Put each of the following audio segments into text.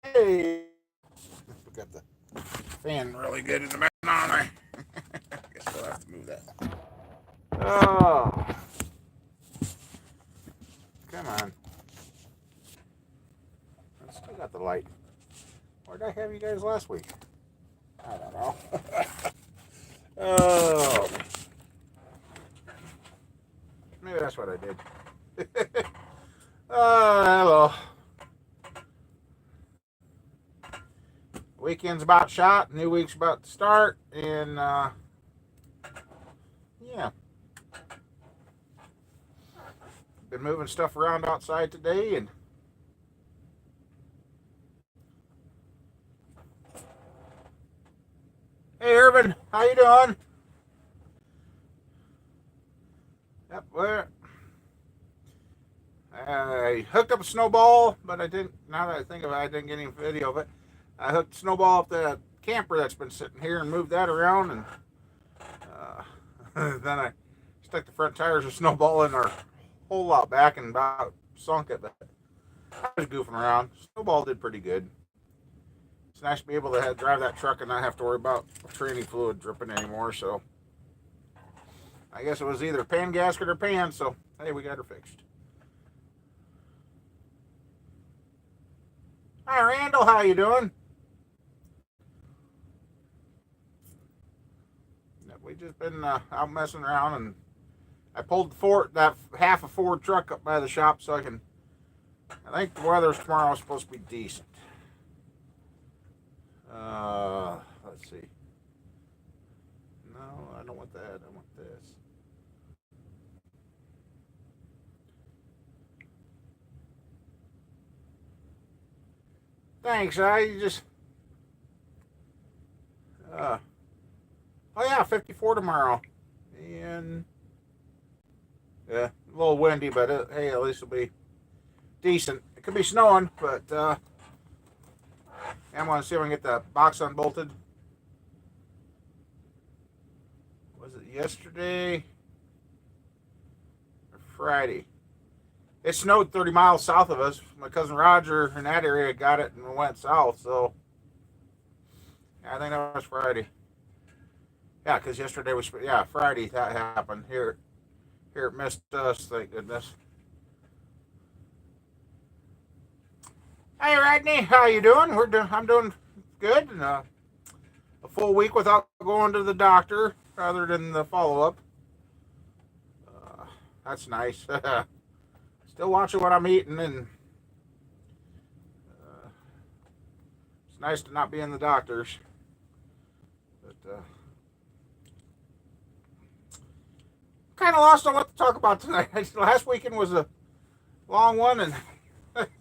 Hey, we got the fan really good in the background on there. Guess we'll have to move that. Oh, come on. I still got the light. Where did I have you guys last week? I don't know. Oh, maybe that's what I did. Hello. Weekend's about shot. New week's about to start. And, yeah. Been moving stuff around outside today. And hey, Irvin. How you doing? Yep, I hooked up a snowball, but I didn't. Now that I think of it, I didn't get any video of it. I hooked snowball up the camper that's been sitting here and moved that around, and then I stuck the front tires of snowball in our hole out back and about sunk it. But I was goofing around. Snowball did pretty good. It's nice to be able to drive that truck and not have to worry about training fluid dripping anymore. So I guess it was either pan gasket or pan. So hey, we got her fixed. Hi, Randall. How you doing? We just been out messing around, and I pulled that half a Ford truck up by the shop so I can. I think the weather's tomorrow is supposed to be decent. Let's see. No, I don't want that. I want this. Thanks. I just. Oh yeah, 54 tomorrow, and yeah, a little windy, but hey, at least it'll be decent. It could be snowing, but I'm gonna see if I can get the box unbolted. Was it yesterday or Friday? It snowed 30 miles south of us. My cousin Roger in that area got it and went south. So yeah, I think that was Friday. Yeah, because yesterday was Friday that happened. Here it missed us. Thank goodness. Hey Rodney, how you doing? I'm doing good. And, a full week without going to the doctor, other than the follow up. That's nice. Still watching what I'm eating, and it's nice to not be in the doctor's. But kind of lost on what to talk about tonight. Last weekend was a long one, and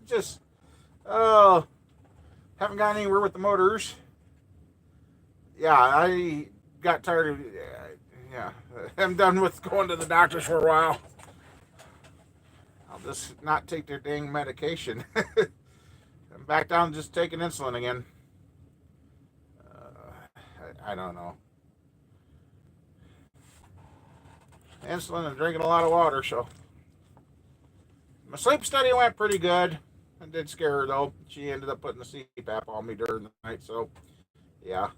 just haven't got anywhere with the motors. Yeah, I got tired of. Yeah, I'm done with going to the doctors for a while. I'll just not take their dang medication. I'm back down just taking insulin again. I don't know. Insulin and drinking a lot of water, so. My sleep study went pretty good. I did scare her, though. She ended up putting the CPAP on me during the night, so yeah.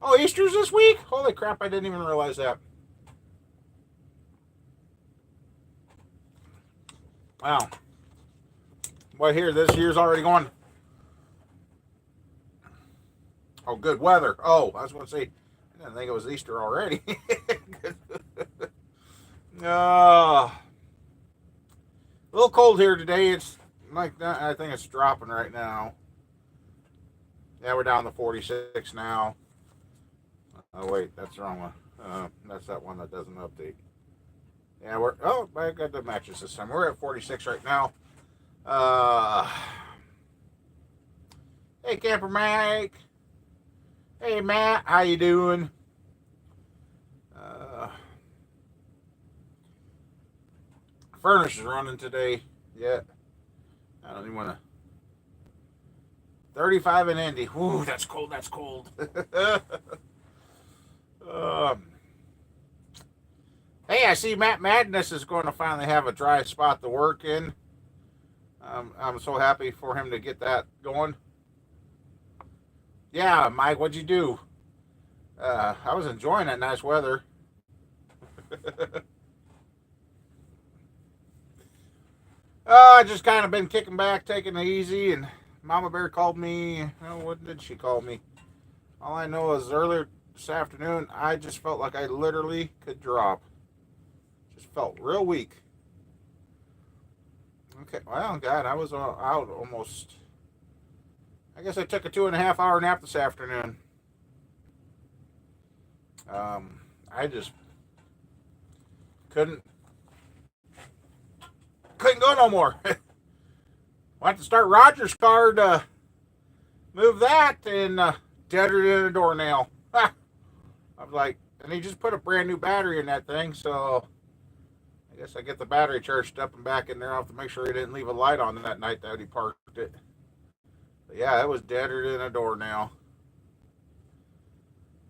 Oh, Easter's this week? Holy crap, I didn't even realize that. Wow. Boy, here, this year's already gone. Oh, good weather. Oh, I was going to say, I didn't think it was Easter already. A little cold here today. It's like I think it's dropping right now. Yeah, we're down to 46 now. Oh wait, that's the wrong one. That's that one that doesn't update. Yeah, I got the matches this time. We're at 46 right now. Hey, Camper Mike. Hey, Matt. How you doing? Furnace is running today. Yeah. I don't even want to. 35 in Indy. Ooh, that's cold. That's cold. um, hey, Yeah, see, Matt Madness is going to finally have a dry spot to work in. I'm so happy for him to get that going. Yeah, Mike, what'd you do? I was enjoying that nice weather. I just kind of been kicking back, taking it easy, and Mama Bear called me. Oh, what did she call me? All I know is earlier this afternoon, I just felt like I literally could drop. Just felt real weak. Okay, well, God, I was out almost. I guess I took a 2.5 hour nap this afternoon. I just couldn't go no more. Went to start Roger's car to move that and deader than a doornail. I was like, and he just put a brand new battery in that thing, so I guess I get the battery charged up and back in there. I'll have to make sure he didn't leave a light on that night that he parked it. But yeah, it was deader than a doornail.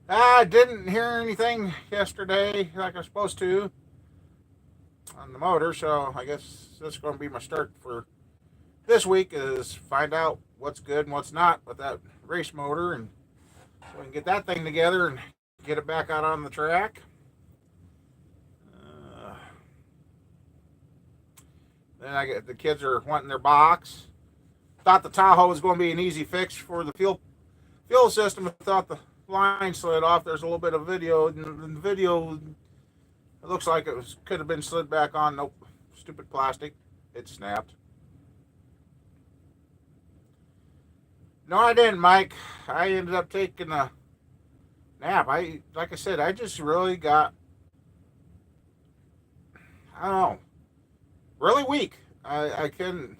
I didn't hear anything yesterday like I was supposed to on the motor, so I guess this is going to be my start for this week, is find out what's good and what's not with that race motor, and so we can get that thing together and get it back out on the track. Then I get the kids are wanting their box. Thought the Tahoe was going to be an easy fix for the fuel system. I thought the line slid off. There's a little bit of video, and the video, it looks like it could have been slid back on. Nope, stupid plastic. It snapped. No, I didn't, Mike. I ended up taking a nap. Like I said, I just really got, I don't know, really weak. I couldn't.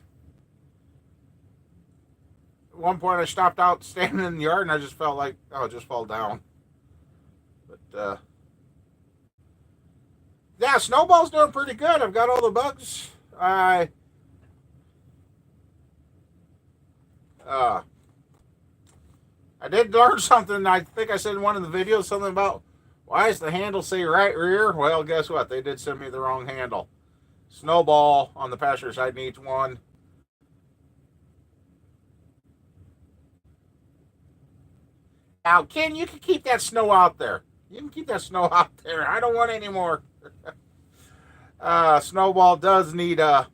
At one point, I stopped out standing in the yard, and I just felt like, oh, just fall down. But yeah, Snowball's doing pretty good. I've got all the bugs. I did learn something. I think I said in one of the videos something about, why does the handle say right rear? Well, guess what? They did send me the wrong handle. Snowball on the passenger side needs one. Now, Ken, you can keep that snow out there. You can keep that snow out there. I don't want any more. Snowball does need a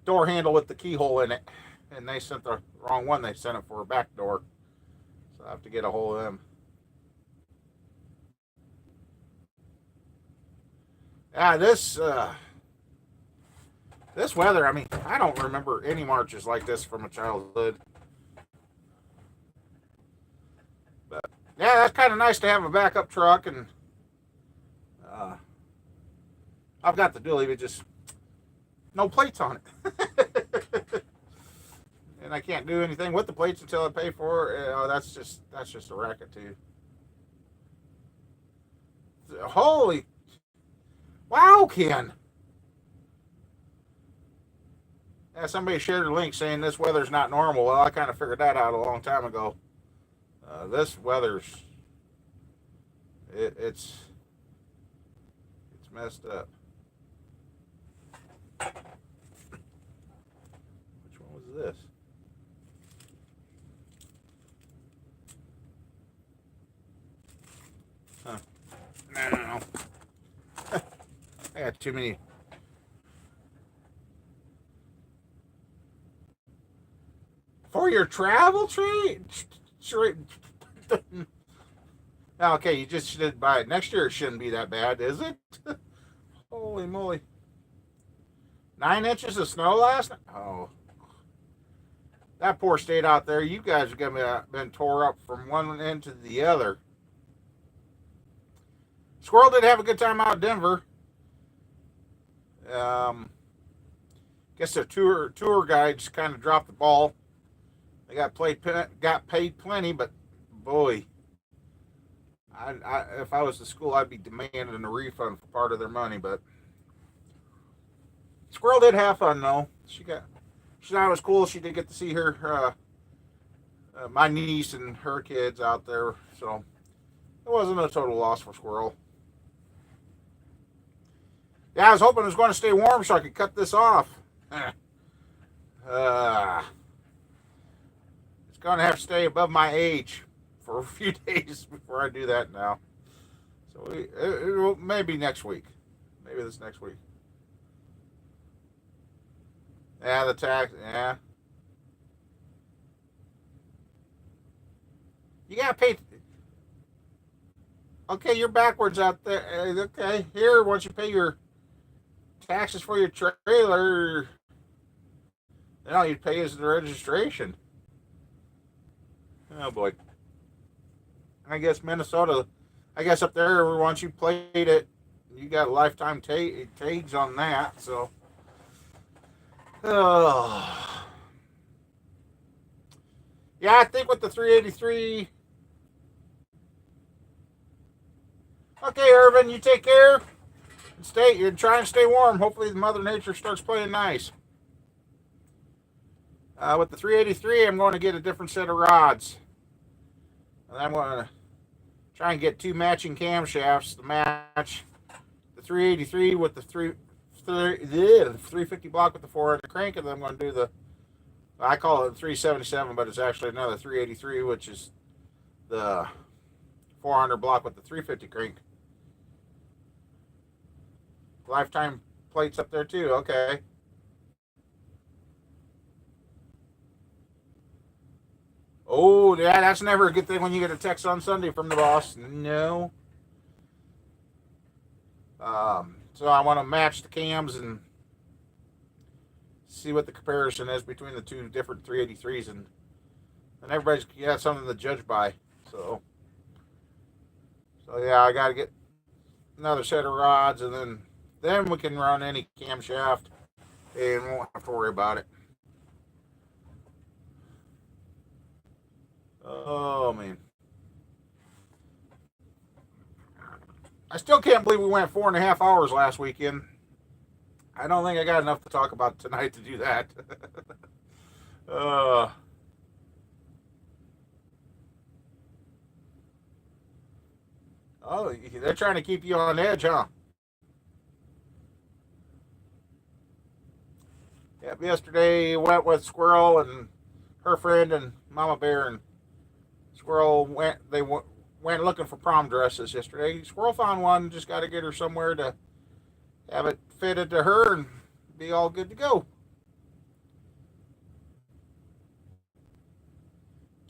door handle with the keyhole in it. And they sent the wrong one. They sent it for a back door. So I have to get a hold of them. Yeah, this weather, I mean, I don't remember any marches like this from a childhood. But yeah, that's kind of nice to have a backup truck, and I've got the dually, but just no plates on it. And I can't do anything with the plates until I pay for it. That's just a racket too. Holy wow, Ken! Yeah, somebody shared a link saying this weather's not normal. Well, I kind of figured that out a long time ago. This weather's it's messed up. Which one was this? Huh. No. I got too many. For your travel trade? Okay, you just should buy it. Next year it shouldn't be that bad, is it? Holy moly. 9 inches of snow last night? Oh. That poor state out there, you guys have been tore up from one end to the other. Squirrel did have a good time out in Denver. Guess the tour guides kind of dropped the ball. They got paid plenty, but boy, if I was the school, I'd be demanding a refund for part of their money. But Squirrel did have fun though. She's not as cool. She did get to see her my niece and her kids out there, so it wasn't a total loss for Squirrel. Yeah, I was hoping it was going to stay warm so I could cut this off. It's going to have to stay above my age for a few days before I do that now. So maybe next week. Maybe this next week. Yeah, the tax. Yeah. You got to pay. Okay, you're backwards out there. Okay, here, once you pay your taxes for your trailer, then all you pay is the registration. Oh, boy. I guess Minnesota, I guess up there, once you played it, you got lifetime tags on that, so. Oh. Yeah, I think with the 383. Okay, Irvin, you take care. You're trying to stay warm. Hopefully, Mother Nature starts playing nice. With the 383, I'm going to get a different set of rods. And I'm going to try and get two matching camshafts to match the 383 with the 350 block with the 400 crank, and then I'm going to do I call it 377, but it's actually another 383, which is the 400 block with the 350 crank. Lifetime plates up there too. Okay. Oh, yeah, that's never a good thing when you get a text on Sunday from the boss. No. So I want to match the cams and see what the comparison is between the two different 383s, and everybody's got something to judge by. So yeah, I got to get another set of rods, and then we can run any camshaft and won't have to worry about it. Oh, man. I still can't believe we went 4.5 hours last weekend. I don't think I got enough to talk about tonight to do that. Oh, they're trying to keep you on edge, huh? Yep, yesterday went with Squirrel and her friend and Mama Bear, and Squirrel went looking for prom dresses yesterday. Squirrel found one, just got to get her somewhere to have it fitted to her and be all good to go.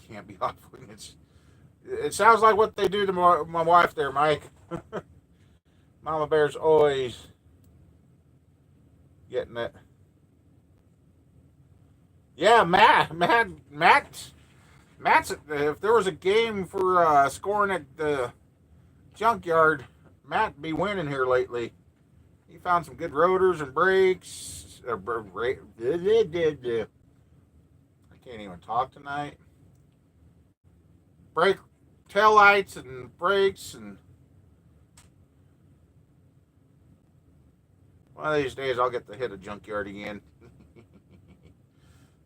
Can't be off when it sounds like what they do to my wife there, Mike. Mama Bear's always getting it. Yeah, Matt's. If there was a game for scoring at the junkyard, Matt'd be winning here lately. He found some good rotors and brakes. I can't even talk tonight. Brake, tail lights and brakes, and one of these days I'll get to hit a junkyard again.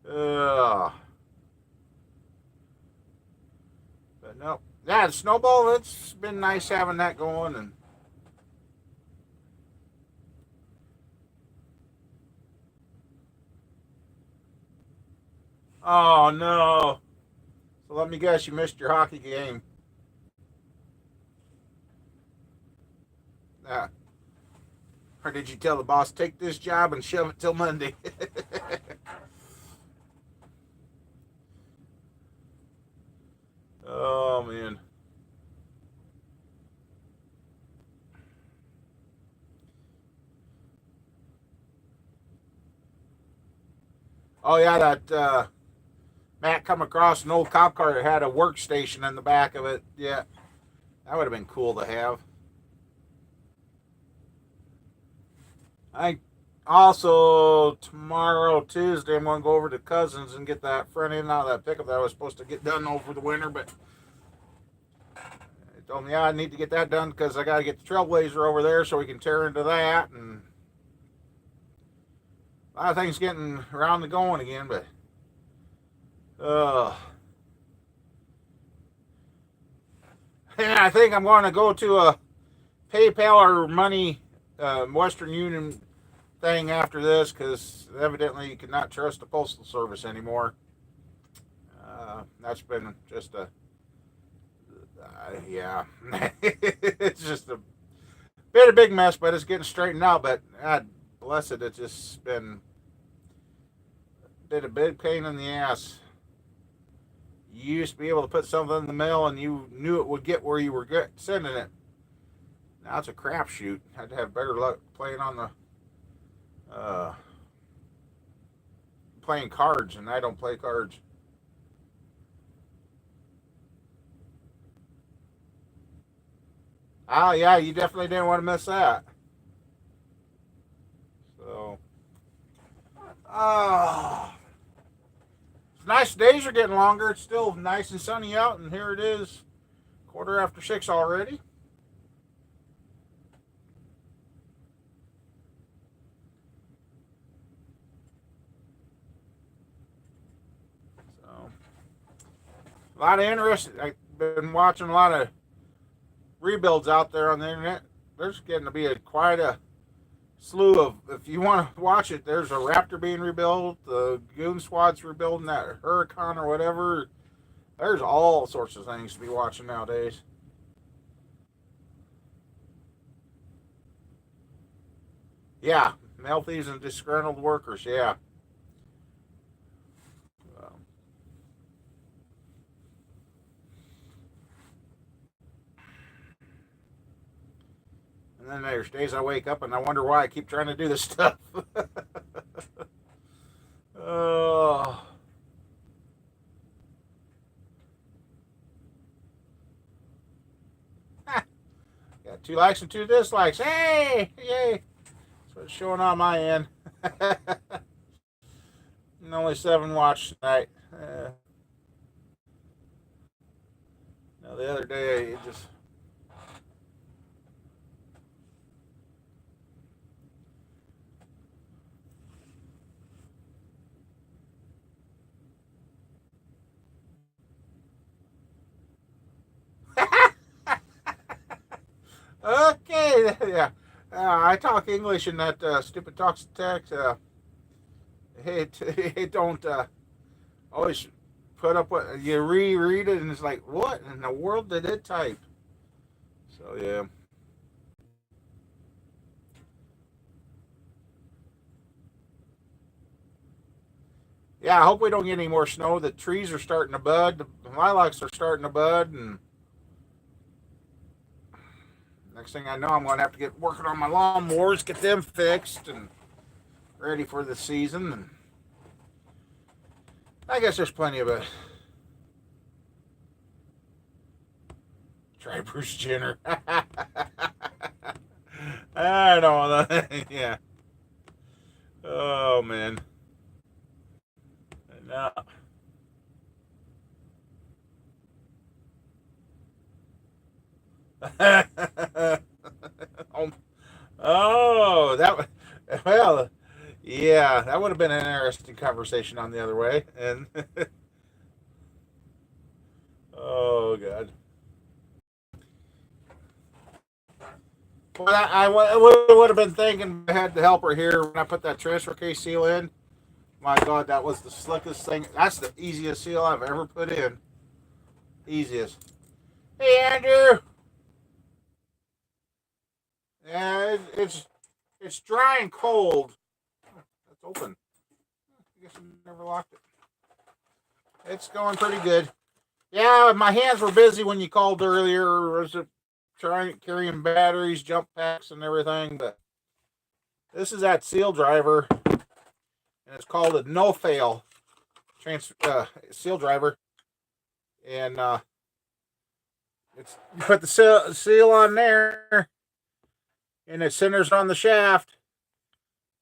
But no, yeah, the snowball. It's been nice having that going, and oh no. So let me guess, you missed your hockey game. Or did you tell the boss, take this job and shove it till Monday? Oh, man. Oh, yeah, that Matt come across an old cop car that had a workstation in the back of it. Yeah, that would have been cool to have. I also, tomorrow, Tuesday, I'm going to go over to Cousins and get that front end out of that pickup that I was supposed to get done over the winter, but they told me I need to get that done because I got to get the Trailblazer over there so we can tear into that, and a lot of things getting around the going again, but and I think I'm going to go to a PayPal or money Western Union thing after this, because evidently you cannot trust the postal service anymore. That's been just a yeah, it's just a big mess, but it's getting straightened out. But God bless it, it's just been a big pain in the ass. You used to be able to put something in the mail and you knew it would get where you were sending it. Now it's a crapshoot. Had to have better luck playing on the playing cards, and I don't play cards. Oh yeah, you definitely didn't want to miss that. So, oh, it's nice. Days are getting longer. It's still nice and sunny out, and here it is, 6:15 already. So, a lot of interest. I've been watching a lot of rebuilds out there on the internet. There's getting to be quite a slew of, if you want to watch it, there's a Raptor being rebuilt, the Goon Squad's rebuilding that Huracan or whatever. There's all sorts of things to be watching nowadays. Yeah, mail thieves and disgruntled workers, yeah. And then there's days I wake up and I wonder why I keep trying to do this stuff. Oh. Got 2 likes and 2 dislikes. Hey! Yay! That's what's showing on my end. And only 7 watched tonight. No, the other day it just. Okay, yeah. I talk English in that stupid talks text. It don't always put up what you reread it, and it's like, what in the world did it type? So yeah. Yeah, I hope we don't get any more snow. The trees are starting to bud. The lilacs are starting to bud, and next thing I know, I'm going to have to get working on my lawnmowers, get them fixed and ready for the season. And I guess there's plenty of it. Try Bruce Jenner. I don't know. Yeah. Oh man. No. Oh, that. Well, yeah, that would have been an interesting conversation on the other way. And oh god. Well, I would have been thinking I had the helper here when I put that transfer case seal in. My god, that was the slickest thing. That's the easiest seal I've ever put in. Easiest. Hey, Andrew. Yeah, it's dry and cold. It's open. I guess I never locked it. It's going pretty good. Yeah, my hands were busy when you called earlier. Was it trying carrying batteries, jump packs, and everything? But this is that seal driver, and it's called a no fail seal driver, and it's you put the seal on there, and it centers on the shaft,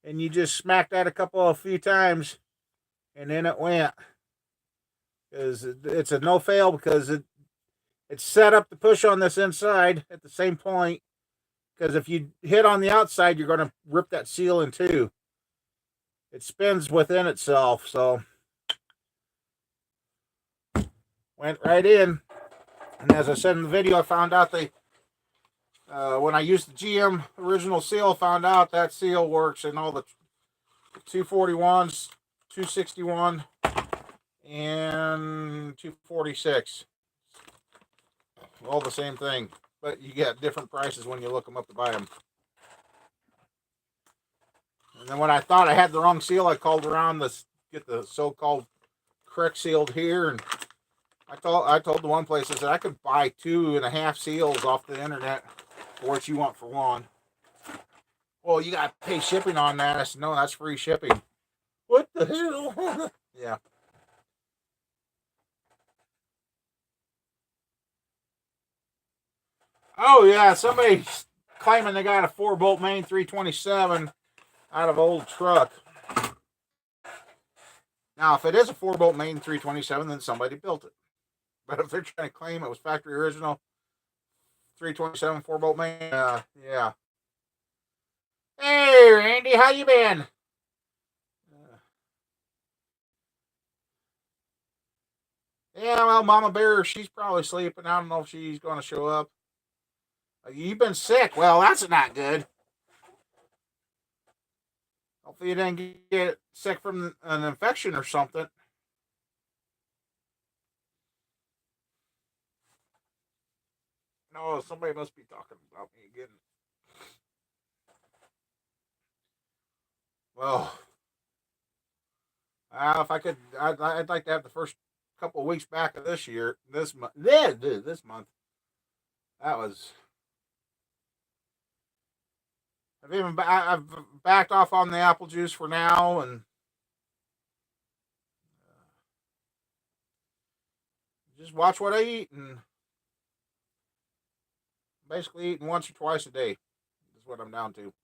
and you just smack that a few times, and then it went. Because it's a no fail because it's set up to push on this inside at the same point. Because if you hit on the outside, you're going to rip that seal in two. It spins within itself, so went right in. And as I said in the video, I found out When I used the GM original seal, found out that seal works in all the 241s, 261, and 246. All the same thing, but you get different prices when you look them up to buy them. And then when I thought I had the wrong seal, I called around to get the so-called correct sealed here, and I told the one place, I said I could buy 2.5 seals off the internet for what you want for one. Well, you got to pay shipping on that. I said, no, that's free shipping. What the hell? Yeah. Oh yeah, somebody claiming they got a 4-bolt main 327 out of old truck. Now, if it is a 4-bolt main 327, then somebody built it. But if they're trying to claim it was factory original 327 4-bolt main, yeah. Hey, Randy, how you been? Yeah, well, Mama Bear, she's probably sleeping. I don't know if she's going to show up. You've been sick. Well, that's not good. Hopefully you didn't get sick from an infection or something. No, somebody must be talking about me again. Well, if I could, I'd like to have the first couple of weeks back of this year, this month. This month. That was. I've backed off on the apple juice for now, and just watch what I eat, and basically eating once or twice a day is what I'm down to.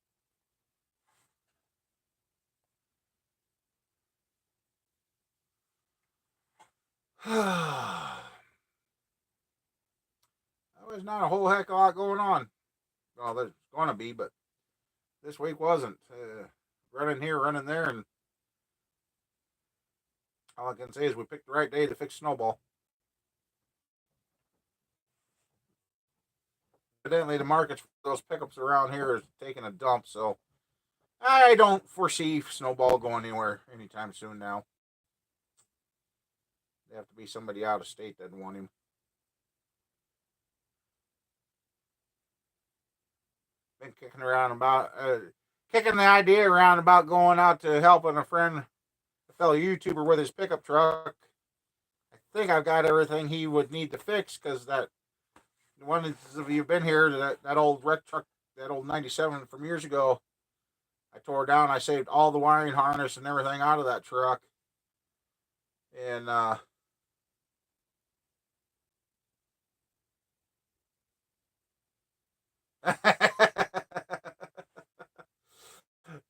There's not a whole heck of a lot going on. Well, there's going to be, but this week wasn't. Running here, running there, and all I can say is we picked the right day to fix Snowball. Evidently, the market for those pickups around here is taking a dump, so I don't foresee Snowball going anywhere anytime soon now. They have to be somebody out of state that want him. Been kicking the idea around about going out to helping a fellow YouTuber with his pickup truck. I think I've got everything he would need to fix because that one of you been here, that old wreck truck, that old 97 from years ago, I tore down. I saved all the wiring harness and everything out of that truck. And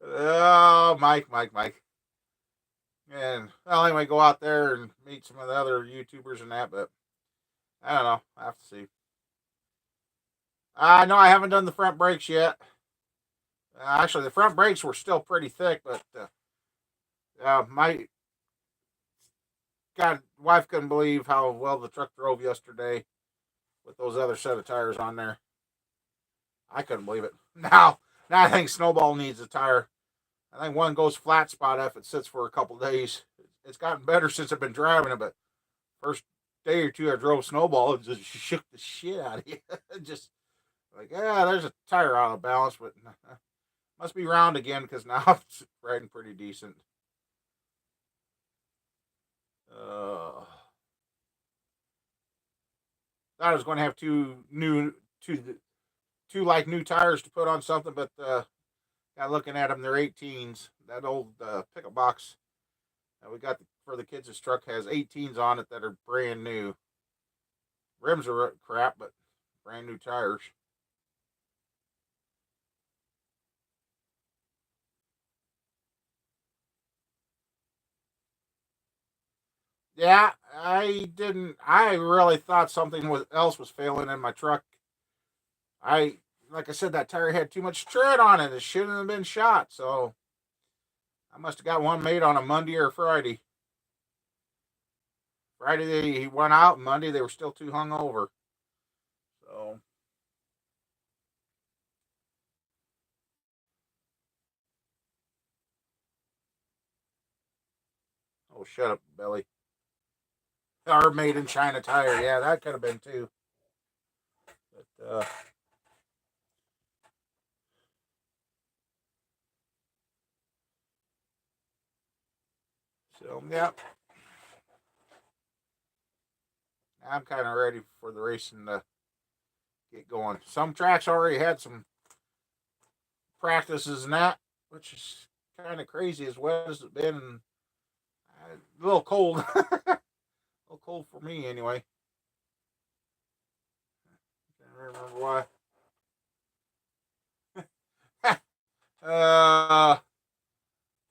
oh, Mike. And well, anyway, go out there and meet some of the other YouTubers and that, but I don't know. I have to see. No, I haven't done the front brakes yet. Actually, the front brakes were still pretty thick, but my God, wife couldn't believe how well the truck drove yesterday with those other set of tires on there. I couldn't believe it. Now I think Snowball needs a tire. I think one goes flat spot if it sits for a couple days. It's gotten better since I've been driving it, but first day or two I drove Snowball, it just shook the shit out of you. Just like, yeah, there's a tire out of balance, but must be round again because now it's riding pretty decent. Uh, Thought I was going to have two like new tires to put on something, but got looking at them, they're 18s. That old pickup box that we got for the kids' truck has 18s on it that are brand new. Rims are crap, but brand new tires. Yeah, I didn't. I really thought else was failing in my truck. I like I said, that tire had too much tread on it. It shouldn't have been shot. So I must have got one made on a Monday or Friday. Friday he went out. Monday they were still too hung over. So Oh, shut up, Billy. Or Made in China tire. Yeah, that could have been too. But, so, yeah. I'm kind of ready for the racing to get going. Some tracks already had some practices and that, which is kind of crazy as wet as it's been. A little cold. A little cold for me anyway. Can't remember why.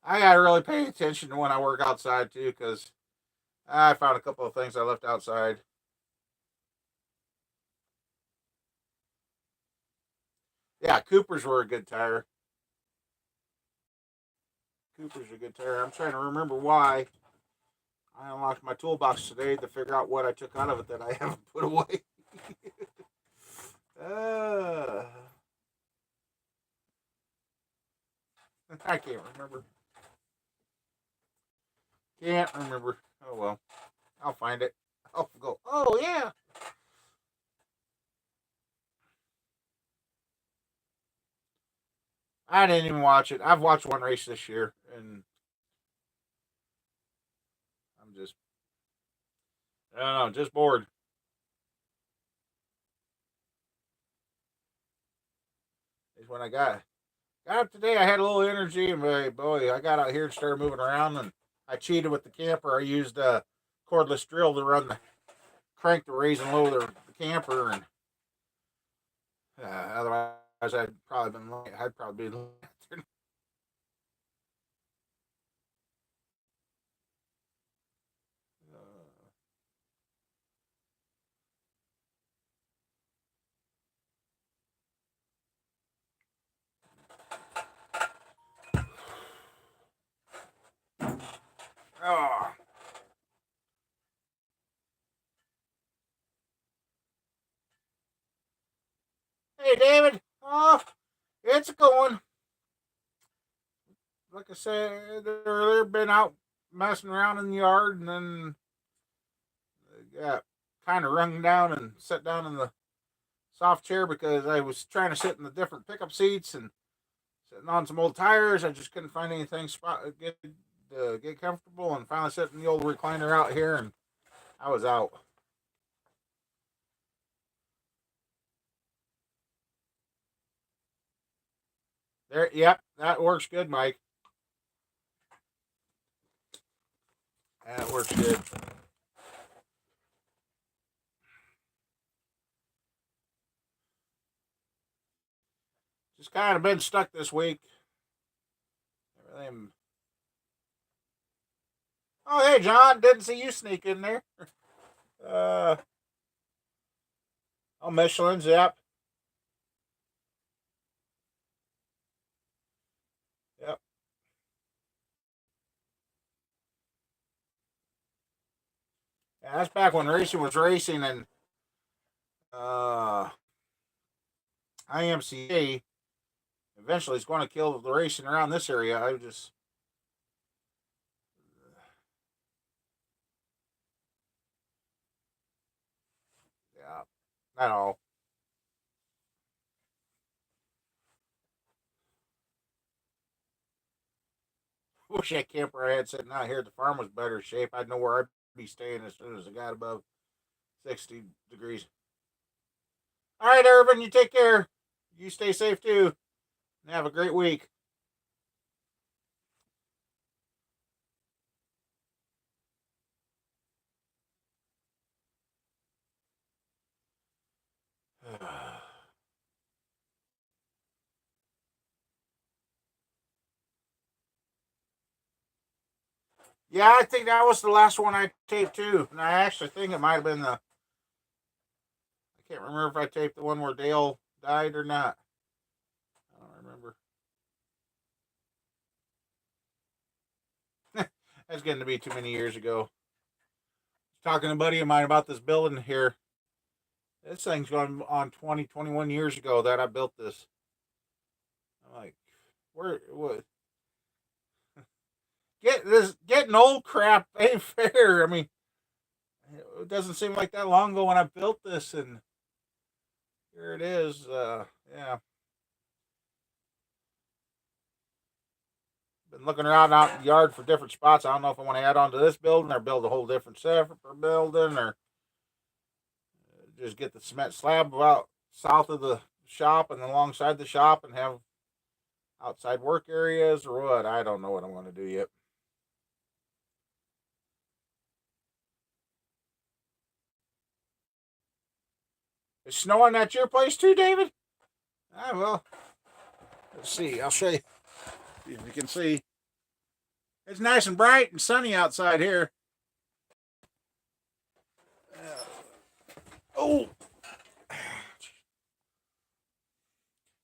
I gotta really pay attention to when I work outside too, because I found a couple of things I left outside. Yeah, Coopers were a good tire. Cooper's a good tire. I'm trying to remember why. I unlocked my toolbox today to figure out what I took out of it that I haven't put away. uh, I can't remember. Can't remember. Oh well. I'll find it. I'll go, oh yeah. I didn't even watch it. I've watched one race this year, and I'm just, I don't know, just bored. Is when I got up today. I had a little energy, and boy, I got out here and started moving around, and I cheated with the camper. I used a cordless drill to run the crank to raise and lower the camper, and otherwise I'd probably been. Oh. Hey, David. Oh, it's going. Like I said earlier, been out messing around in the yard, and then got kind of rung down and sat down in the soft chair because I was trying to sit in the different pickup seats and sitting on some old tires. I just couldn't find anything get comfortable, and finally sat in the old recliner out here, and I was out. There, yep, that works good, Mike. That works good. Just kind of been stuck this week. Everything. Oh, hey, John, didn't see you sneak in there. Uh, oh, Michelin's, yep, yep. Yeah, that's back when racing was racing, and uh, IMCA eventually is going to kill the racing around this area. I just, yeah, not all. Wish that camper I had sitting out here at the farm was better shape. I'd know where I'd be staying as soon as it got above 60 degrees. All right, Irvin, you take care. You stay safe too. And have a great week. Yeah, I think that was the last one I taped too. And I actually think it might have been the. I can't remember if I taped the one where Dale died or not. I don't remember. That's getting to be too many years ago. Talking to a buddy of mine about this building here. This thing's going on 20, 21 years ago that I built this. I'm like, where, what? this getting old crap ain't fair. I mean, it doesn't seem like that long ago when I built this, and here it is. Yeah, been looking around out in the yard for different spots. I don't know if I want to add on to this building or build a whole different separate building, or just get the cement slab about south of the shop and alongside the shop and have outside work areas or what. I don't know what I'm going to do yet. Is snowing at your place too, David? Ah, well, let's see. I'll show you. If you can see, it's nice and bright and sunny outside here. Oh,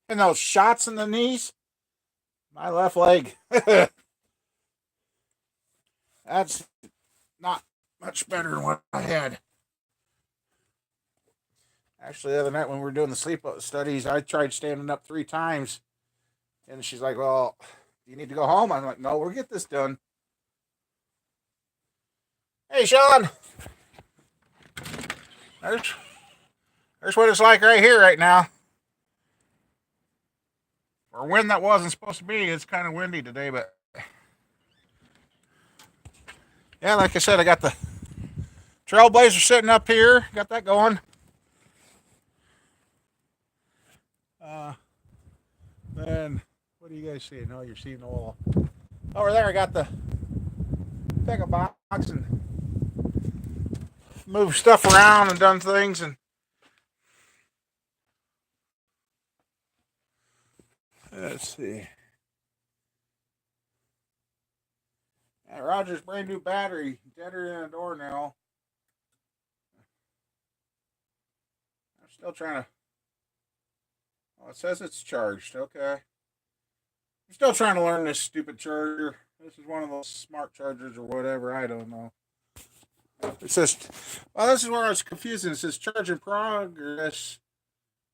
and those shots in the knees, my left leg. That's not much better than what I had. Actually, the other night when we were doing the sleep studies, I tried standing up 3 times. And she's like, well, do you need to go home? I'm like, no, we'll get this done. Hey, Sean. There's what it's like right here right now. For wind that wasn't supposed to be, it's kind of windy today, but yeah, like I said, I got the Trailblazer sitting up here. Got that going. Then, what are you guys seeing? Oh, you're seeing the wall. Over there, I got the pickup box and moved stuff around and done things. And let's see. Yeah, Roger's brand new battery. Deader than a doornail. I'm still trying to. Oh, it says it's charged. Okay. I'm still trying to learn this stupid charger. This is one of those smart chargers or whatever. I don't know. It says, well, this is where I was confusing. It says charge in progress,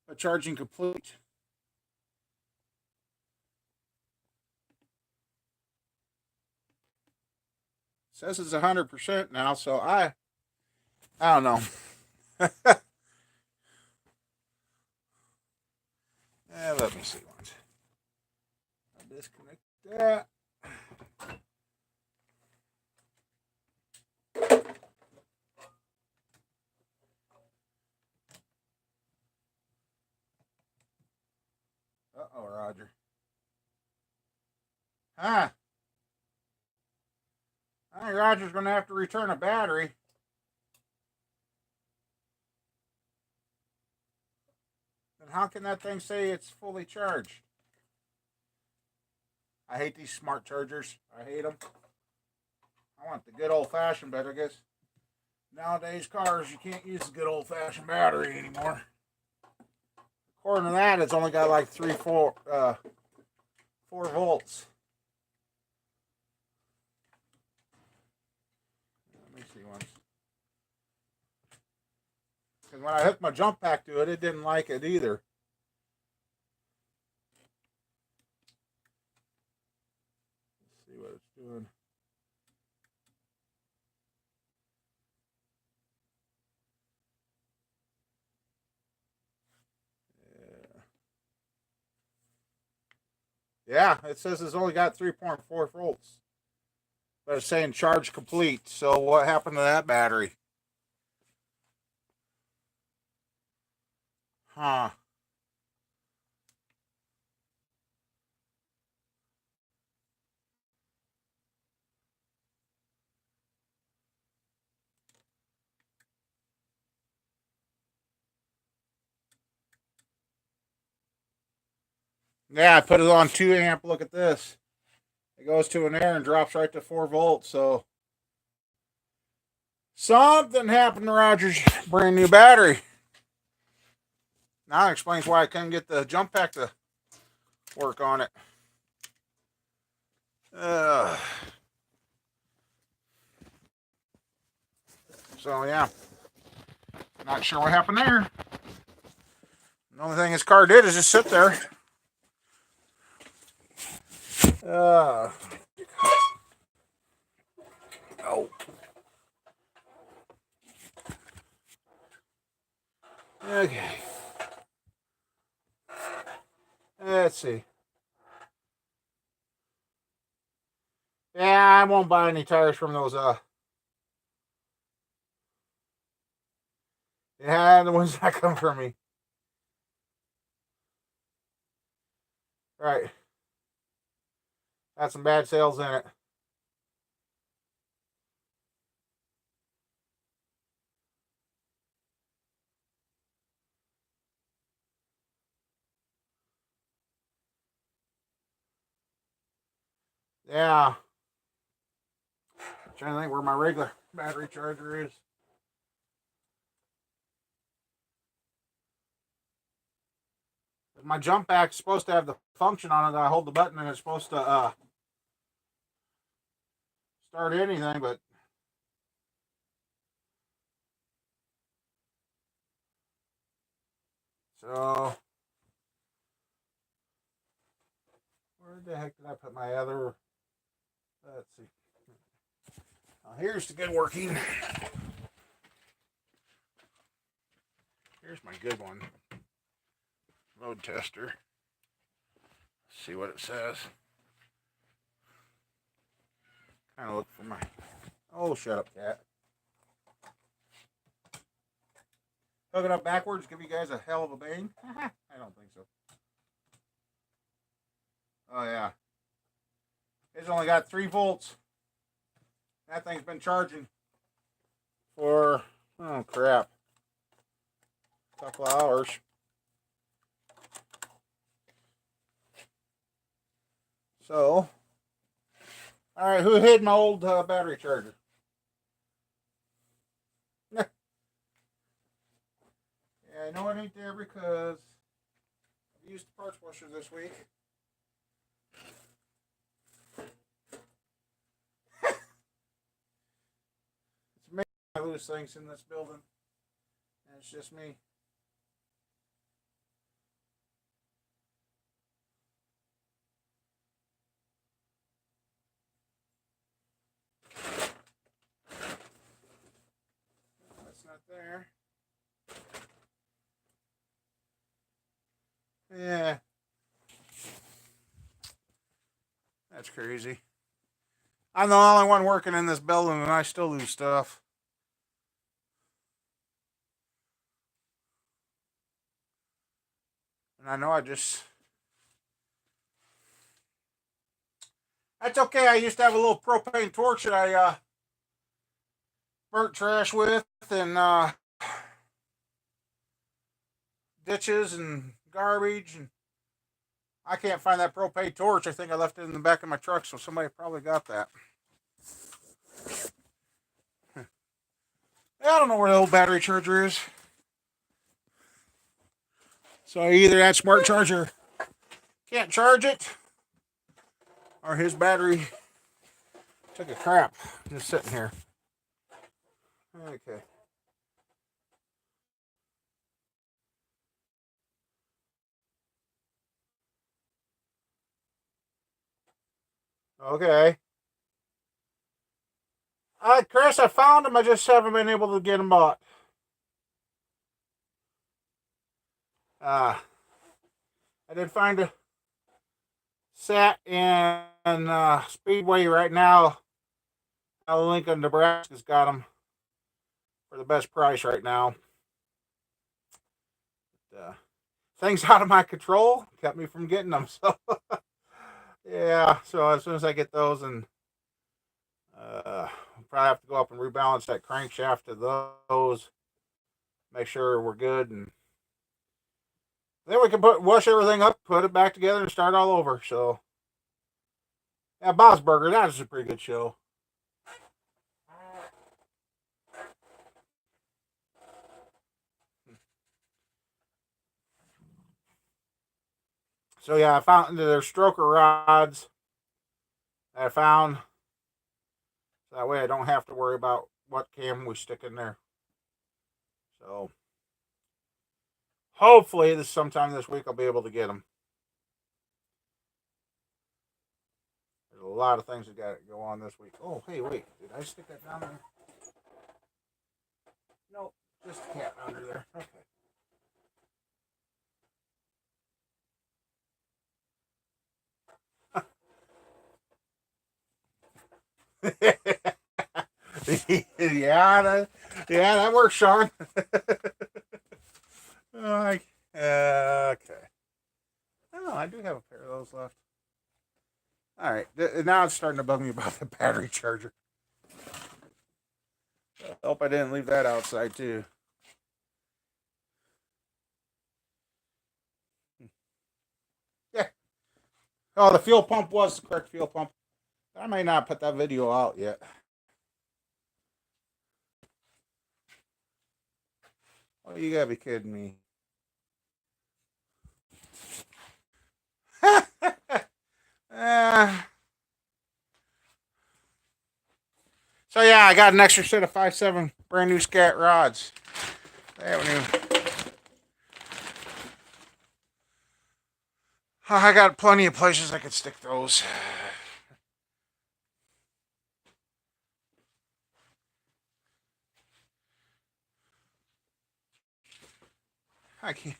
but charging complete. It says it's 100% now, so I don't know. Let me see once. I'll disconnect that. Uh-oh, Roger. Huh? I think Roger's going to have to return a battery. And how can that thing say it's fully charged? I hate these smart chargers. I hate them. I want the good old-fashioned, but I guess nowadays cars, you can't use the good old-fashioned battery anymore. According to that, it's only got like 4 volts. Let me see once. Because when I hooked my jump pack to it, it didn't like it either. Let's see what it's doing. Yeah, it says it's only got 3.4 volts. But it's saying charge complete. So what happened to that battery? Huh. Yeah, I put it on 2 amp. Look at this. It goes to an air and drops right to 4 volts. So something happened to Roger's brand new battery. Now it explains why I couldn't get the jump pack to work on it. So yeah, not sure what happened there. The only thing his car did is just sit there. let's see. Yeah, I won't buy any tires from those. Yeah, the ones that come from me. Right. Got some bad sales in it. Yeah. I'm trying to think where my regular battery charger is. My jump pack's supposed to have the function on it. I hold the button and it's supposed to start anything, but so where the heck did I put my other? Let's see. Now here's the good working. Here's my good one. Load tester. Let's see what it says. Kind of look for my. Oh, shut up, cat. Hook it up backwards, give you guys a hell of a bang. I don't think so. Oh yeah. It's only got 3 volts. That thing's been charging for, oh crap, a couple of hours. So, all right, who hid my old battery charger? Yeah, I know it ain't there because I used the parts washer this week. It's me. I lose things in this building. And it's just me. That's not there. Yeah. That's crazy. I'm the only one working in this building and I still lose stuff. And I know I just. That's okay. I used to have a little propane torch that I burnt trash with and ditches and garbage. And I can't find that propane torch. I think I left it in the back of my truck, so somebody probably got that. I don't know where the old battery charger is. So either that smart charger can't charge it, or his battery took a crap just sitting here. Okay. Okay. Chris, I found them. I just haven't been able to get them bought. I did find a set in Speedway right now. Lincoln, Nebraska's got them for the best price right now. Things out of my control kept me from getting them. So yeah, so as soon as I get those, and I'll probably have to go up and rebalance that crankshaft of those, make sure we're good, and then we can wash everything up, put it back together, and start all over. So yeah, Bob's Burger, that is a pretty good show. So yeah, I found their stroker rods. I found so that way I don't have to worry about what cam we stick in there. So hopefully this sometime this week I'll be able to get them. There's a lot of things that got to go on this week. Oh, hey, wait, did I stick that down there? No, just a cat under there. Okay. That works, Sean. Okay. Oh, I do have a pair of those left. All right. Now it's starting to bug me about the battery charger. I hope I didn't leave that outside too. Yeah. Oh, the fuel pump was the correct fuel pump. I may not put that video out yet. Oh, you gotta be kidding me. uh, so yeah, I got an extra set of 5.7 brand new scat rods. They haven't even. I got plenty of places I could stick those. I can't.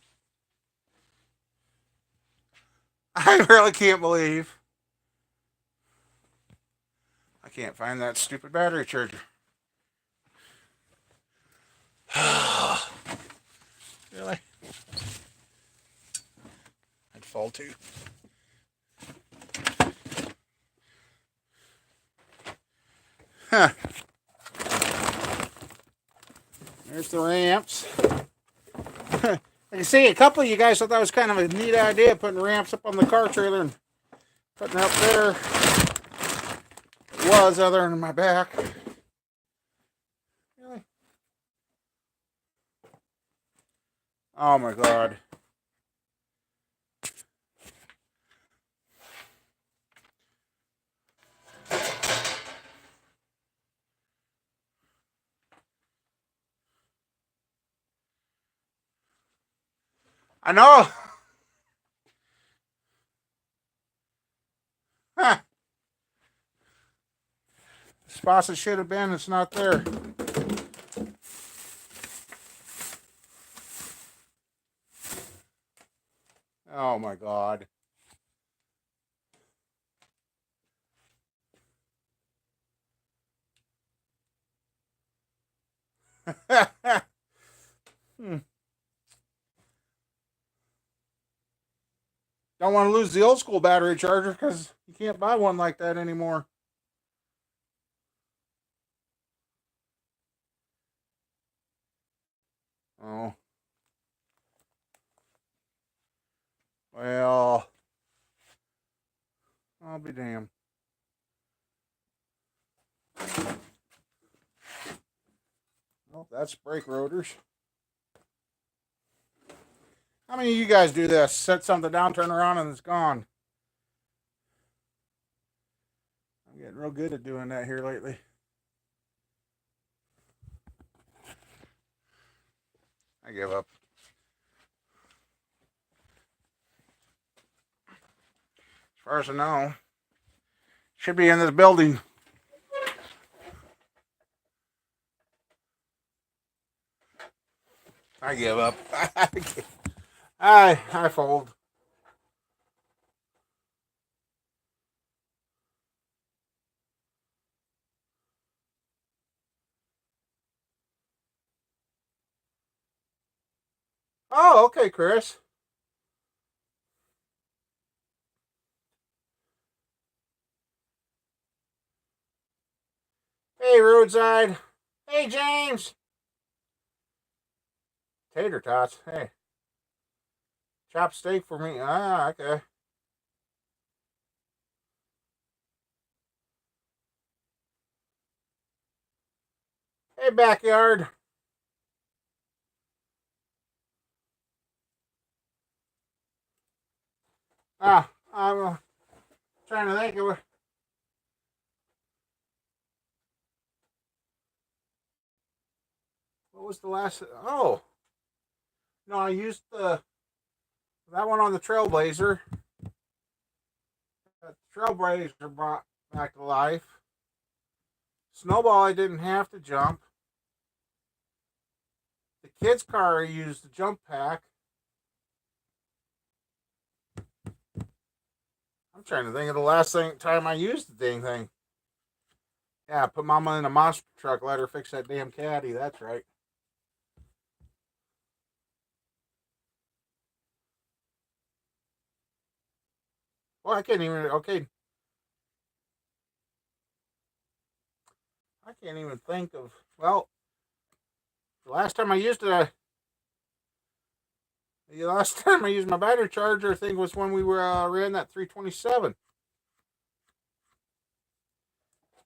I really can't believe I can't find that stupid battery charger. Really? I'd fall too. Huh. There's the ramps. I can see a couple of you guys thought that was kind of a neat idea, putting ramps up on the car trailer and putting it up there. It was, other than my back. Really? Oh my God. I know. Huh. The spots it should have been, it's not there. Oh my God. hmm. Don't want to lose the old school battery charger because you can't buy one like that anymore. Oh. Well, I'll be damned. Well, that's brake rotors. How many of you guys do this? Set something down, turn around, and it's gone. I'm getting real good at doing that here lately. I give up. As far as I know, should be in this building. I give up. I fold. Oh, okay, Chris. Hey, Roadside. Hey, James. Tater tots. Hey. Chopped steak for me. Ah, okay. Hey, backyard. I'm trying to think of what was the last. Oh, no, I used that one on the Trailblazer. That Trailblazer brought back to life. Snowball, I didn't have to jump. The kids' car, I used the jump pack. I'm trying to think of the last time I used the dang thing. Yeah, put Mama in a monster truck. Let her fix that damn caddy. That's right. Well, I can't even. Okay, I can't even think of. Well, the last time I used it, the last time I used my battery charger, I think was when we were ran that 327.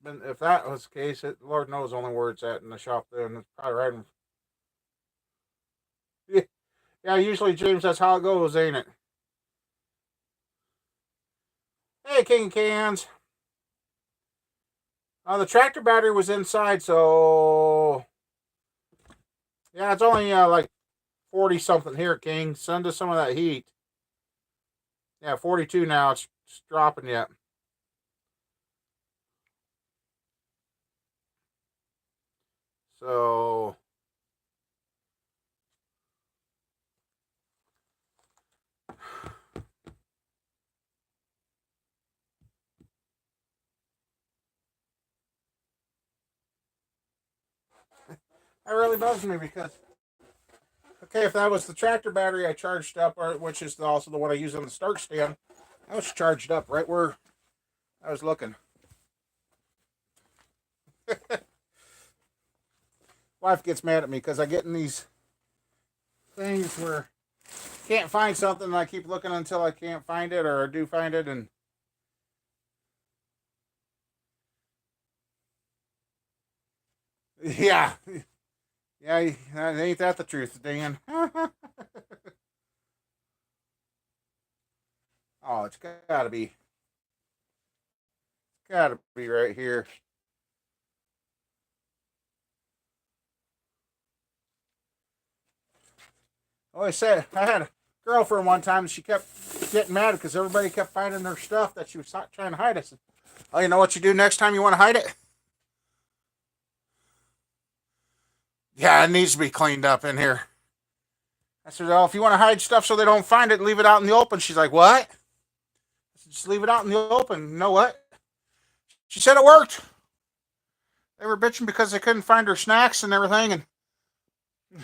But if that was the case, Lord knows only where it's at in the shop. Then it's probably right. Yeah, usually James, that's how it goes, ain't it? Hey, King of Cans. The tractor battery was inside, so yeah, it's only like 40 something here, King. Send us some of that heat. Yeah, 42 now. It's dropping yet. So that really bugs me because okay, if that was the tractor battery I charged up, or which is also the one I use on the start stand, I was charged up right where I was looking. Wife gets mad at me because I get in these things where I can't find something and I keep looking until I can't find it or I do find it and yeah. Yeah, ain't that the truth, Dan? Oh, it's gotta be right here. Oh, I said I had a girlfriend one time. And she kept getting mad because everybody kept finding her stuff that she was trying to hide. I said, "Oh, you know what you do next time you want to hide it? Yeah, it needs to be cleaned up in here." I said, "Oh, if you want to hide stuff so they don't find it, leave it out in the open." She's like, "What?" I said, "Just leave it out in the open." You know what? She said it worked. They were bitching because they couldn't find her snacks and everything,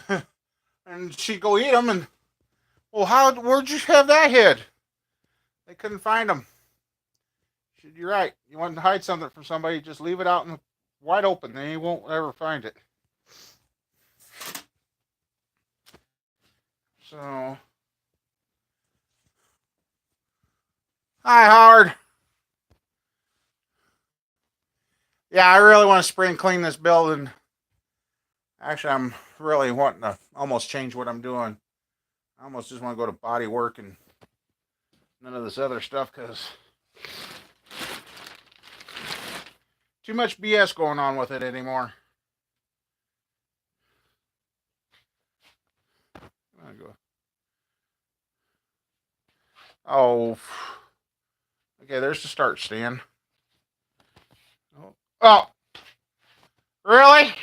and and she'd go eat them. And well, where'd you have that hid? They couldn't find them. You're right. You want to hide something from somebody, just leave it out in the wide open. They won't ever find it. So, hi, Howard. Yeah, I really want to spring clean this building. Actually, I'm really wanting to almost change what I'm doing. I almost just want to go to body work and none of this other stuff because too much BS going on with it anymore. Go. Oh, okay. There's the start stand. Oh, really?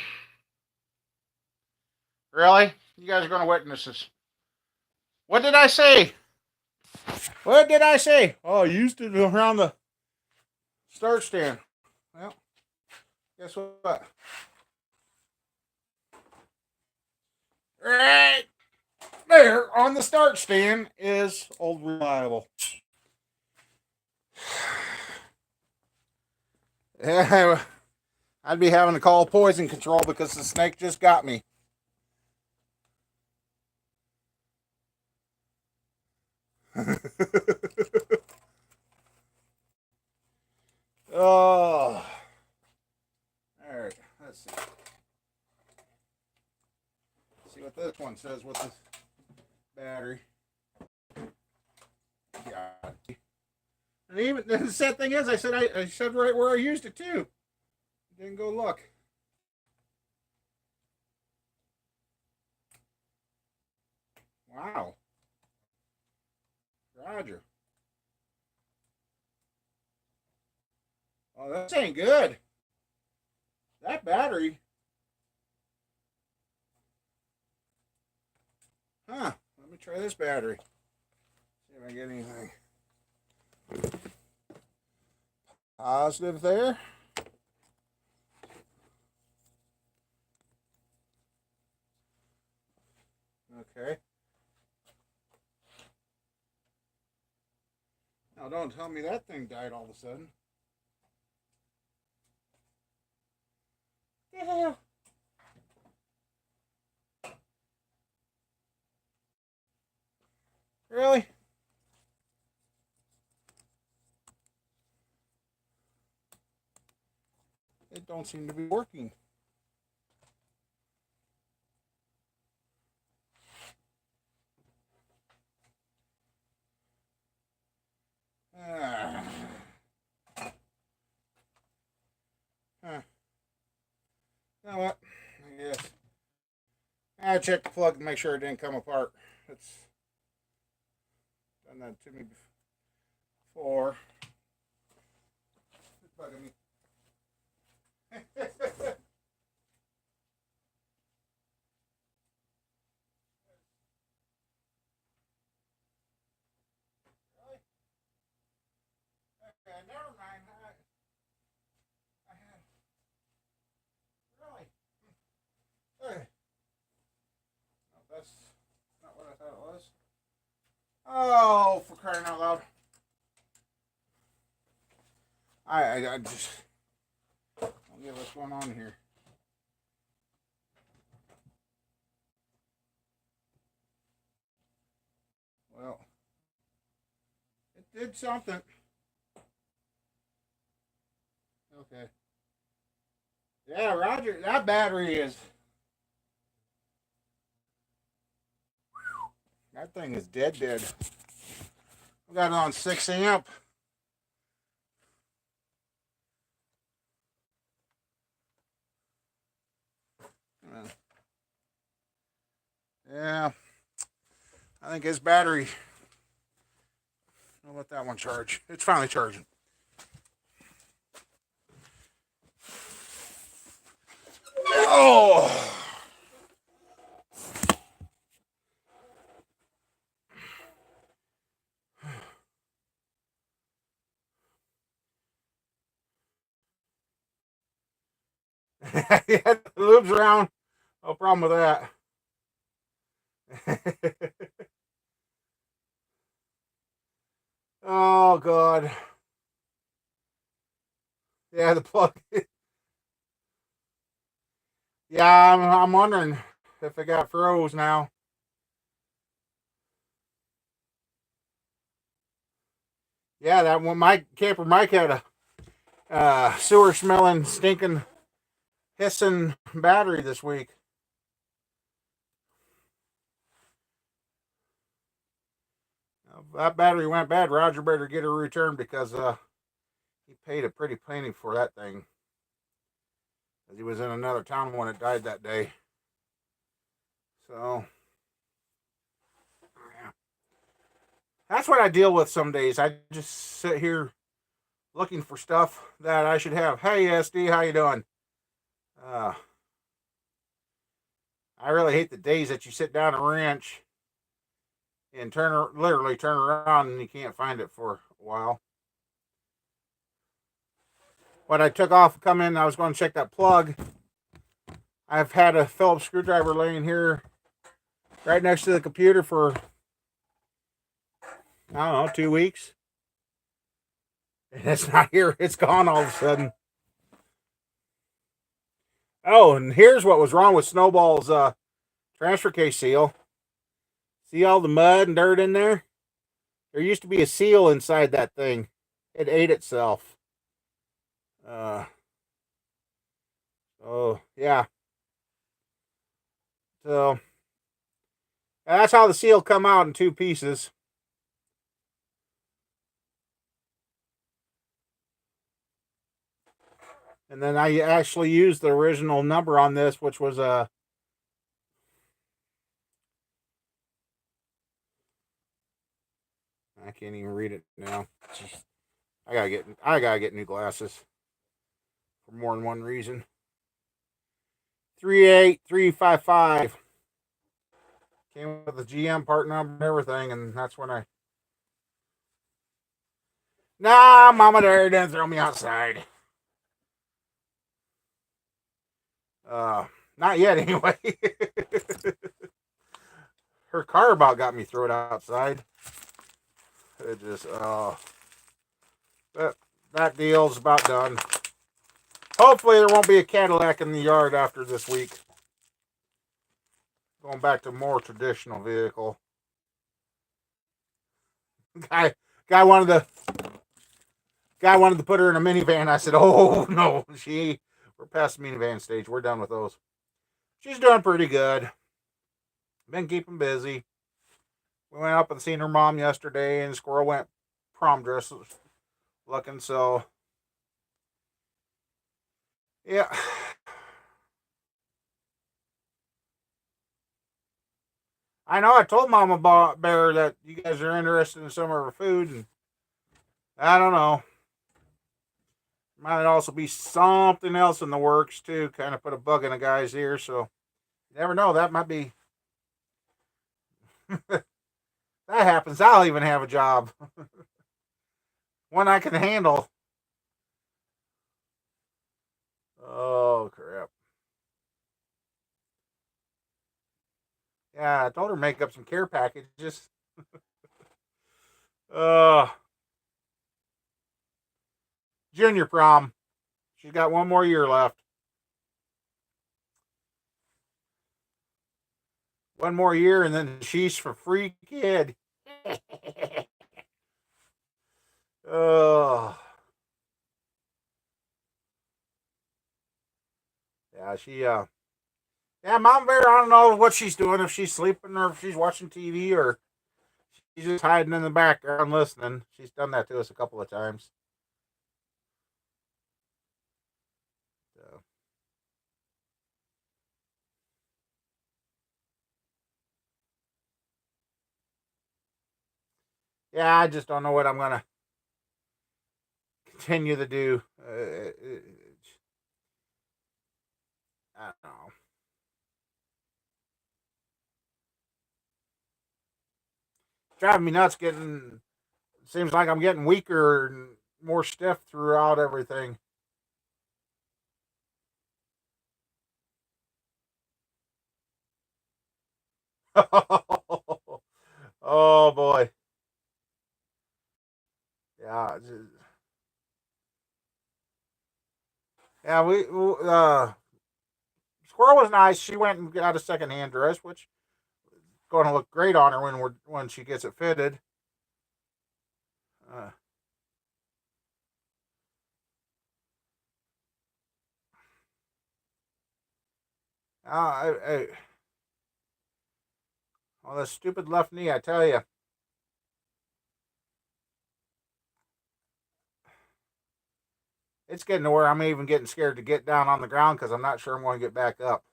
Really? You guys are going to witness this. What did I say? What did I say? Oh, I used it around the start stand. Well, guess what? Right there on the start stand is old reliable. Yeah, I'd be having to call poison control because the snake just got me. Oh, all right. Let's see. See what this one says with this battery. Yeah. And even the sad thing is, I said right where I used it too. Didn't go look. Wow, Roger. Oh, this ain't good. That battery. Huh. Let me try this battery. See if I get anything positive there. don't tell me that thing died all of a sudden. What the hell? Really? It don't seem to be working. Huh. You know what? I guess I checked the plug to make sure it didn't come apart. It's done that to me before. It's bugging me. Really? Okay, never mind. I had really. Okay. No, that's not what I thought it was. Oh, for crying out loud! I just don't get what's going on here. Well, it did something. Okay. Yeah, Roger, that battery is. That thing is dead. I got it on 6 amp. Yeah, I think his battery. I'll let that one charge. It's finally charging. Oh! Yeah, it loops around. No problem with that. Oh, God. Yeah, the plug. Yeah, I'm wondering if it got froze now. Yeah, that one, my camper Mike had a sewer smelling, stinking, hissing battery this week. That battery went bad. Roger better get a return because he paid a pretty penny for that thing. He was in another town when it died that day. So, yeah. That's what I deal with some days. I just sit here looking for stuff that I should have. Hey, SD, how you doing? Uh, I really hate the days that you sit down a ranch and literally turn around and you can't find it for a while. When I took off, come in, I was going to check that plug. I've had a Phillips screwdriver laying here right next to the computer for, I don't know, 2 weeks. And it's not here. It's gone all of a sudden. Oh, and here's what was wrong with Snowball's transfer case seal. See all the mud and dirt in there? There used to be a seal inside that thing. It ate itself. Oh, yeah. So, that's how the seal come out in 2 pieces. And then I actually used the original number on this, which was a I can't even read it now. I gotta get new glasses for more than one reason. 38355 came with the GM part number and everything, and that's when I. Nah, Mama Dare didn't throw me outside. Not yet, anyway. Her car about got me thrown outside. It just, that deal's about done. Hopefully there won't be a Cadillac in the yard after this week. Going back to more traditional vehicle. Guy guy wanted to guy wanted to put her in a minivan. I said, "Oh no, we're past the minivan stage. We're done with those." She's doing pretty good. Been keeping busy. We went up and seen her mom yesterday, and Squirrel went prom dress looking. So yeah, I know. I told Mama Bear that you guys are interested in some of her food, and I don't know. Might also be something else in the works too. Kind of put a bug in a guy's ear, so you never know. That might be that happens. I'll even have a job, one I can handle. Oh crap! Yeah, I told her to make up some care packages. Uh, Junior prom. She's got one more year left. One more year, and then she's for free kid. Oh, yeah, yeah, Mom Bear. I don't know what she's doing. If she's sleeping or if she's watching TV or she's just hiding in the background listening. She's done that to us a couple of times. So, yeah, I just don't know what I'm gonna continue to do. I don't know. It's driving me nuts. Getting seems like I'm getting weaker and more stiff throughout everything. Oh boy, yeah, yeah. Squirrel was nice. She went and got a secondhand dress, which is going to look great on her when she gets it fitted. Uh, I, oh, the stupid left knee! I tell you, it's getting to where I'm even getting scared to get down on the ground because I'm not sure I'm going to get back up.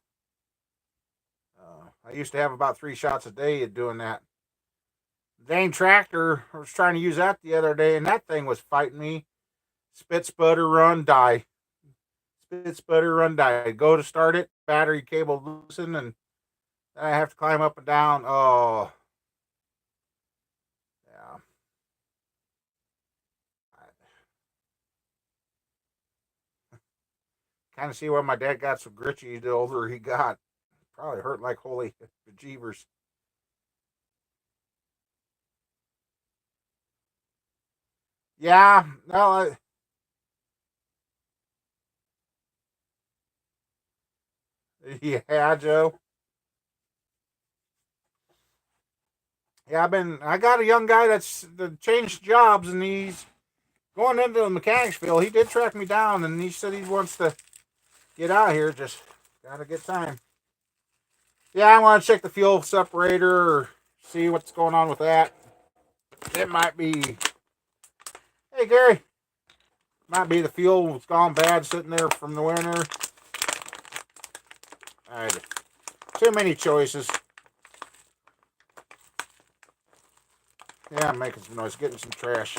I used to have about 3 shots a day at doing that. Dang tractor, I was trying to use that the other day, and that thing was fighting me. Spit, sputter, run, die. Spit, sputter, run, die. Go to start it, battery cable loosen, and then I have to climb up and down. Oh, yeah. I kind of see why my dad got so gritchy the older he got. Probably hurt like holy bejeebers. Yeah, no, yeah, Joe. Yeah, I got a young guy that changed jobs and he's going into the mechanics field. He did track me down and he said he wants to get out here. Just gotta get time. Yeah, I want to check the fuel separator or see what's going on with that. It might be, hey Gary, might be the fuel's gone bad sitting there from the winter. All right, too many choices. Yeah, I'm making some noise, getting some trash.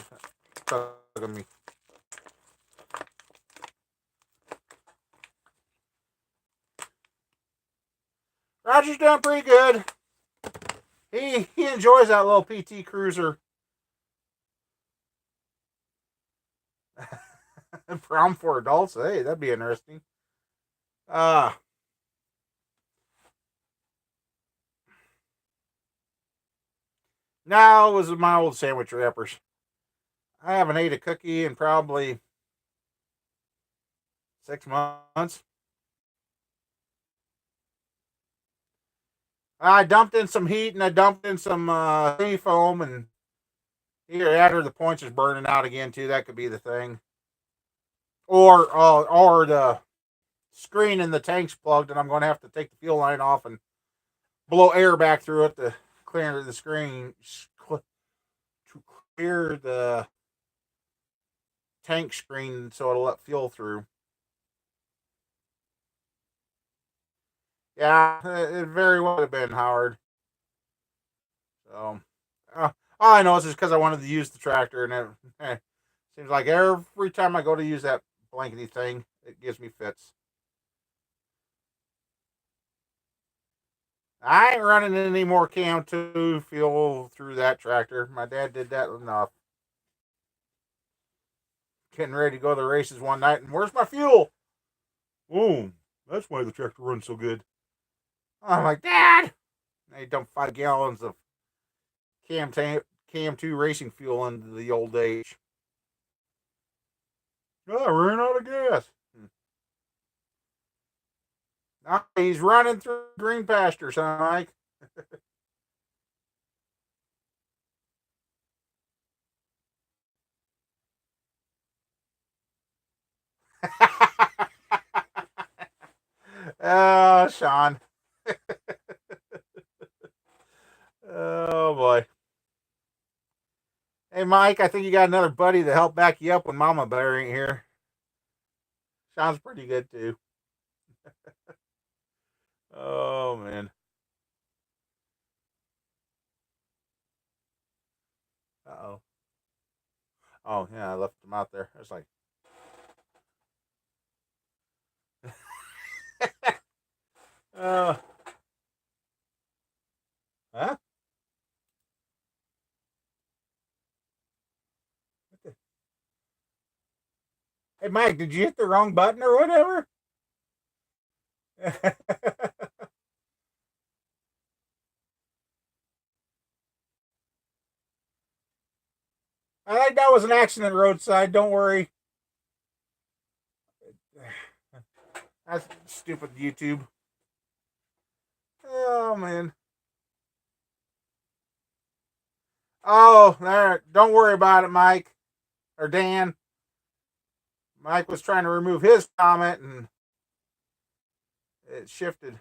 Tugging me. Roger's doing pretty good. He enjoys that little PT Cruiser. Prom for adults. Hey, that'd be interesting. Uh Now it was my old sandwich wrappers. I haven't ate a cookie in probably 6 months. I dumped in some heat and I dumped in some sea foam, and either that or the points is burning out again too. That could be the thing, or the screen in the tank's plugged, and I'm going to have to take the fuel line off and blow air back through it to clear the screen, to clear the tank screen so it'll let fuel through. Yeah, it very well have been, Howard. So, all I know is just because I wanted to use the tractor, and seems like every time I go to use that blankety thing, it gives me fits. I ain't running any more Cam 2 fuel through that tractor. My dad did that enough. Getting ready to go to the races one night, and where's my fuel? Boom. That's why the tractor runs so good. I'm like, Dad! They dumped 5 gallons of Cam 2 racing fuel into the old age. Oh, I ran out of gas. Now he's running through green pastures, huh, Mike? Oh, Sean. Oh, boy. Hey, Mike, I think you got another buddy to help back you up when Mama Bear ain't here. Sounds pretty good, too. Oh, man. Uh-oh. Oh, yeah, I left them out there. I was like, uh, huh? Hey, Mike, did you hit the wrong button or whatever? I think that was an accident roadside. Don't worry. That's stupid YouTube. Oh, man. Oh, there. Don't worry about it, Mike. Or Dan. Mike was trying to remove his comment and it shifted.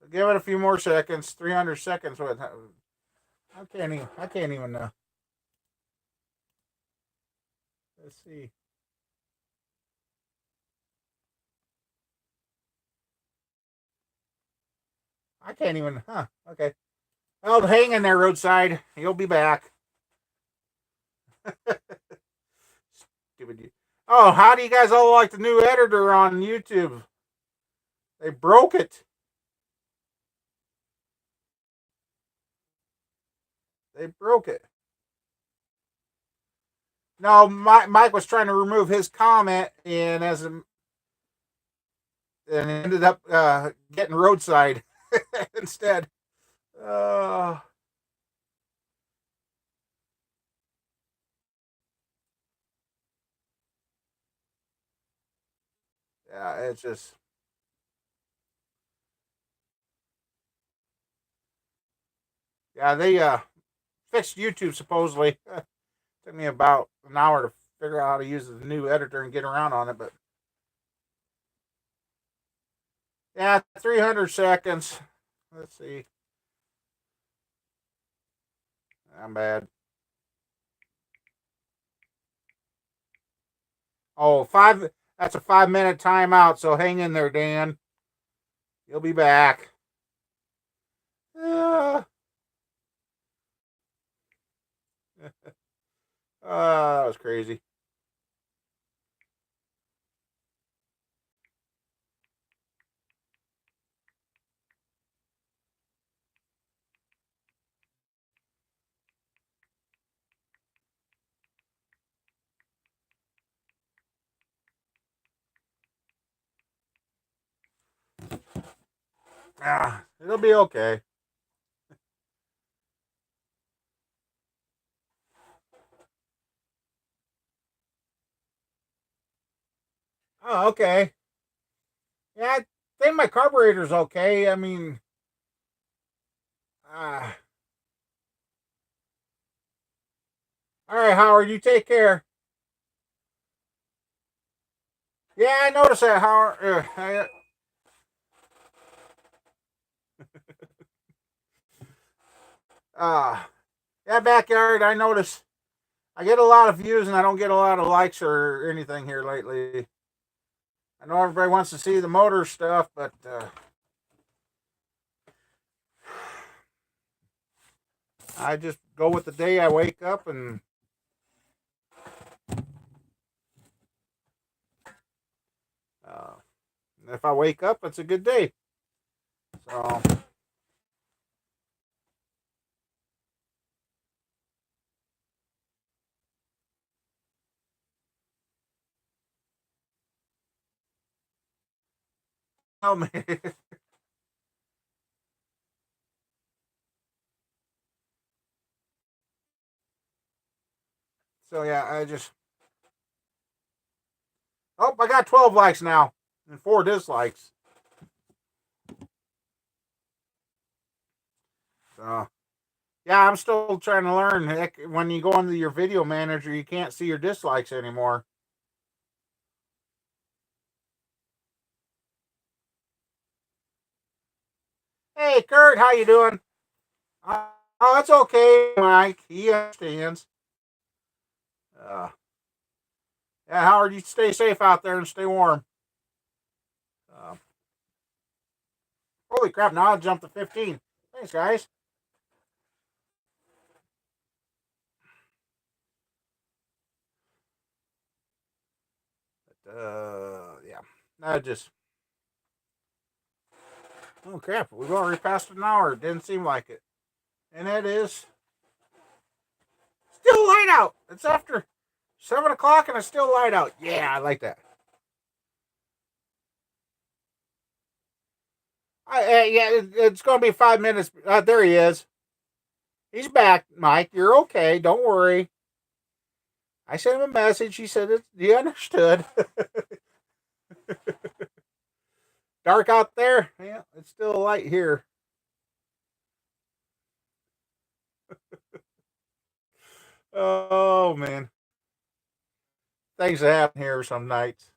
So give it a few more seconds. 300 seconds. What? I can't even. I can't even. Let's see. I can't even. Huh. Okay. Well, hang in there, roadside. You'll be back. Stupid. Oh, how do you guys all like the new editor on YouTube? They broke it. They broke it. No, Mike was trying to remove his comment, and ended up getting roadside instead. Uh, yeah, it's just yeah. They fixed YouTube supposedly. Took me about an hour to figure out how to use the new editor and get around on it, but yeah, 300 seconds. Let's see. I'm bad. Oh, five. That's a 5 minute timeout. So hang in there, Dan. You'll be back. Uh, that was crazy. It'll be okay. Oh, okay. Yeah, I think my carburetor's okay. I mean, uh, all right, Howard, you take care. Yeah, I noticed that, Howard. Uh, yeah, backyard. I notice I get a lot of views and I don't get a lot of likes or anything here lately. I know everybody wants to see the motor stuff, but I just go with the day I wake up, and uh, if I wake up, it's a good day. So, oh, man. So yeah, I just I got 12 likes now and 4 dislikes. So yeah, I'm still trying to learn. Heck, when you go into your video manager, you can't see your dislikes anymore. Hey, Kurt, how you doing? Oh, it's okay, Mike. He understands. Uh, yeah, Howard, you stay safe out there and stay warm. Uh, Holy crap! Now I jumped to 15. Thanks, guys. Yeah. I just oh crap! We've already passed an hour. It didn't seem like it, and it is still light out. It's after 7 o'clock, and it's still light out. Yeah, I like that. Yeah, it's going to be 5 minutes. There he is. He's back, Mike. You're okay. Don't worry. I sent him a message. He said he understood. Dark out there. Yeah, it's still light here. Oh man, things that happen here some nights.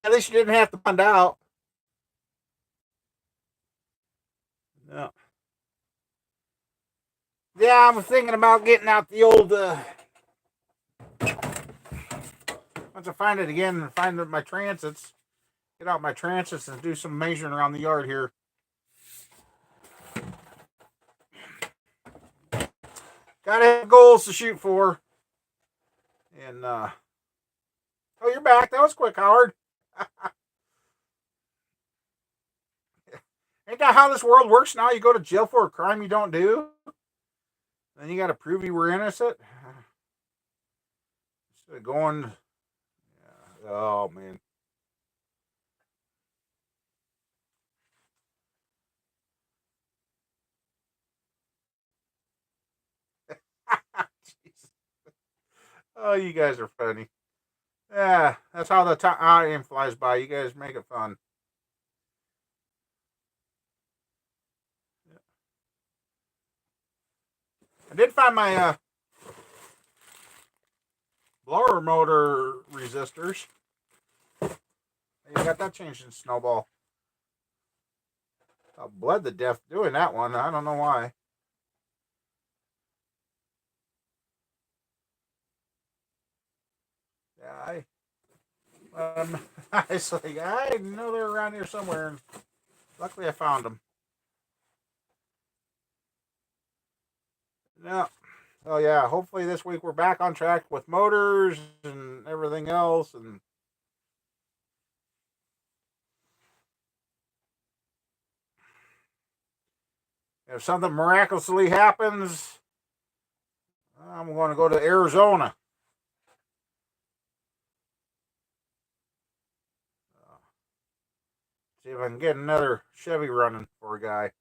At least you didn't have to find out. No. Yeah, I'm thinking about getting out the old. Once I find it again and find my transits, get out my transits and do some measuring around the yard here. Gotta have goals to shoot for. And oh, you're back. That was quick, Howard. Ain't that how this world works now? You go to jail for a crime you don't do, then you got to prove you were innocent. Instead of going, yeah, oh man, oh, you guys are funny. Yeah, that's how the time flies by. You guys make it fun. I did find my blower motor resistors. You got that changed in Snowball. I bled to death doing that one. I don't know why. Yeah, it's like I know they're around here somewhere, and luckily I found them. No. Oh yeah. Hopefully this week we're back on track with motors and everything else, and if something miraculously happens, I'm going to go to Arizona. See if I can get another Chevy running for a guy.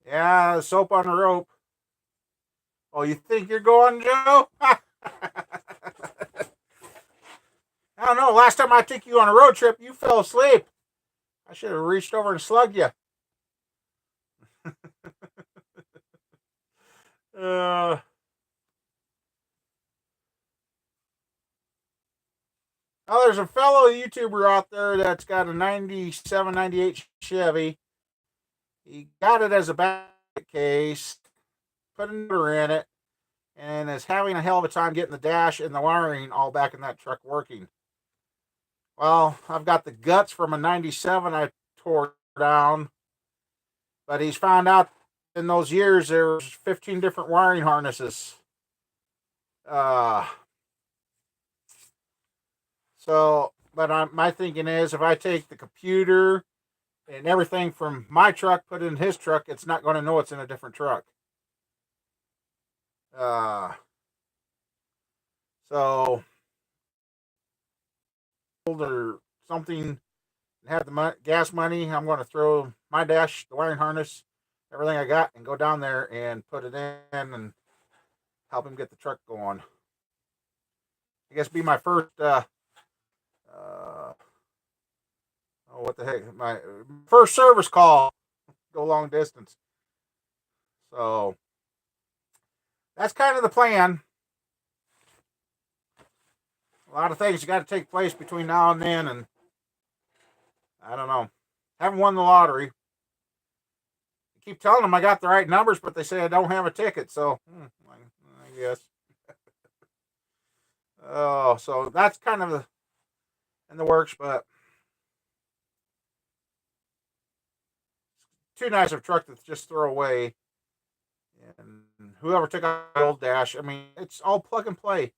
Yeah, soap on the rope. Oh, you think you're going, Joe? I don't know. Last time I took you on a road trip, you fell asleep. I should have reached over and slugged you. Uh, Now, there's a fellow YouTuber out there that's got a 97, 98 Chevy. He got it as a back case, put a motor in it, and is having a hell of a time getting the dash and the wiring all back in that truck working. Well, I've got the guts from a 97 I tore down, but he's found out in those years there's 15 different wiring harnesses. Uh, but my thinking is if I take the computer and everything from my truck, put it in his truck, it's not going to know it's in a different truck. Uh, so, or something, have the gas money, I'm going to throw my dash, the wiring harness, everything I got, and go down there and put it in and help him get the truck going. I guess be my first, what the heck, my first service call, go long distance. So, that's kind of the plan. A lot of things got to take place between now and then, and I don't know. Haven't won the lottery. I keep telling them I got the right numbers, but they say I don't have a ticket, so I guess. Oh, so that's kind of in the works, but too nice of a truck to just throw away. And whoever took out the old dash, I mean, it's all plug and play.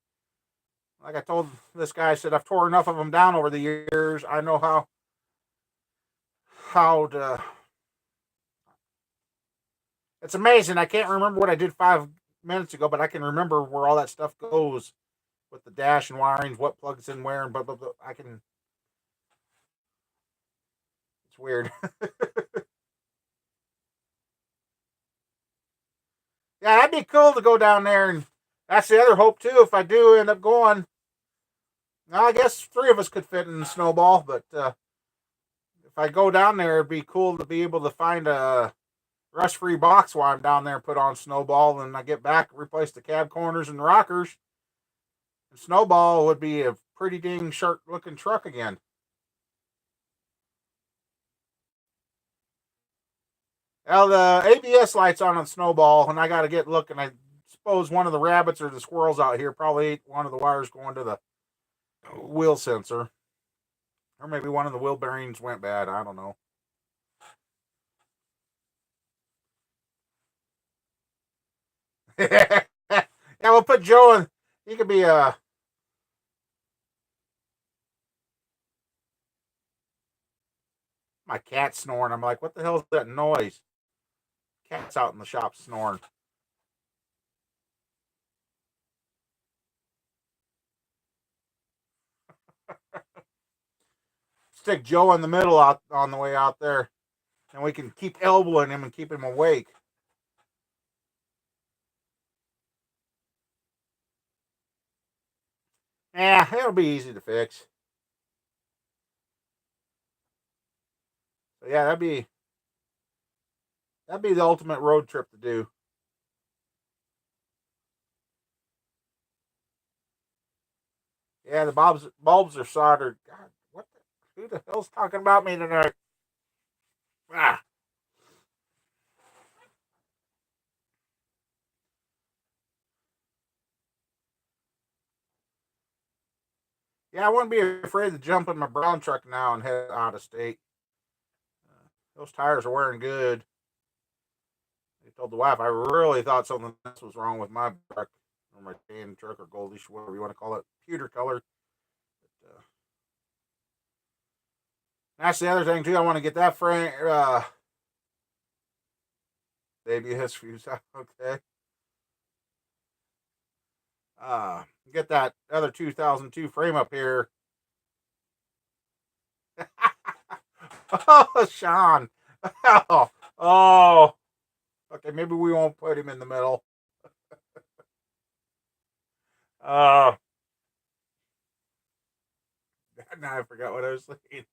Like I told this guy, I said I've tore enough of them down over the years. I know how to. It's amazing. I can't remember what I did 5 minutes ago, but I can remember where all that stuff goes with the dash and wirings, what plugs in where, and blah blah blah. I can. It's weird. Yeah, that'd be cool to go down there, and that's the other hope too. If I do end up going, I guess 3 of us could fit in the snowball. But if I go down there, it'd be cool to be able to find a rust-free box while I'm down there, put on snowball, and I get back, replace the cab corners and the rockers. And snowball would be a pretty dang sharp-looking truck again. Now the ABS lights on snowball, and I got to get looking. I suppose one of the rabbits or the squirrels out here probably ate one of the wires going to the wheel sensor, or maybe one of the wheel bearings went bad. I don't know. Yeah, we'll put Joe in. He could be a. My cat snoring. I'm like, what the hell is that noise? Cat's out in the shop snoring. Stick Joe in the middle out on the way out there, and we can keep elbowing him and keep him awake. Yeah, it'll be easy to fix. So yeah, that'd be the ultimate road trip to do. Yeah, the bulbs are soldered. God, what? Who the hell's talking about me tonight? Ah, yeah, I wouldn't be afraid to jump in my brown truck now and head out of state. Those tires are wearing good. I told the wife I really thought something else was wrong with my truck, or my tan truck, or goldish, whatever you want to call it, pewter color. But, that's the other thing too. I want to get that frame. ABS fuse out. Okay. Uh, get that other 2002 frame up here. Oh, Sean. Oh, oh. Okay, maybe we won't put him in the middle. Uh, now I forgot what I was saying.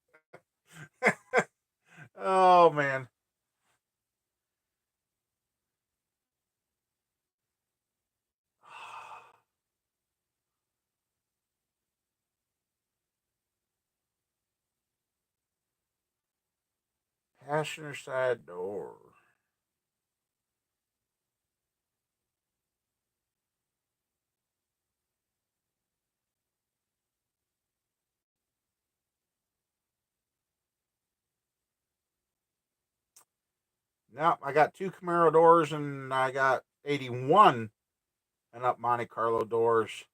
Oh man. Passenger side door. Nope, I got two Camaro doors and I got 81 and up Monte Carlo doors.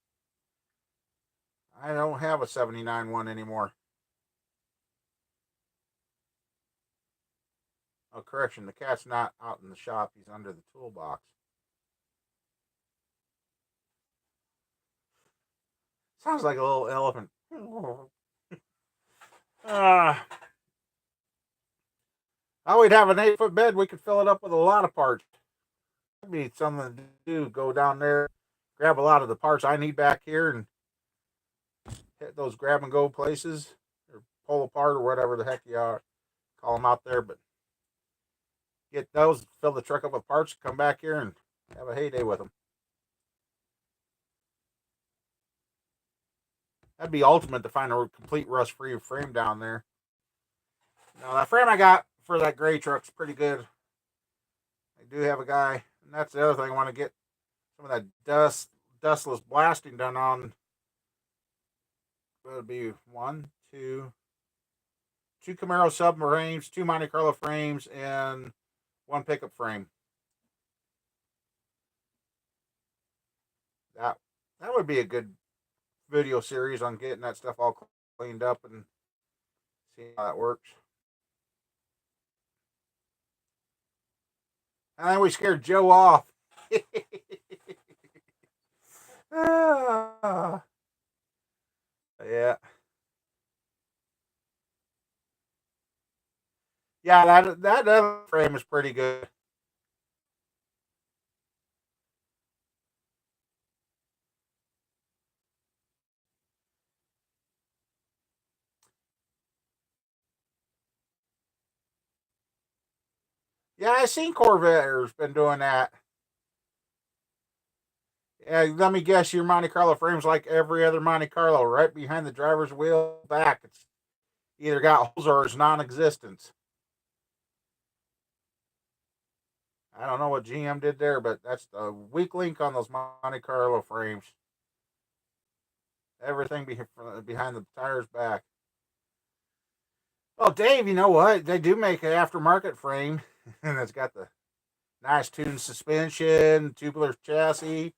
I don't have a 79 one anymore. Oh, correction, the cat's not out in the shop. He's under the toolbox. Sounds like a little elephant. Uh, oh, we'd have an 8-foot bed. We could fill it up with a lot of parts. That'd be something to do. Go down there, grab a lot of the parts I need back here, and hit those grab and go places or pull apart or whatever the heck you are, call them out there. But get those, fill the truck up with parts, come back here and have a heyday with them. That'd be ultimate to find a complete rust free frame down there. Now that frame I got for that gray truck's pretty good. I do have a guy, and that's the other thing. I want to get some of that dustless blasting done on. It'll be two Camaro submarines, two Monte Carlo frames, and one pickup frame. That that would be a good video series on getting that stuff all cleaned up and seeing how that works. And then we scared Joe off. Ah, yeah, yeah. That other frame is pretty good. Yeah, I seen Corvairs been doing that. Yeah, let me guess, your Monte Carlo frame's like every other Monte Carlo, right behind the driver's wheel back. It's either got holes or it's non-existent. I don't know what GM did there, but that's the weak link on those Monte Carlo frames. Everything behind the tires back. Well, Dave, you know what? They do make an aftermarket frame, and it's got the nice tuned suspension, tubular chassis,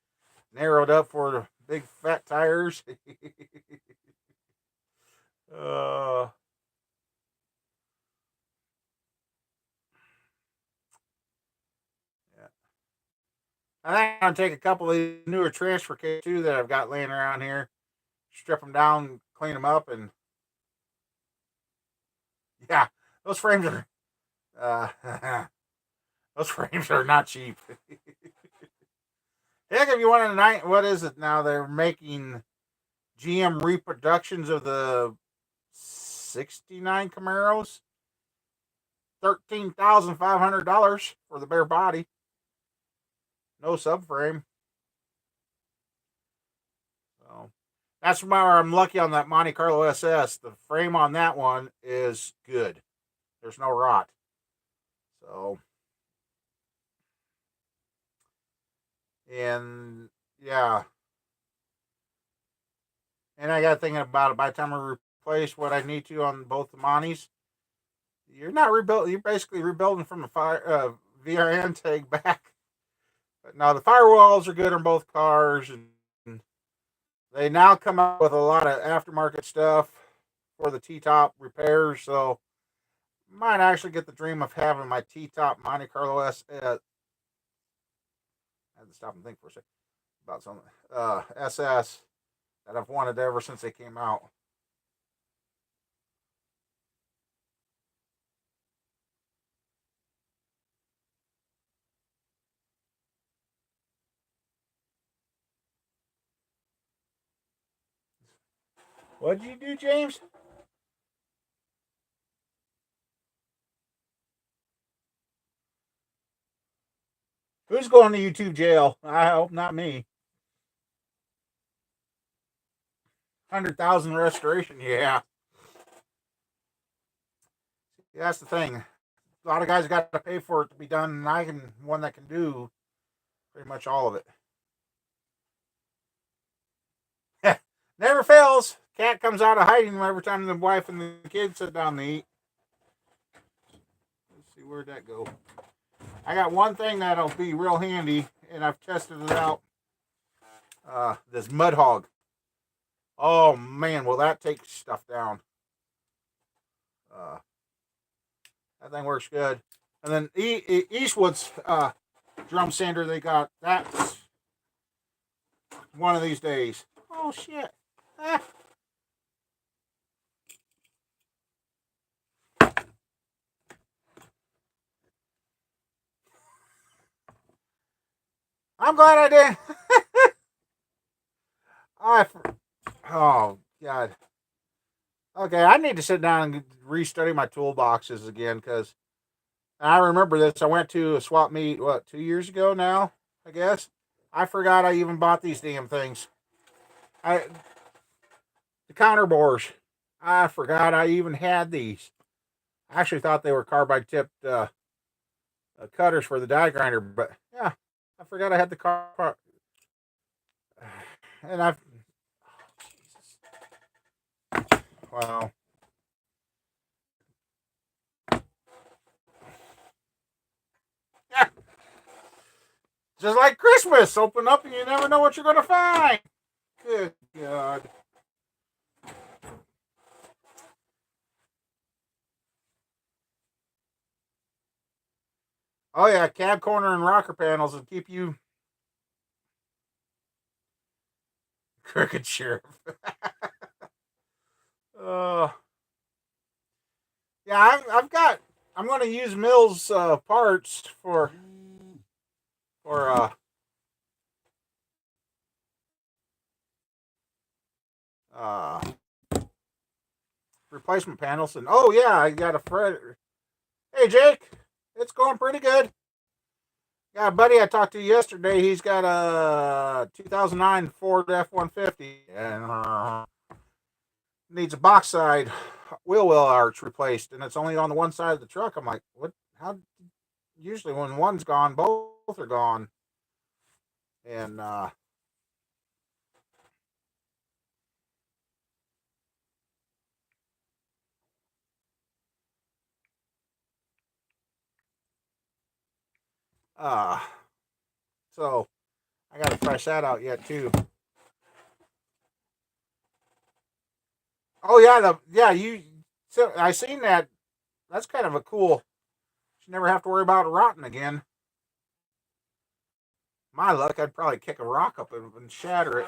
narrowed up for the big fat tires. uh, yeah. I think I'm gonna take a couple of these newer transfer cases too that I've got laying around here, strip them down, clean them up, and yeah, those frames are uh, those frames are not cheap. Heck, if you want a night, what is it now? They're making GM reproductions of the '69 Camaros, $13,500 for the bare body, no subframe. So that's why I'm lucky on that Monte Carlo SS. The frame on that one is good. There's no rot. So and yeah, and I got thinking about it. By the time I replace what I need to on both the Montes, you're not rebuilding. You're basically rebuilding from the VR intake back. But no, the firewalls are good on both cars, and they now come out with a lot of aftermarket stuff for the T-top repairs. So might actually get the dream of having my T-top Monte Carlo S. I had to stop and think for a second about something. SS that I've wanted ever since they came out. What did you do, James? Who's going to YouTube jail? I hope not me. 100,000 restoration, yeah. That's the thing. A lot of guys got to pay for it to be done, and I can one that can do pretty much all of it. Never fails. Cat comes out of hiding every time the wife and the kids sit down to eat. Let's see, where'd that go? I got one thing that'll be real handy, and I've tested it out. This mud hog. Oh man, will that take stuff down? That thing works good. And then Eastwood's drum sander they got. That's one of these days. Oh shit. Ah. I'm glad I did. Oh god. Okay, I need to sit down and restudy my toolboxes again because I remember this. I went to a swap meet, 2 years ago now, I guess. I forgot I even bought these damn things. The counter bores. I forgot I even had these. I actually thought they were carbide tipped cutters for the die grinder, but yeah, I forgot I had the car. And I've. Wow. Yeah. Just like Christmas, open up and you never know what you're going to find. Good God. Oh yeah, cab corner and rocker panels will keep you crooked sheriff. uh, yeah, I've got. I'm going to use Mills parts for uh, replacement panels. And oh yeah, I got a Fred. Hey Jake, it's going pretty good. Got a buddy I talked to yesterday. He's got a 2009 Ford F-150 and needs a box side wheel arch replaced, and it's only on the one side of the truck. I'm like, what? How? Usually when one's gone, both are gone. And uh, so I got to fresh that out yet too. Oh yeah, you. So I seen that. That's kind of a cool. You never have to worry about it rotting again. My luck, I'd probably kick a rock up and shatter it.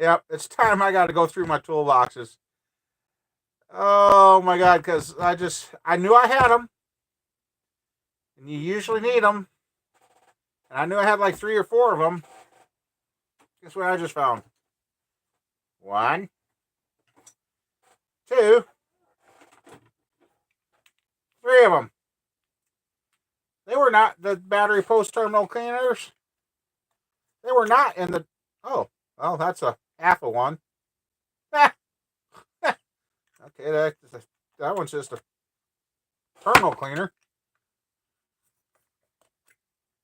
Yep, it's time I got to go through my toolboxes. Oh my god, because I knew I had them, and you usually need them, and I knew I had like 3 or 4 of them. Guess what I just found? One, two, 3 of them. They were not the battery post terminal cleaners. They were not in the. Oh, well, that's a half of one. okay, that one's just a terminal cleaner.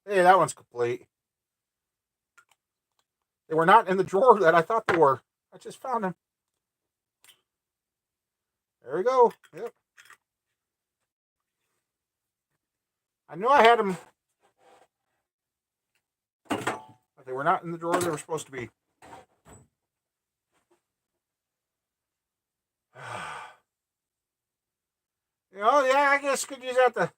Hey, that one's complete. They were not in the drawer that I thought they were. I just found them. There we go. Yep. I knew I had them, but they were not in the drawer they were supposed to be. Yeah, I guess could use that to.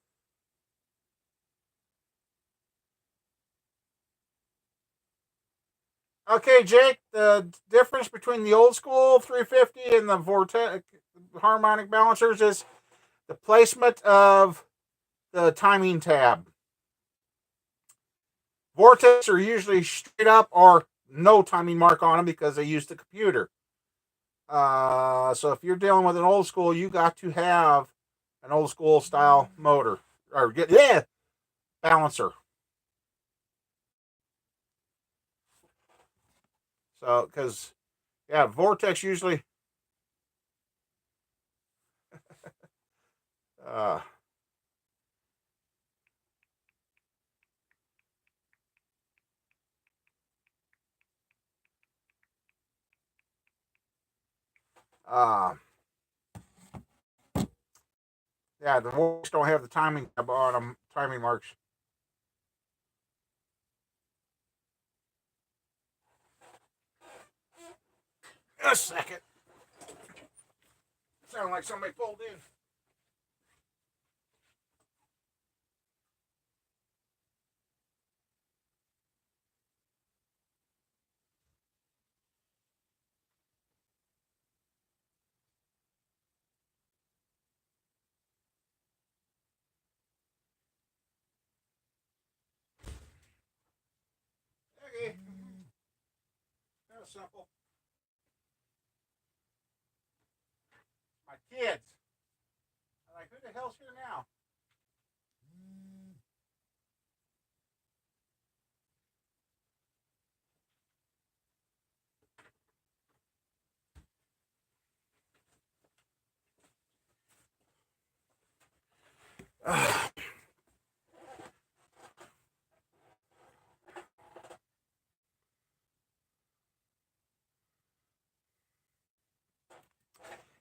Okay, Jake, the difference between the old school 350 and the Vortex, harmonic balancers is the placement of the timing tab. Vortex are usually straight up or no timing mark on them because they use the computer. So if you're dealing with an old school, you got to have an old school style motor or balancer. So because Vortex usually uh, uh, the Vortex don't have the timing tab on them, timing marks. A second. Sound like somebody pulled in. Okay. That was simple. My kids. I'm like, who the hell's here now?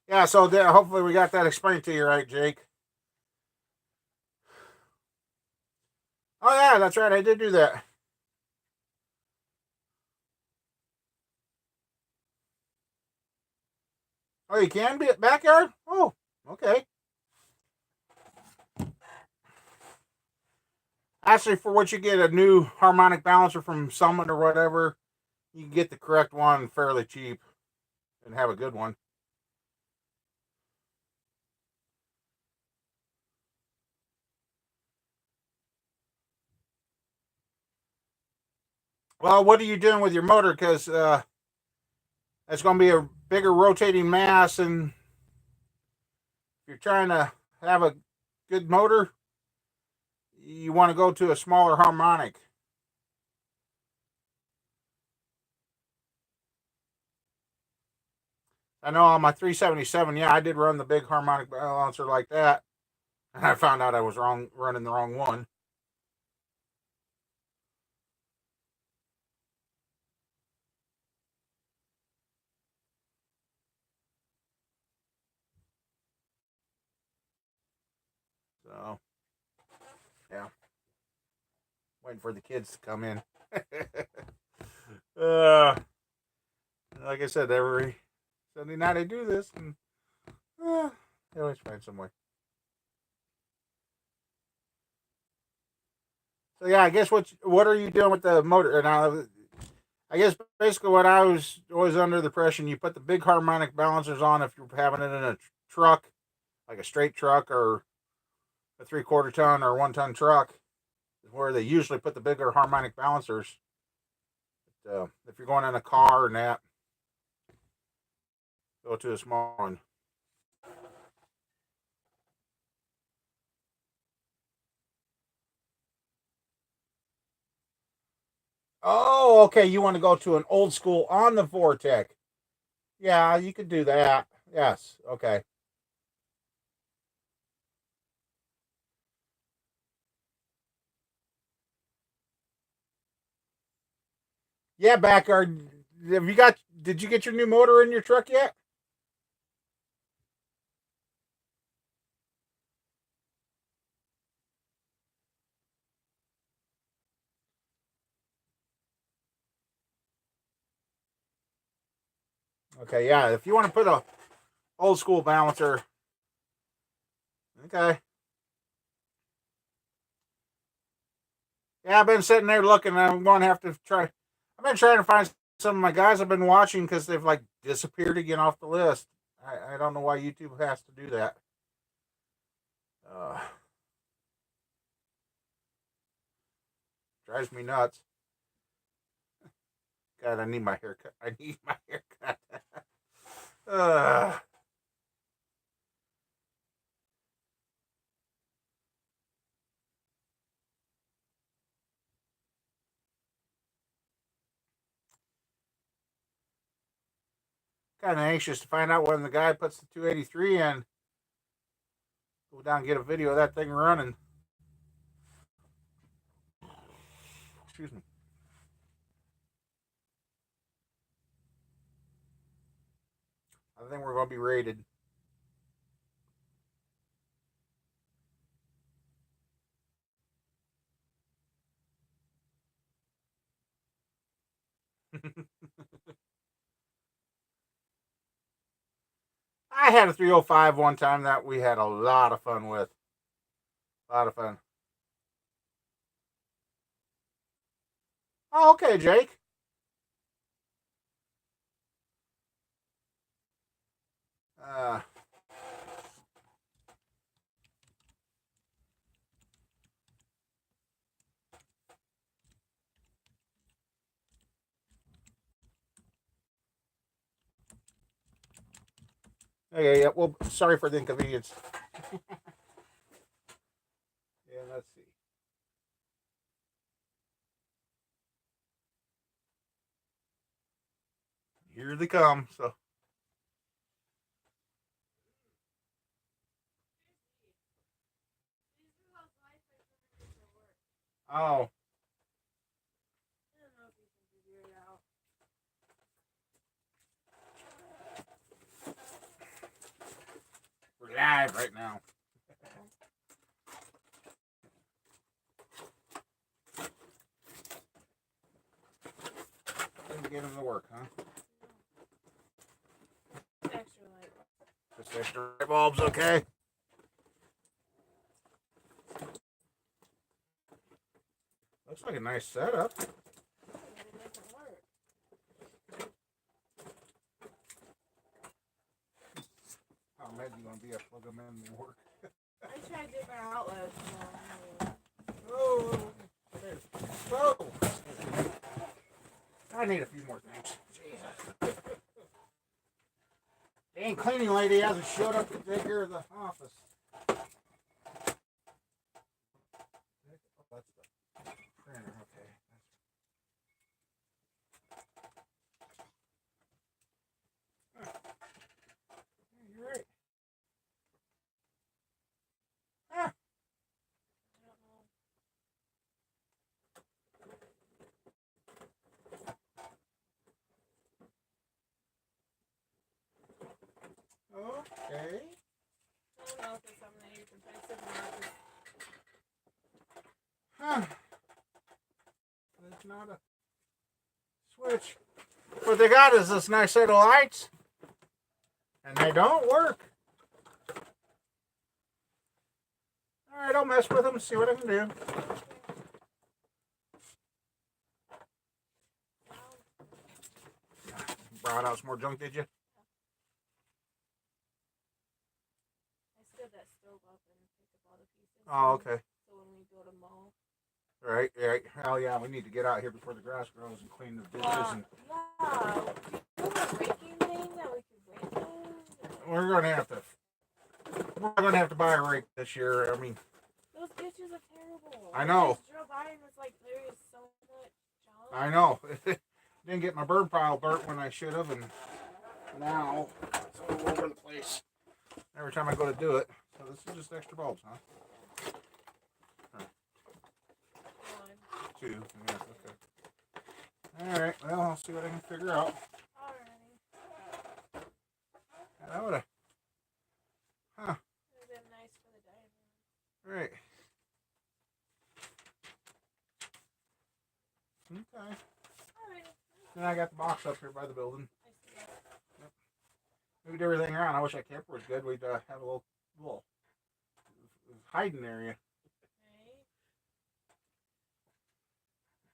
Yeah, so hopefully we got that explained to you, right, Jake? Oh yeah, that's right. I did do that. Oh, you can be at backyard? Oh, okay. Actually, for what you get a new harmonic balancer from Summit or whatever, you can get the correct one fairly cheap and have a good one. Well, what are you doing with your motor? Because it's going to be a bigger rotating mass, and if you're trying to have a good motor, you want to go to a smaller harmonic. I know on my 377, yeah, I did run the big harmonic balancer like that, and I found out I was wrong, running the wrong one. So, yeah, waiting for the kids to come in. uh, like I said, every Sunday night I do this, and they always find some way. So yeah, I guess what are you doing with the motor? Now, I guess basically what I was always under the impression you put the big harmonic balancers on if you're having it in a truck, like a straight truck or a 3/4 ton or 1 ton truck, where they usually put the bigger harmonic balancers. But, if you're going in a car and that, go to a small one. Oh, okay. You want to go to an old school on the Vortec? Yeah, you could do that. Yes. Okay. Yeah, backyard. Have you got? Did you get your new motor in your truck yet? Okay. Yeah. If you want to put a old school balancer, okay. Yeah, I've been sitting there looking. I'm going to have to try. I've been trying to find some of my guys I've been watching because they've like disappeared again off the list. I don't know why YouTube has to do that. Uh, Drives me nuts. God, I need my haircut. I need my haircut. uh, Kind of anxious to find out when the guy puts the 283 in. Go down and get a video of that thing running. Excuse me. I think we're going to be raided. I had a 305 one time that we had a lot of fun with. A lot of fun. Oh, okay, Jake. Uh, okay, yeah. Well, sorry for the inconvenience. Yeah, let's see. Here they come. So. Oh. We're live right now. Didn't get him to work, huh? Extra light. Just extra light bulbs, okay? Looks like a nice setup. But it doesn't work. How mad you gonna be if plug them in and work? I tried different outlets. Oh, whoa! I need a few more things. Jesus. Dang cleaning lady hasn't showed up to take care of the office. Oh, that's the printer, okay. You're right. Ah. Okay. I don't know if there's something that you can fix it or not. Huh. There's not a switch. What they got is this nice set of lights, and they don't work. All right, I'll mess with them, see what I can do. Brought out some more junk, did you? I stood that stove up and picked up all the pieces. Oh, okay. So when we go to mow. Right, right. Oh, yeah, we need to get out here before the grass grows and clean the ditches. And Yeah. Do you have a raking thing that we could rake those? we're gonna have to buy a rake this year. I mean, those ditches are terrible. I know. I just drove by and it's like there is so much junk. I know. Didn't get my bird pile burnt when I should have, and now it's all over the place. Every time I go to do it. So this is just extra bulbs, huh? Two. Yeah, okay. All right. Well, I'll see what I can figure out. Alrighty. That would have. Huh. It would have been nice for the diamond. Right. Okay. Alrighty. Then I got the box up here by the building. I see that. Yep. Moved everything around. I wish that camper was good. We'd have a little hiding area.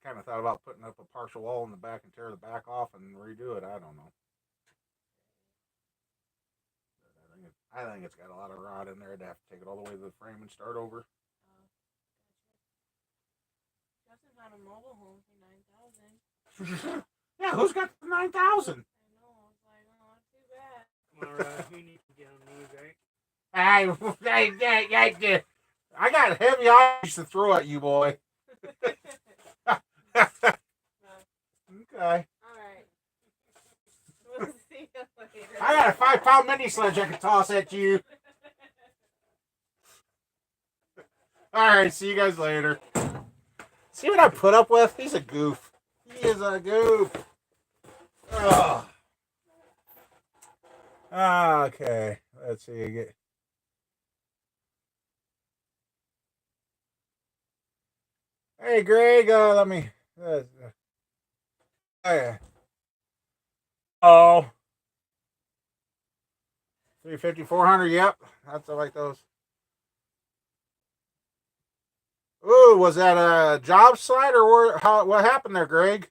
Kind of thought about putting up a partial wall in the back and tear the back off and redo it. I don't know. I think it's got a lot of rot in there. I'd have to take it all the way to the frame and start over. Justin had a mobile home for 9,000. Yeah, who's got the 9,000? I know. I was like, oh, not too bad. Well, you need to get on these, right? I got heavy ice to throw at you, boy. Okay. Alright. We'll see you later. I got a 5-pound mini sledge I can toss at you. Alright, see you guys later. See what I put up with? He's a goof. He is a goof. Ugh. Okay, let's see. Hey, Greg, let me. Oh, yeah. Oh. 350, 400, yep. That's I like those. Ooh, was that a job site or what happened there, Greg?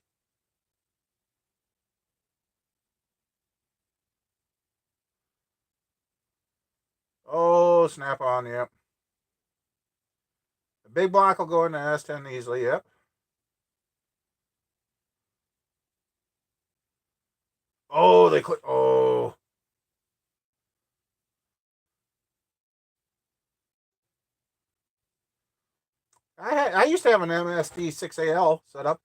Oh, snap on, yep. The big block will go into S10 easily, yep. Oh, they click. Oh. I used to have an MSD 6AL set up.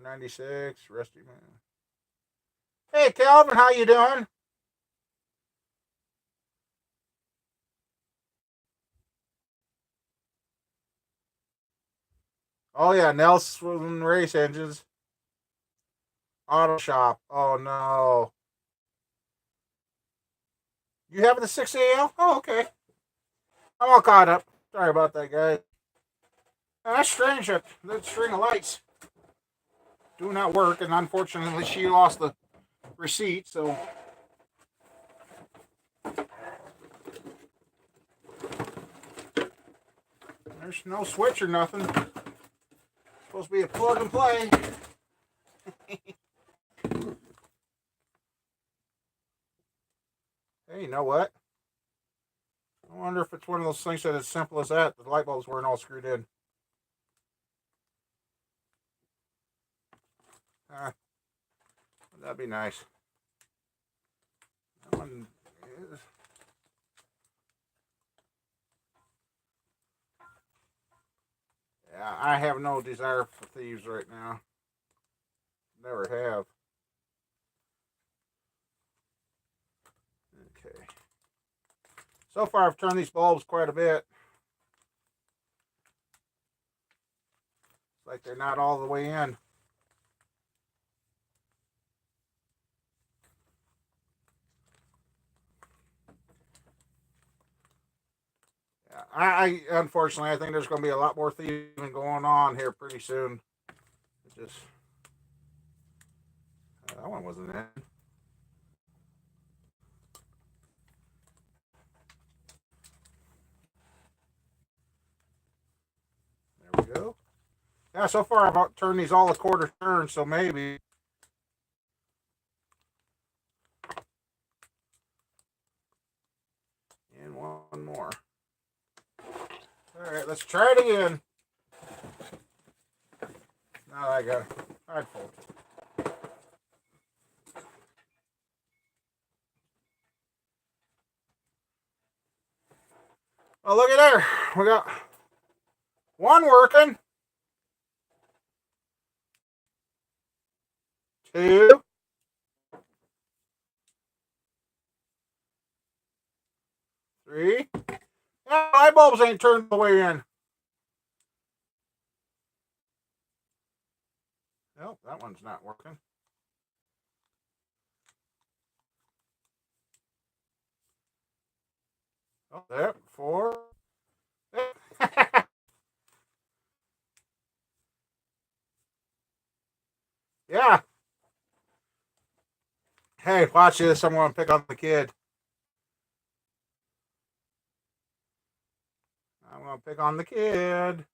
$496, Rusty Man. Hey, Calvin, how you doing? Oh, yeah, Nelson Race Engines. Auto Shop. Oh, no. You having the 6AL? Oh, okay. I'm all caught up. Sorry about that, guys. That's strange that string of lights do not work, and unfortunately, she lost the receipt, so. There's no switch or nothing. Supposed to be a plug and play. Hey, you know what? I wonder if it's one of those things that is simple as that. The light bulbs weren't all screwed in. That'd be nice. That one is. Yeah, I have no desire for thieves right now. Never have. Okay. So far, I've turned these bulbs quite a bit. It's like they're not all the way in. Yeah, I unfortunately, I think there's going to be a lot more thieving going on here pretty soon. It just that one wasn't in. There we go. Yeah, so far I've turned these all a quarter turn, so maybe. And one more. All right, let's try it again. Now I got it. I'd fold. Oh, look at there. We got one working. Two. Three. Yeah, light bulbs ain't turned the way in. Nope, that one's not working. Oh, there. Four. Yeah. Hey, watch this. I'm going to pick on the kid. I'm going to pick on the kid.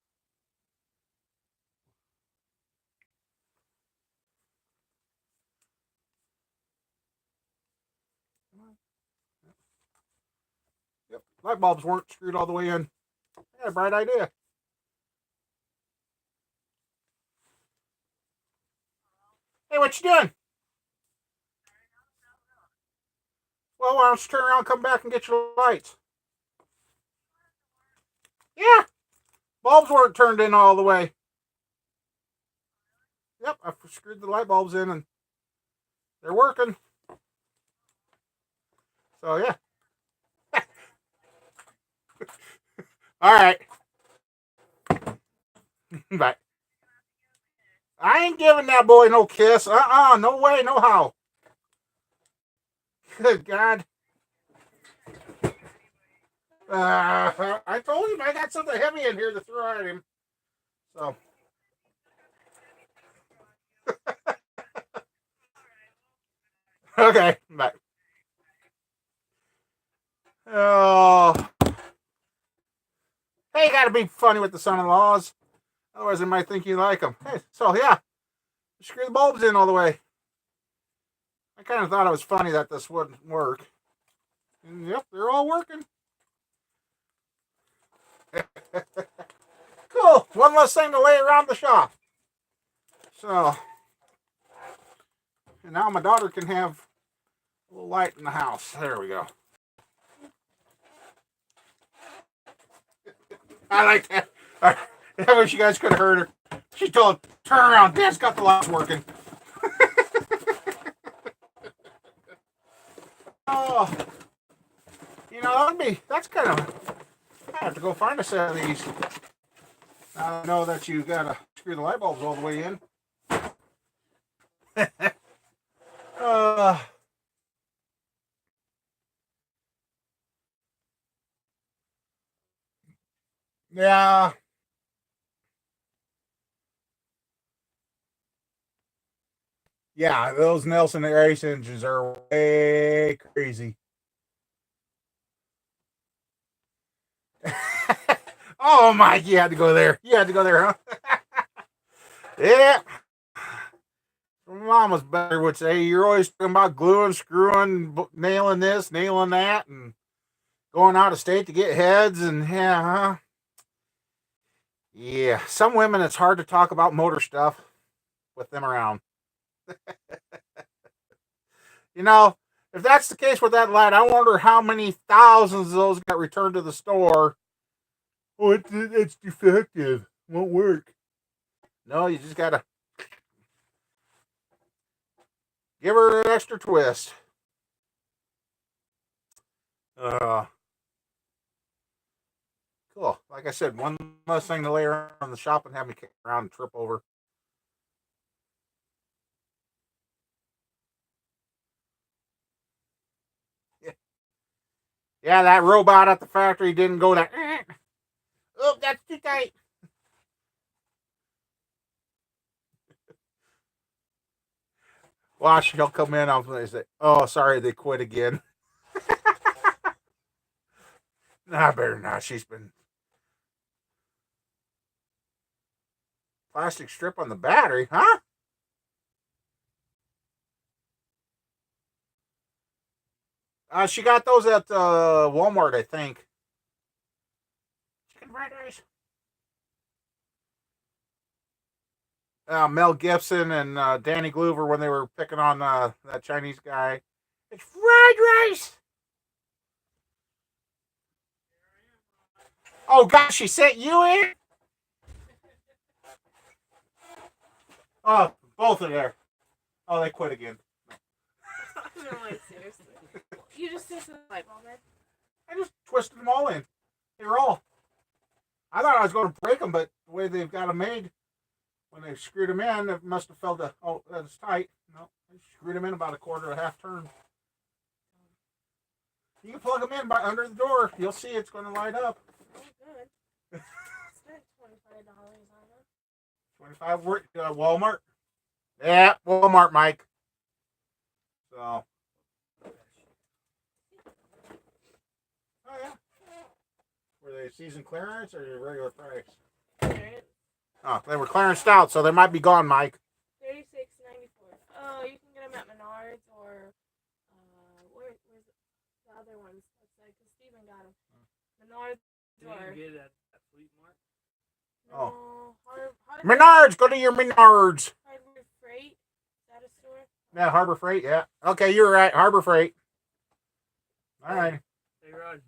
light bulbs weren't screwed all the way in. I had a bright idea. Hey, what you doing? Well, why don't you turn around, come back, and get your lights? Yeah, bulbs weren't turned in all the way. Yep, I screwed the light bulbs in, and they're working. So, yeah. All right. Bye. I ain't giving that boy no kiss. No way, no how. Good God. I told him I got something heavy in here to throw at him. So. Okay, bye. Oh. Hey, you gotta be funny with the son-in-laws. Otherwise, they might think you like them. Hey, so yeah. Screw the bulbs in all the way. I kind of thought it was funny that this wouldn't work. And yep, they're all working. Cool. One less thing to lay around the shop. So, and now my daughter can have a little light in the house. There we go. I like that. I wish you guys could have heard her. She told, turn around, Dad's got the lights working. Oh, that's kind of, I have to go find a set of these. I know that you gotta screw the light bulbs all the way in. Yeah. Yeah, those Nelson race engines are way crazy. Oh, Mike, you had to go there. You had to go there, huh? Yeah. Mama's better would say, you're always talking about gluing, screwing, nailing this, nailing that, and going out of state to get heads, and yeah, huh? Yeah, some women, it's hard to talk about motor stuff with them around. If that's the case with that light, I wonder how many thousands of those got returned to the store. Oh, it's defective. Won't work. No, you just gotta give her an extra twist. Cool. Like I said, one less thing to lay around the shop and have me kick around and trip over. Yeah, that robot at the factory didn't go that. Oh, that's too tight. Watch, he'll come in. I'll say, "Oh, sorry, they quit again." Nah, better not. She's been plastic strip on the battery, huh? She got those at Walmart, I think. Chicken fried rice. Mel Gibson and Danny Glover when they were picking on that Chinese guy. It's fried rice. Oh gosh, she sent you in. Oh, both are there. Oh, they quit again. No, like, seriously. You just twisted the light bulb in? I just twisted them all in. They were all. I thought I was going to break them, but the way they've got them made, when they screwed them in, it must have felt that's tight. No, they screwed them in about a quarter, a half turn. You can plug them in by under the door. You'll see it's going to light up. Oh, good. Spent $25 on it. 25 Walmart. Yeah, Walmart, Mike. So. Oh yeah. Were they season clearance or regular price? Clearance. Oh, they were clearanced out, so they might be gone, Mike. $36.94. Oh, you can get them at Menards or where's the other ones? Because Steven got them. Menards You or can get it at Fleet Mart. Oh. Harbor Menards, go to your Menards. Harbor Freight. Is that a store? Yeah, Harbor Freight, yeah. Okay, you're right, Harbor Freight. All right. Hey, Rod,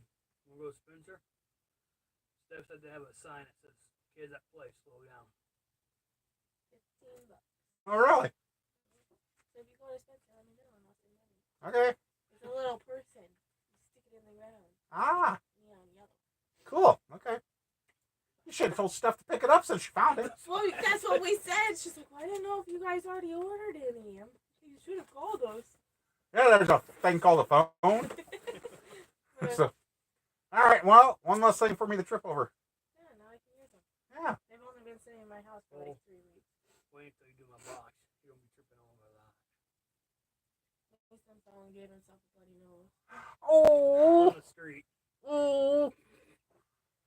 we'll go Spencer. Steph said they have a sign that says, kids at play, slow down. $15. Oh, really? So if you go to Spencer, let me know and I'll send money. Okay. It's a little person. You stick it in the ground. Ah, Neon yellow. cool. Okay. You should have told Steph to pick it up since she found it. Well, that's what we said. She's like, well, I didn't know if you guys already ordered any. You should have called us. Yeah, there's a thing called a phone. So, all right, well, one less thing for me to trip over. Yeah, now I can use them. Yeah. They've only been sitting in my house for like 3 weeks. Wait until you do my box. You're going to be tripping over that. Someone gave himself a bloody nose. Oh, On the street. oh,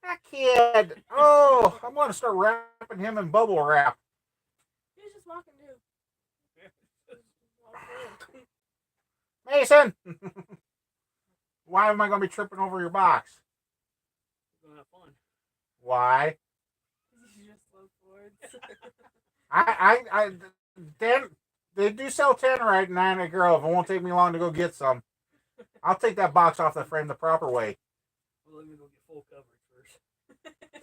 that kid. Oh, I'm going to start wrapping him in bubble wrap. He was just walking too. Mason, why am I going to be tripping over your box? We're going to have fun. Why? You just look forwards. Dan, they do sell Tannerite in Niagara Grove. It won't take me long to go get some. I'll take that box off the frame the proper way. Well, let me go get full coverage first.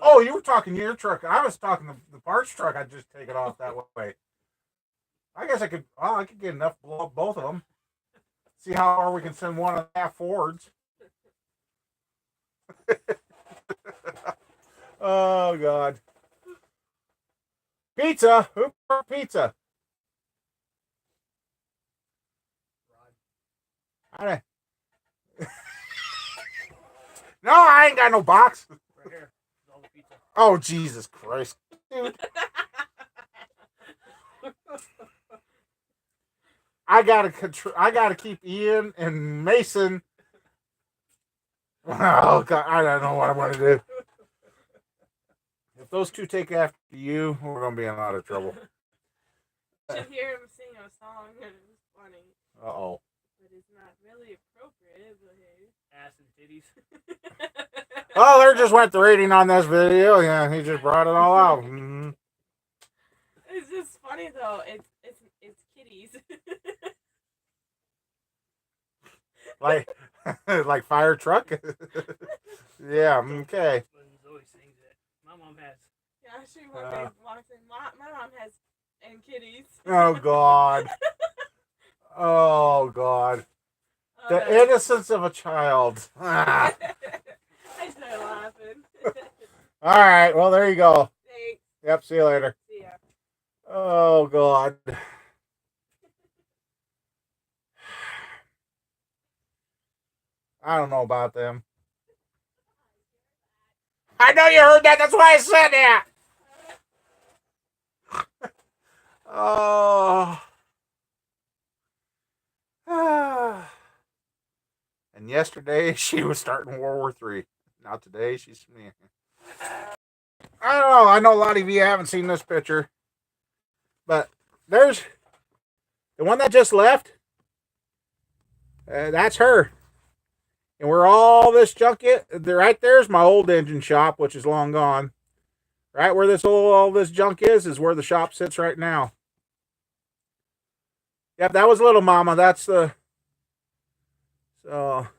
Oh, you were talking your truck. I was talking the parts truck. I'd just take it off that way. I guess I could. Oh, I could get enough to blow up both of them. See how far we can send 1.5 Fords. Oh God. Pizza. Who brought pizza? Rod. I No, I ain't got no box. Right here. There's all the pizza. Oh, Jesus Christ. Dude. I gotta keep Ian and Mason. Oh God, I don't know what I'm gonna do. If those two take after you, we're gonna be in a lot of trouble. You should hear him sing a song and it was funny. Uh-oh. But it's not really appropriate, but hey. Ass and titties. Oh, there just went the rating on this video. Yeah, he just brought it all out. Mm-hmm. It's just funny though. It's kitties. like fire truck. Yeah. Okay. But Zoe sings it. My mom has. Yeah, she one day walks in. My mom has and kitties. Oh God. Oh God. The innocence of a child. Ah. I started laughing. All right. Well, there you go. Thanks. Yep. See you later. See ya. Oh God. I don't know about them. I know you heard that. That's why I said that. Oh. And yesterday she was starting World War III. Now today she's me. I don't know. I know a lot of you haven't seen this picture, but there's the one that just left. That's her. And where all this junk is, right there's my old engine shop, which is long gone. Right where all this junk is where the shop sits right now. Yep, that was Little Mama. That's the. So.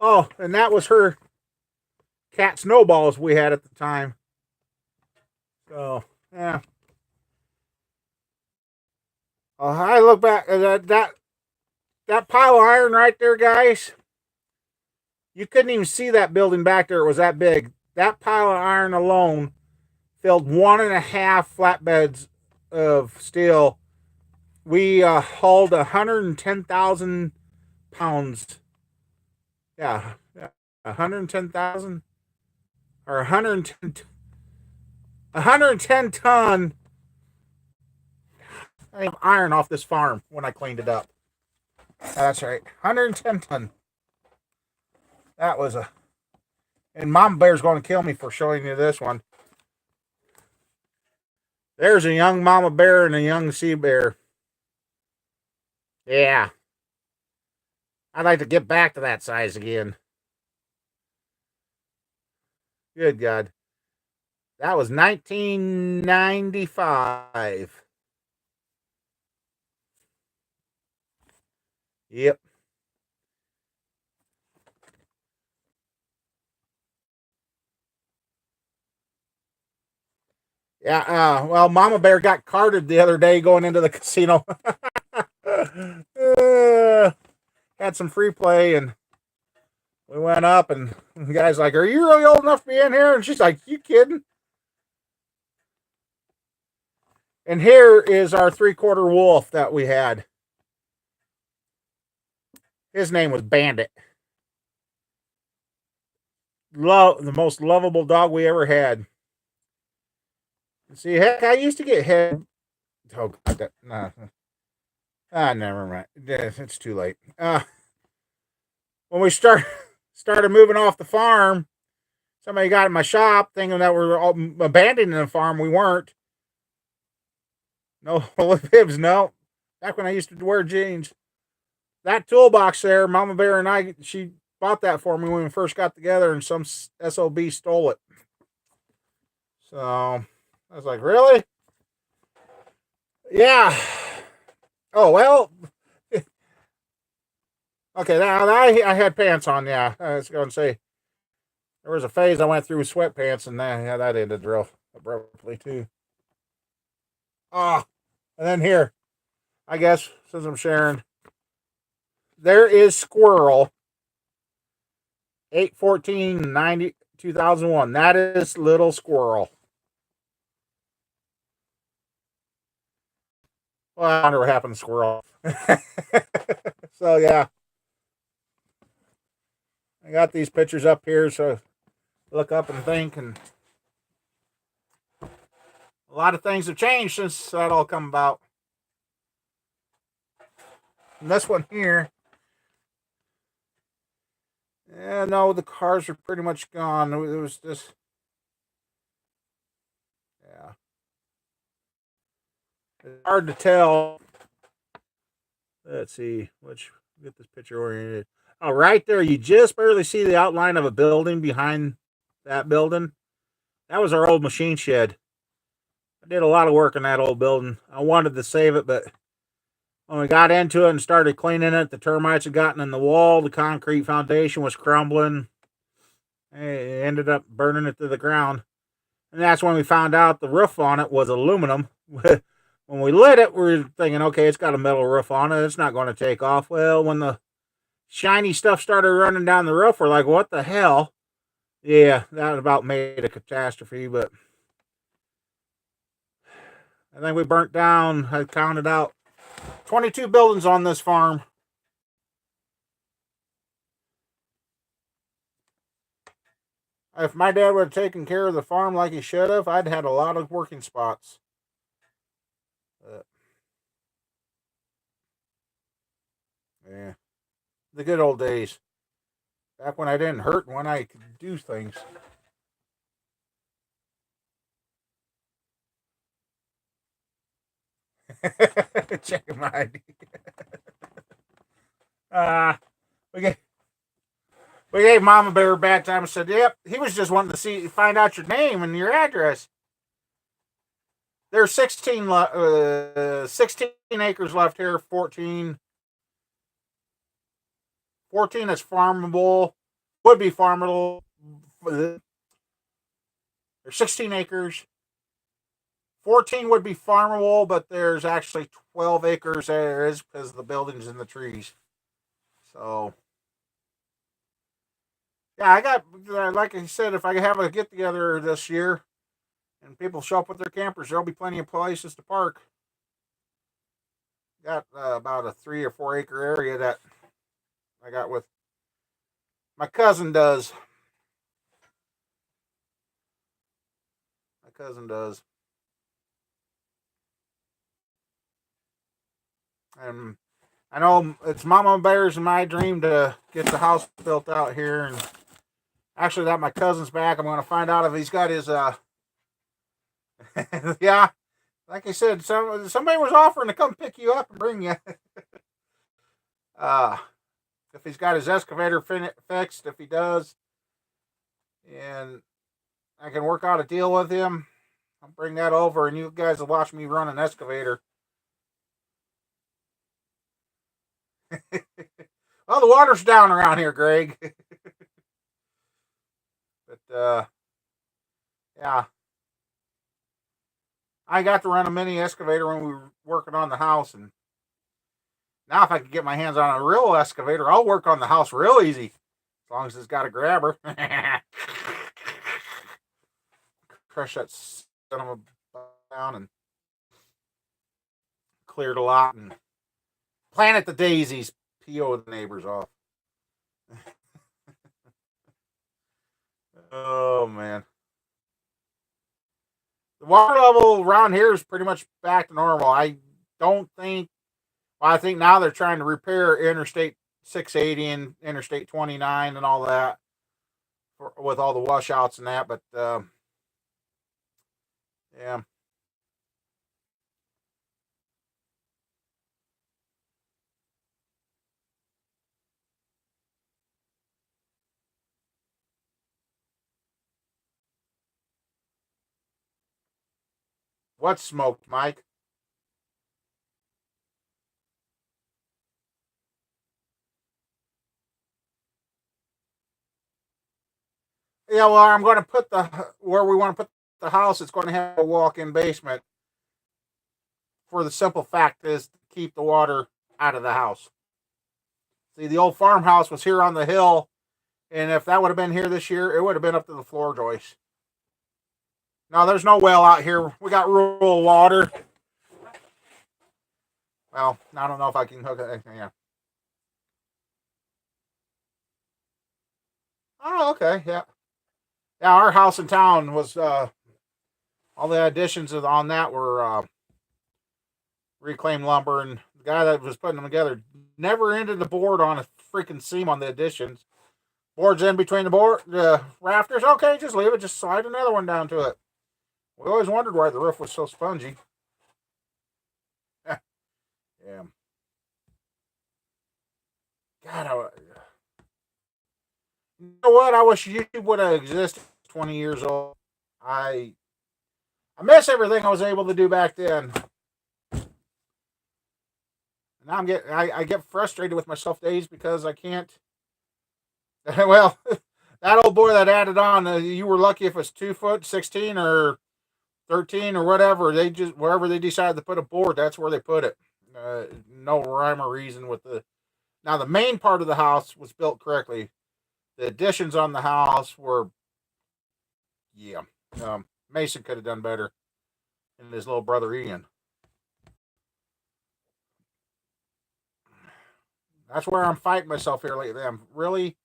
Oh, and that was her cat Snowballs we had at the time. So, yeah. I look back at that pile of iron right there, guys. You couldn't even see that building back there. It was that big. That pile of iron alone filled 1.5 flatbeds of steel. We hauled 110,000 pounds. Yeah, 110,000 or 110 ton iron off this farm when I cleaned it up. That's right, 110 ton. That was a. And Mama Bear's going to kill me for showing you this one. There's a young Mama Bear and a young Sea Bear. Yeah. I'd like to get back to that size again. Good God. That was 1995. Yep. Yeah, well, Mama Bear got carded the other day going into the casino. Had some free play, and we went up, and the guy's like, "Are you really old enough to be in here?" And she's like, "You kidding?" And here is our 3/4 wolf that we had. His name was Bandit. The most lovable dog we ever had. See, heck, I used to get head. Oh God, no. Never mind. It's too late. When we started moving off the farm, somebody got in my shop thinking that we were all abandoning the farm. We weren't. No bibs, no. Back when I used to wear jeans. That toolbox there, Mama Bear and she bought that for me when we first got together, and some SOB stole it. So I was like, really? Yeah. Oh, well. Okay, now I had pants on, yeah. I was going to say, there was a phase I went through with sweatpants, and that ended real abruptly, too. Oh, and then here, I guess, since I'm sharing, there is Squirrel, 8/14/2001. That is Little Squirrel. Well, I wonder what happened to Squirrel. So, yeah. I got these pictures up here, so look up and think, and a lot of things have changed since that all come about. And this one here, yeah, no, the cars are pretty much gone. It was just, yeah, it's hard to tell. Let's see, get this picture oriented. Oh, right there, you just barely see the outline of a building behind that building. That was our old machine shed. I did a lot of work in that old building. I wanted to save it, but when we got into it and started cleaning it, the termites had gotten in the wall, the concrete foundation was crumbling. It ended up burning it to the ground. And that's when we found out the roof on it was aluminum. When we lit it, we were thinking, okay, it's got a metal roof on it. It's not going to take off. Well, when the shiny stuff started running down the roof, we're like, what the hell? Yeah, that about made a catastrophe, but I think we burnt down, I counted out 22 buildings on this farm. If my dad would have taken care of the farm like he should have, I'd had a lot of working spots. Yeah, the good old days. Back when I didn't hurt and when I could do things. Check my ID. We gave Mama Bear a bad time and said, yep, he was just wanting to find out your name and your address. There's 16 acres left here, 14 is farmable, would be farmable. There's 16 acres. 14 would be farmable, but there's actually 12 acres there is because of the buildings and the trees. So, yeah, I got, like I said, if I have a get together this year and people show up with their campers, there'll be plenty of places to park. Got about a 3 or 4 acre area that I got with my cousin does. And I know it's Mama Bear's and my dream to get the house built out here. And actually, that my cousin's back. I'm going to find out if he's got his. Yeah, like I said, somebody was offering to come pick you up and bring you. If he's got his excavator fixed, if he does, and I can work out a deal with him. I'll bring that over, and you guys will watch me run an excavator. Well, the water's down around here, Greg. But yeah, I got to run a mini excavator when we were working on the house, and now if I could get my hands on a real excavator, I'll work on the house real easy, as long as it's got a grabber. Crush that son of a down and clear the lot and plant the daisies. PO the neighbors off. Oh man. The water level around here is pretty much back to normal. I don't think. Well, I think now they're trying to repair Interstate 680 and Interstate 29 and all that with all the washouts and that. But yeah. What's smoked, Mike? Yeah, well, I'm going to put where we want to put the house. It's going to have a walk-in basement. For the simple fact is to keep the water out of the house. See, the old farmhouse was here on the hill, and if that would have been here this year, it would have been up to the floor joist. No, there's no well out here. We got rural water. Well, I don't know if I can hook it. Yeah. Oh, okay. Yeah. Yeah, our house in town was all the additions on that were reclaimed lumber, and the guy that was putting them together never ended the board on a freaking seam on the additions. Boards in between the rafters. Okay, just leave it. Just slide another one down to it. We always wondered why the roof was so spongy. Yeah. God, you know what? I wish YouTube would have existed 20 years old. I I miss everything I was able to do back then. Now I get frustrated with myself days because I can't. Well, that old boy that added on, you were lucky if it's 2 foot 16 or 13 or whatever. They just wherever they decided to put a board, that's where they put it. No rhyme or reason with the. Now the main part of the house was built correctly. The additions on the house were, yeah. Mason could have done better, and his little brother Ian. That's where I'm fighting myself here lately. I'm really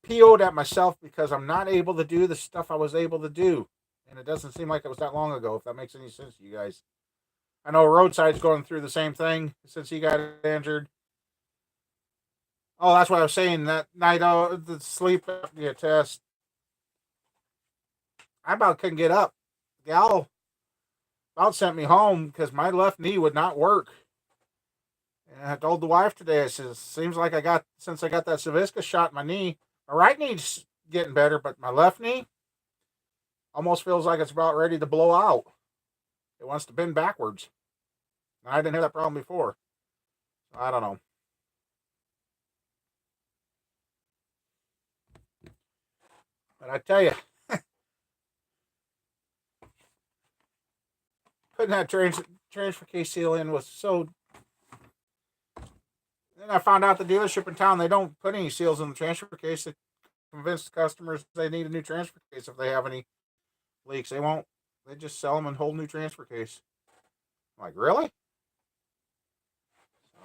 PO'd at myself because I'm not able to do the stuff I was able to do. And it doesn't seem like it was that long ago, if that makes any sense to you guys. I know Roadside's going through the same thing since he got injured. Oh, that's what I was saying. That night, the sleep apnea test, I about couldn't get up. The gal about sent me home because my left knee would not work. And I told the wife today, I said, seems like since I got that Savisca shot in my knee, my right knee's getting better, but my left knee almost feels like it's about ready to blow out. It wants to bend backwards. And I didn't have that problem before. I don't know. But I tell you, putting that transfer case seal in was so. Then I found out the dealership in town, they don't put any seals in the transfer case. They convince the customers they need a new transfer case if they have any leaks. They won't. They just sell them in a whole new transfer case. I'm like, really? So,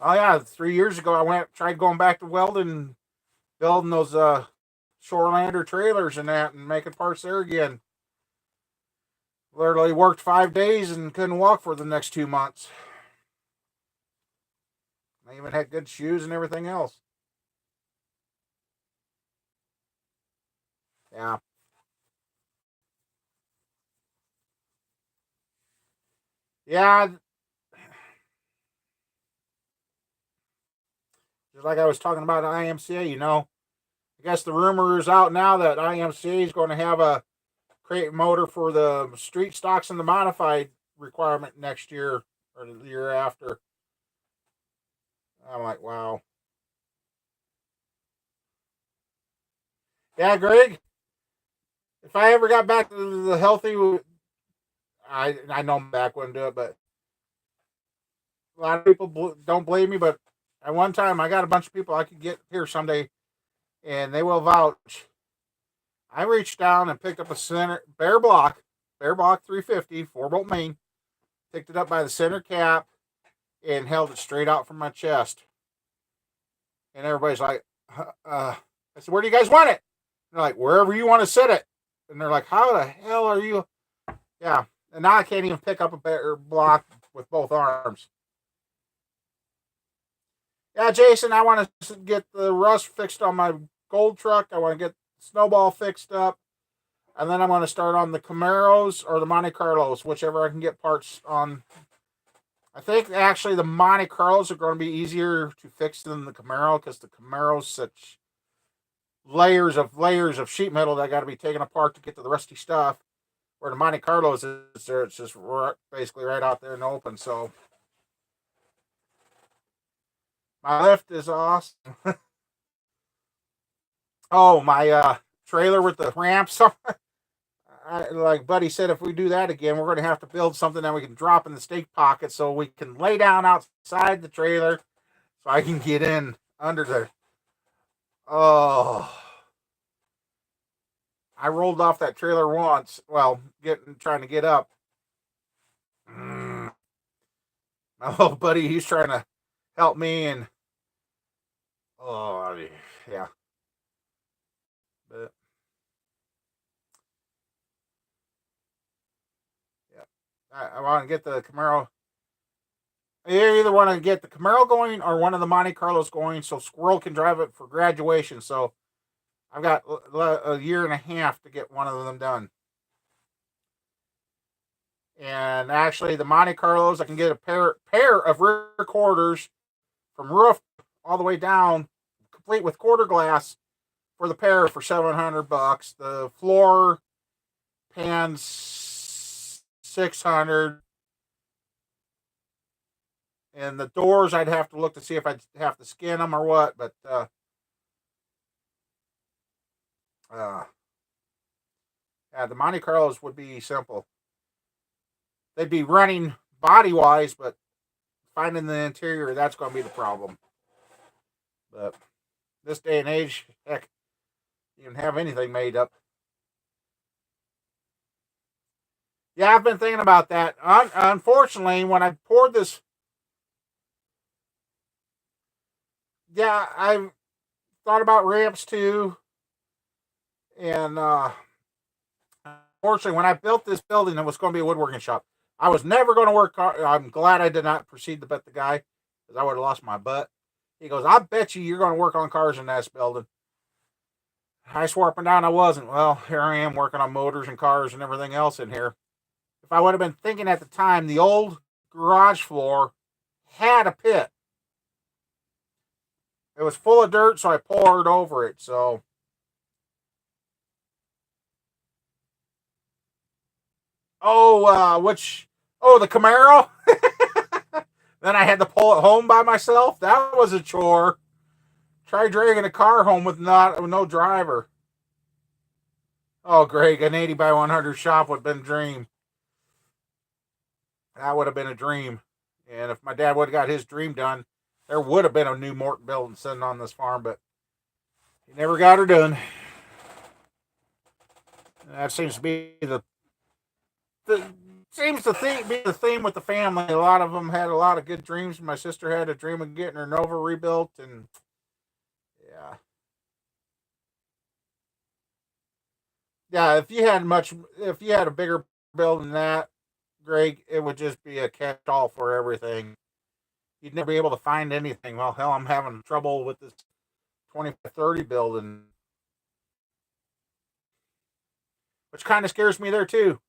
oh yeah, 3 years ago I tried going back to welding, building those Shorelander trailers and that, and making parts there again. Literally worked 5 days and couldn't walk for the next 2 months. I even had good shoes and everything else. Yeah. Yeah. just like I was talking about IMCA, you know, I guess the rumor is out now that IMCA is going to have a crate motor for the street stocks and the modified requirement next year or the year after. I'm like, wow. Yeah, Greg, if I ever got back to the healthy, I know I'm back wouldn't do it, but a lot of people don't believe me. But at one time, I got a bunch of people I could get here someday, and they will vouch. I reached down and picked up a center Bear Block 350 4-bolt main, picked it up by the center cap, and held it straight out from my chest. And everybody's like, I said, where do you guys want it? And they're like, wherever you want to sit it. And they're like, how the hell are you? Yeah. And now I can't even pick up a Bear Block with both arms. Yeah, Jason, I want to get the rust fixed on my gold truck. I want to get Snowball fixed up. And then I'm going to start on the Camaros or the Monte Carlos, whichever I can get parts on. I think actually the Monte Carlos are going to be easier to fix than the Camaro because the Camaro's such layers of sheet metal that got to be taken apart to get to the rusty stuff. Where the Monte Carlos is there, it's just basically right out there in the open. So my lift is awesome. Oh, my trailer with the ramps. Like Buddy said, if we do that again, we're going to have to build something that we can drop in the stake pocket so we can lay down outside the trailer so I can get in under there. Oh, I rolled off that trailer once. Well, trying to get up. My little buddy, he's trying to help me, and oh, yeah. But yeah, I want to get the Camaro. I either want to get the Camaro going or one of the Monte Carlos going so Squirrel can drive it for graduation. So I've got a year and a half to get one of them done. And actually, the Monte Carlos, I can get a pair of rear quarters from roof all the way down, complete with quarter glass for the pair for $700. The floor pans $600. And the doors, I'd have to look to see if I'd have to skin them or what. But yeah, the Monte Carlos would be simple. They'd be running body wise, but finding the interior, that's going to be the problem. But this day and age, heck, you can have anything made up. Yeah, I've been thinking about that. Unfortunately, when I poured this, yeah, I've thought about ramps too. And unfortunately, when I built this building, it was going to be a woodworking shop. I was never going to work. I'm glad I did not proceed to bet the guy because I would have lost my butt. He goes, I bet you're going to work on cars in this building. I swore up and down I wasn't. Well, here I am working on motors and cars and everything else in here. If I would have been thinking at the time, the old garage floor had a pit. It was full of dirt, so I poured over it. So the Camaro? Then I had to pull it home by myself. That was a chore. Try dragging a car home with no driver. Oh, Greg, an 80 by 100 shop would have been a dream. That would have been a dream. And if my dad would have got his dream done, there would have been a new Morton building sitting on this farm, but he never got her done. That seems to be the theme with the family. A lot of them had a lot of good dreams. My sister had a dream of getting her Nova rebuilt, and yeah. If you had a bigger building than that, Greg, it would just be a catch-all for everything. You'd never be able to find anything. Well, hell, I'm having trouble with this 20-30 building, which kind of scares me there too.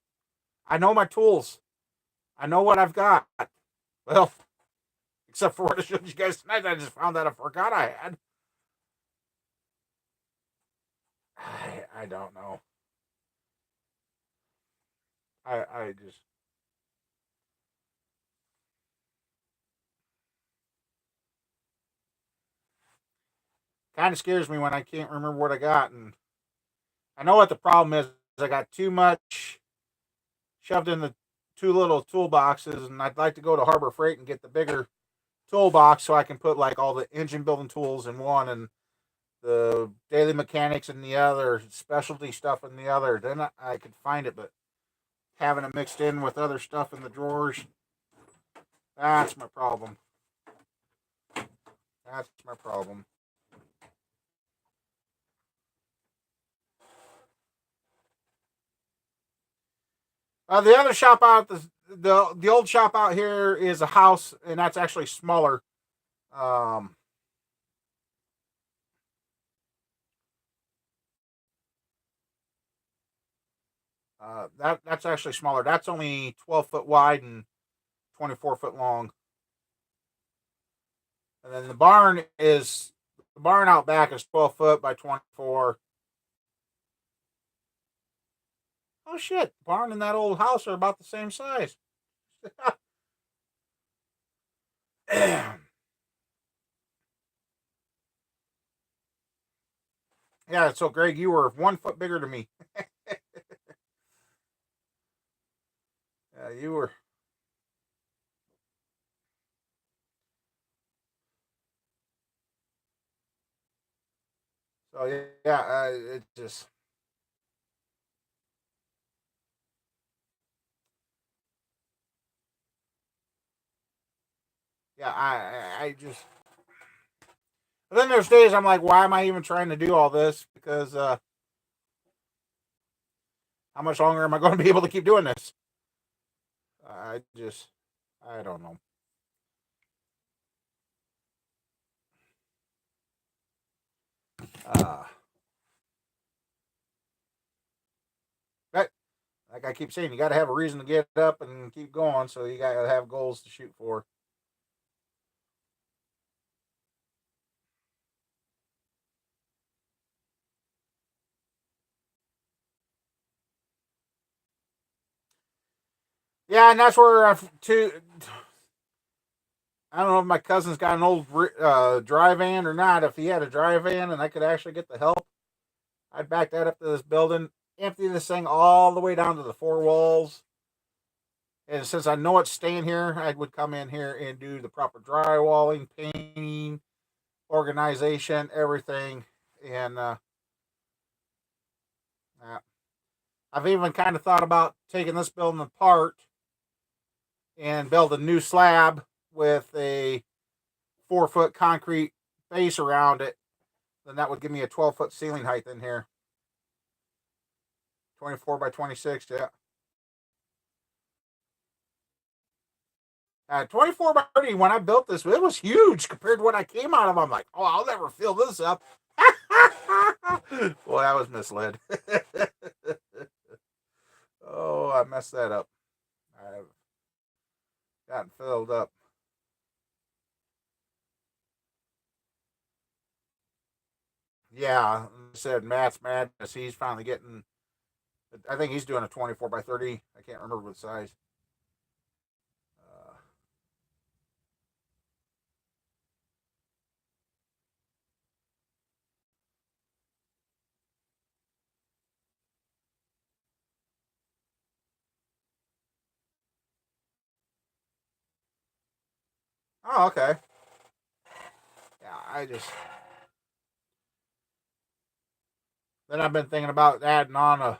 I know my tools. I know what I've got. Well, Except for what I showed you guys tonight. I just found that I forgot I had. I don't know. I just kind of scares me when I can't remember what I got, and I know what the problem is. I got too much shoved in the two little toolboxes, and I'd like to go to Harbor Freight and get the bigger toolbox so I can put like all the engine building tools in one and the daily mechanics in the other, specialty stuff in the other. Then I could find it, but having it mixed in with other stuff in the drawers, that's my problem. That's my problem. The other shop out the old shop out here is a house, and that's actually smaller. Um, that's actually smaller. That's only 12 foot wide and 24 foot long. And then the barn out back is 12 foot by 24. Oh shit! The barn and that old house are about the same size. Yeah, so Greg, you were 1 foot bigger than me. Yeah, you were. So yeah, it just yeah, I just. But then there's days I'm like, why am I even trying to do all this? Because how much longer am I going to be able to keep doing this? I just, I don't know. Uh, but like I keep saying, you got to have a reason to get up and keep going. So you got to have goals to shoot for. Yeah, and that's where I don't know if my cousin's got an old dry van or not. If he had a dry van and I could actually get the help, I'd back that up to this building, empty this thing all the way down to the four walls. And since I know it's staying here, I would come in here and do the proper drywalling, painting, organization, everything. And uh, I've even kind of thought about taking this building apart and build a new slab with a 4 foot concrete base around it. Then that would give me a 12 foot ceiling height in here. 24 by 26, yeah. 24 by 30, when I built this, it was huge compared to what I came out of. I'm like, oh, I'll never fill this up. Boy, I was misled. Oh, I messed that up. I've gotten filled up. Yeah, I said Matt's madness. He's finally getting. I think he's doing a 24 by 30. I can't remember what size. Uh, oh, okay. Yeah, I just. Then I've been thinking about adding on a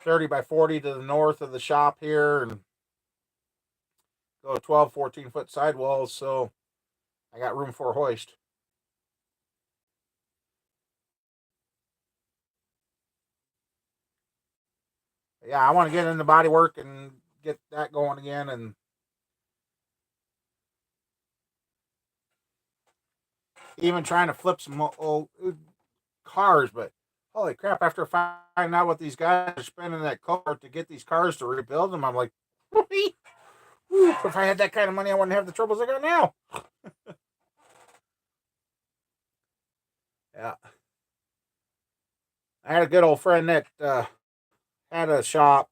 30 by 40 to the north of the shop here and go 12, 14 foot sidewalls. So I got room for a hoist. Yeah, I want to get into body work and get that going again, and even trying to flip some old cars. But holy crap! After finding out what these guys are spending that car to get these cars to rebuild them, I'm like, Whew, if I had that kind of money, I wouldn't have the troubles I got now. Yeah. I had a good old friend that had a shop,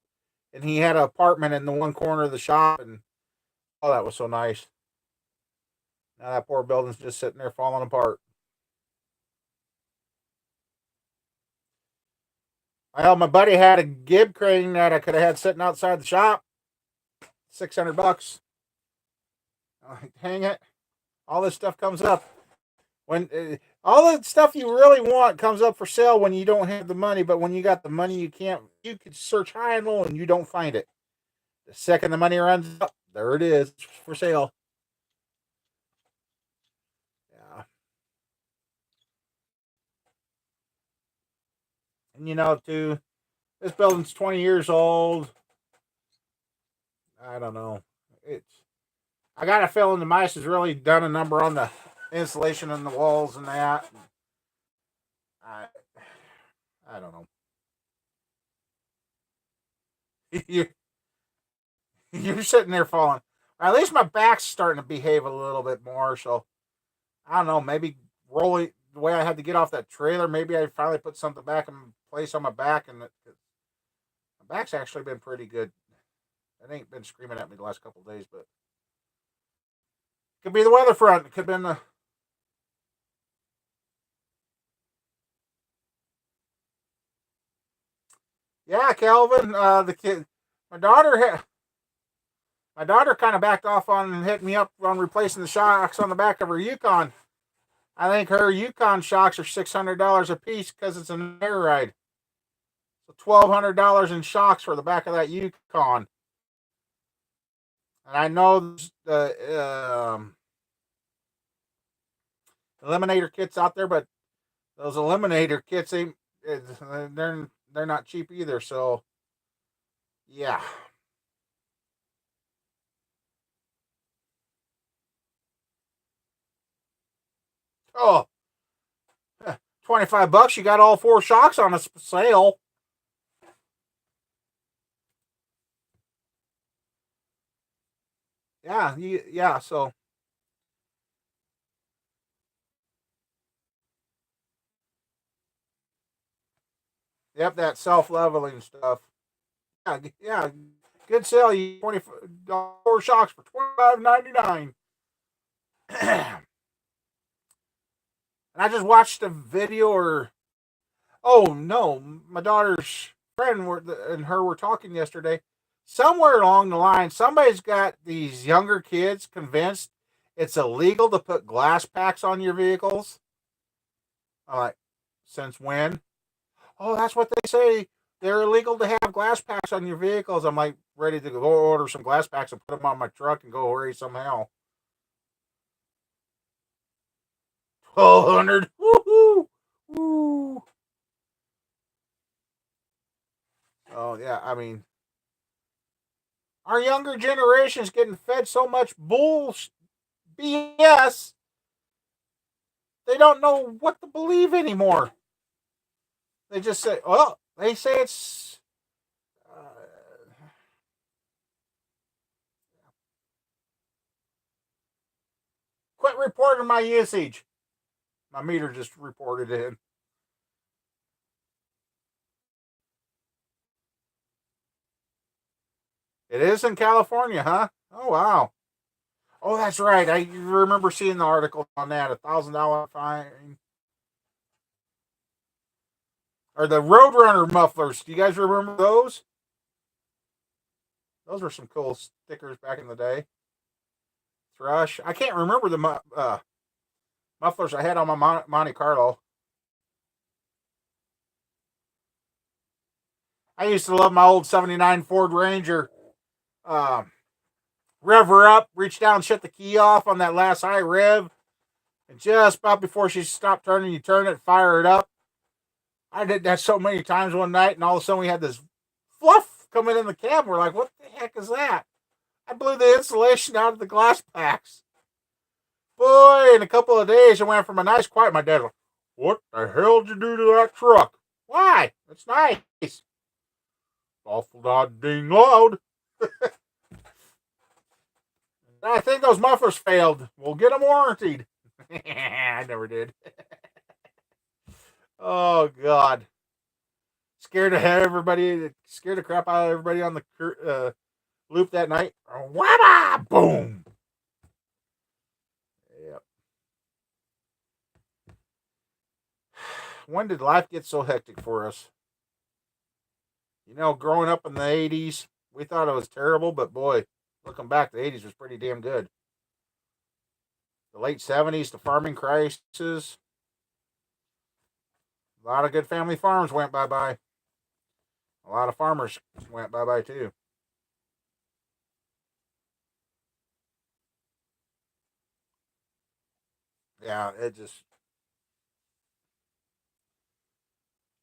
and he had an apartment in the one corner of the shop, and oh, that was so nice. Now that poor building's just sitting there falling apart. Well, my buddy had a Gib crane that I could have had sitting outside the shop. $600. Hang it. All this stuff comes up when all the stuff you really want comes up for sale when you don't have the money. But when you got the money, you can't. You could search high and low and you don't find it. The second the money runs up, there it is for sale. Yeah. And too, this building's 20 years old. I don't know. I got a feeling the mice has really done a number on the insulation on the walls and that. I don't know. You're sitting there falling. At least my back's starting to behave a little bit more. So I don't know. Maybe rolling the way I had to get off that trailer. Maybe I finally put something back in place on my back, and my back's actually been pretty good. It ain't been screaming at me the last couple of days, but could be the weather front. It could have been the. Yeah, Calvin. The kid, my daughter kind of backed off on hitting me up on replacing the shocks on the back of her Yukon. I think her Yukon shocks are $600 a piece because it's an air ride. So $1,200 in shocks for the back of that Yukon. And I know the Eliminator kits out there, but those Eliminator kits they're not cheap either. So yeah. Oh, $25. You got all 4 shocks on a sale. Yeah. So yep, that self-leveling stuff. Yeah. Good sale. You $24 shocks for $25.99. And I just watched a video, oh no, my daughter's friend and her were talking yesterday. Somewhere along the line, somebody's got these younger kids convinced it's illegal to put glass packs on your vehicles. I'm like, since when? Oh, that's what they say. They're illegal to have glass packs on your vehicles. I'm like, ready to go order some glass packs and put them on my truck and go away somehow. 1,200. Woohoo! Woo! Oh yeah, I mean, our younger generation is getting fed so much BS. They don't know what to believe anymore. They just say, "Oh, they say it's." Quit reporting my usage. My meter just reported in. It is in California, huh? Oh wow. Oh, that's right. I remember seeing the article on that. $1,000 fine. Or the Roadrunner mufflers. Do you guys remember those? Those were some cool stickers back in the day. Thrush. I can't remember the mufflers I had on my Monte Carlo. I used to love my old '79 Ford Ranger. Rev her up, reach down, shut the key off on that last high rev, and just about before she stopped turning, you turn it, fire it up. I did that so many times one night, and all of a sudden we had this fluff coming in the cab. We're like, what the heck is that? I blew the insulation out of the glass packs. Boy, in a couple of days, it went from a nice quiet. My dad was, what the hell did you do to that truck? Why? It's nice. Awful ding loud. I think those mufflers failed. We'll get them warranted. I never did. Oh God, scared the crap out of everybody on the loop that night. Wabba! Boom. Yep. When did life get so hectic for us? You know, growing up in the 80s, we thought it was terrible, but boy, looking back, the 80s was pretty damn good. The late 70s, the farming crisis, a lot of good family farms went bye-bye. A lot of farmers went bye-bye too. Yeah, it just...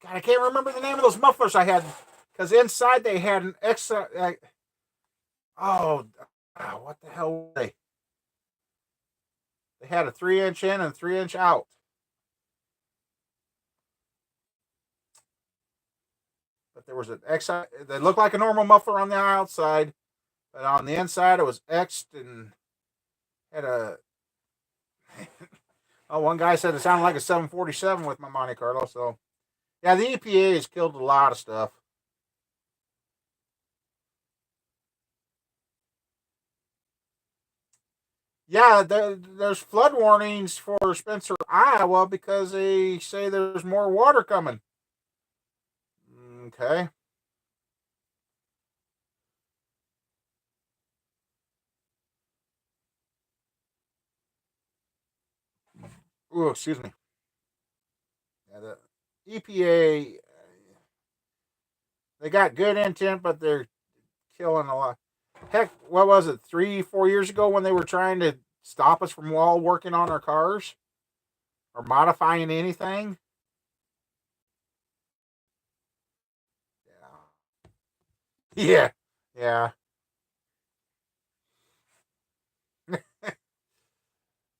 God, I can't remember the name of those mufflers I had. Because inside they had an extra... what the hell were they? They had a 3-inch in and a 3-inch out. But there was an X. They looked like a normal muffler on the outside, but on the inside it was X'd and had a. Oh, one guy said it sounded like a 747 with my Monte Carlo. So, yeah, the EPA has killed a lot of stuff. Yeah, there's flood warnings for Spencer, Iowa, because they say there's more water coming. Okay. Oh, excuse me. Yeah, the EPA, they got good intent, but they're killing a lot. Heck, what was it, 3, 4 years ago when they were trying to stop us from all working on our cars or modifying anything? Yeah. Yeah.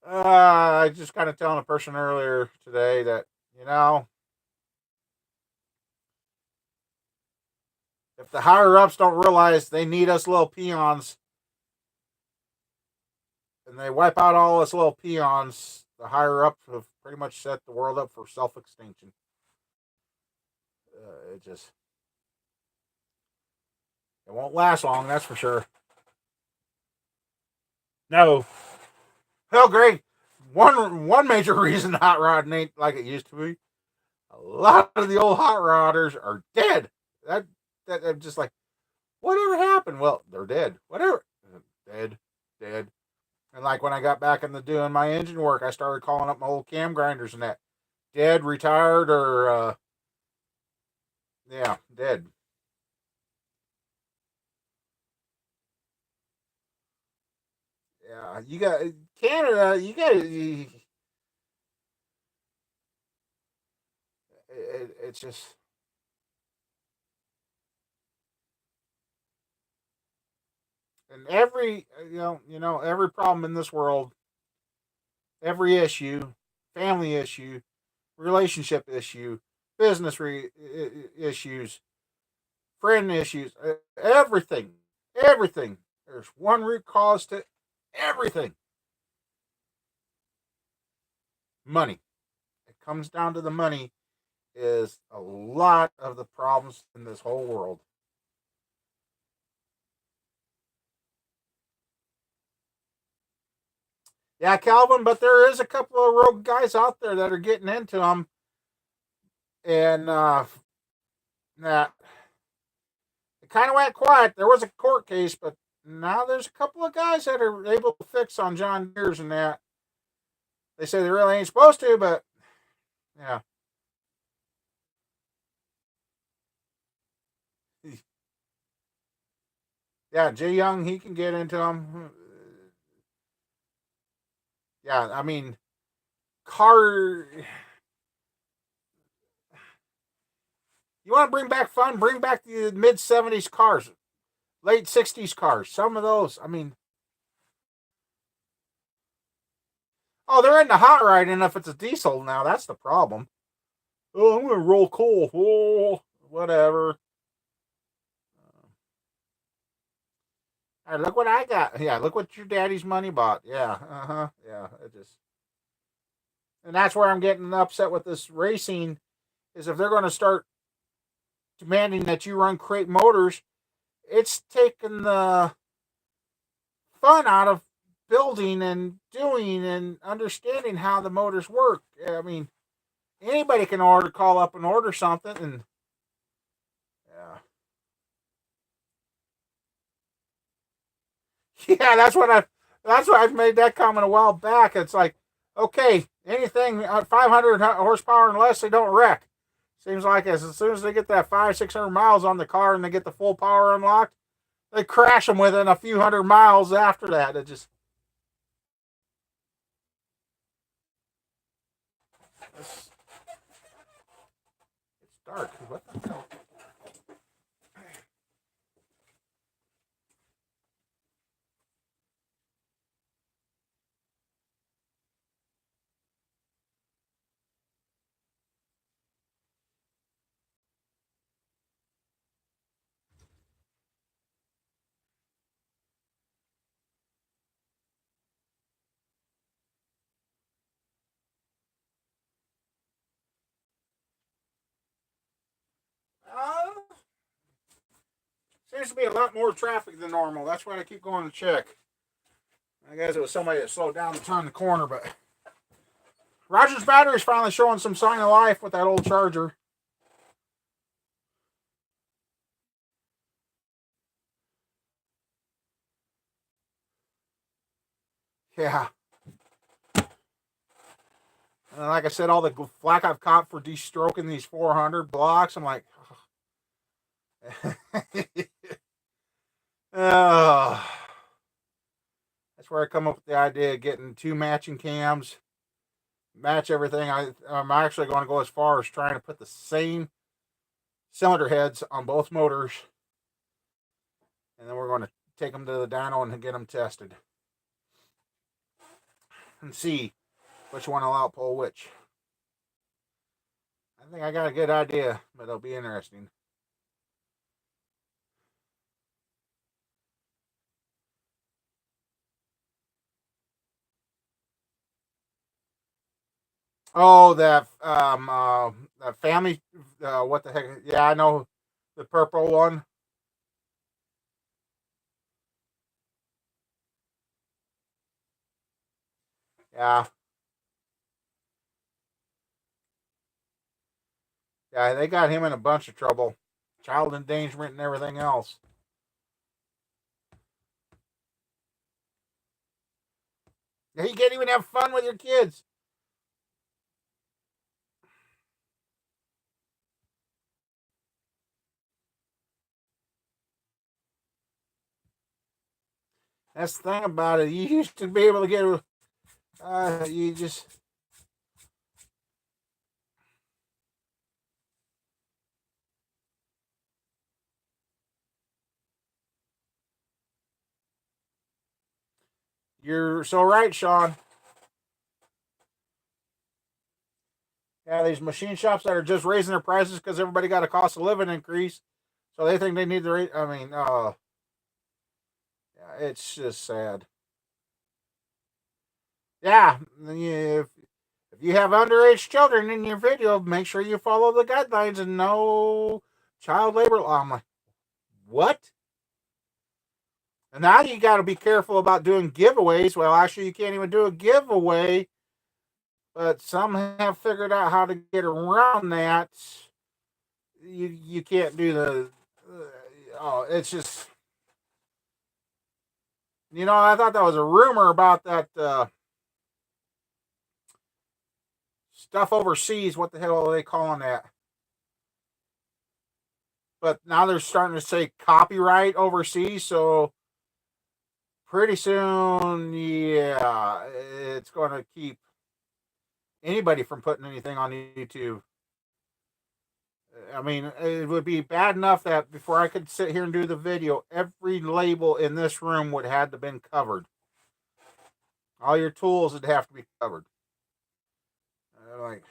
I just kind of telling a person earlier today that, you know, if the higher ups don't realize they need us little peons and they wipe out all us little peons, the higher ups have pretty much set the world up for self extinction. It won't last long, that's for sure. No. Hell, Greg, one major reason hot rodding ain't like it used to be. A lot of the old hot rodders are dead. That I'm just like, whatever happened? Well, they're dead. Whatever, dead, dead. And like when I got back into doing my engine work, I started calling up my old cam grinders and that dead, retired, or yeah, dead. Yeah, you got Canada. You got it's just and every every problem in this world, every issue, family issue, relationship issue, business issues, friend issues, everything, everything. There's one root cause to everything: money. It comes down to the money. Is a lot of the problems in this whole world. Yeah, Calvin, but there is a couple of rogue guys out there that are getting into them, and that it kind of went quiet. There was a court case, but now there's a couple of guys that are able to fix on John Deere's and that. They say they really ain't supposed to, but yeah. Yeah, Jay Young, he can get into them. Yeah, I mean, car. You want to bring back fun? Bring back the mid 70s cars, late 60s cars. Some of those, I mean, oh, they're in the hot ride, and if it's a diesel now, that's the problem. Oh, I'm going to roll coal. Oh, whatever. Hey, look what I got. Yeah, look what your daddy's money bought. Yeah, yeah. It just, and that's where I'm getting upset with this racing. Is if they're going to start demanding that you run crate motors, it's taking the fun out of building and doing and understanding how the motors work. I mean, anybody can call up and order something, and yeah, yeah, that's what I've made that comment a while back. It's like, okay, anything 500 horsepower and less, they don't wreck. Seems like as soon as they get that 500-600 miles on the car and they get the full power unlocked, they crash them within a few hundred miles after that. It just it's, it's dark. What the hell? Seems to be a lot more traffic than normal. That's why I keep going to check. I guess it was somebody that slowed down to turn the corner, but Roger's battery's finally showing some sign of life with that old Charger. Yeah. And like I said, all the flack I've caught for de-stroking these 400 blocks, I'm like, oh. That's where I come up with the idea of getting two matching cams, match everything. I'm actually going to go as far as trying to put the same cylinder heads on both motors, and then we're going to take them to the dyno and get them tested and see which one will outpull which. I think I got a good idea, but it'll be interesting. Oh, that family. What the heck? Yeah, I know the purple one. Yeah, yeah, they got him in a bunch of trouble, child endangerment and everything else. Yeah, you can't even have fun with your kids. That's the thing about it. You used to be able to get, you just, you're so right, Sean. Yeah, these machine shops that are just raising their prices because everybody got a cost of living increase, so they think they need to raise. I mean, yeah, it's just sad. Yeah, if you have underage children in your video, make sure you follow the guidelines and no child labor law. I'm like, what? And now you got to be careful about doing giveaways. Well, actually, you can't even do a giveaway, but some have figured out how to get around that. You can't do the. It's just, I thought that was a rumor about that stuff overseas. What the hell are they calling that? But now they're starting to say copyright overseas, so pretty soon, yeah, it's going to keep anybody from putting anything on YouTube. I mean, it would be bad enough that before I could sit here and do the video, every label in this room would have to been covered. All your tools would have to be covered. Like,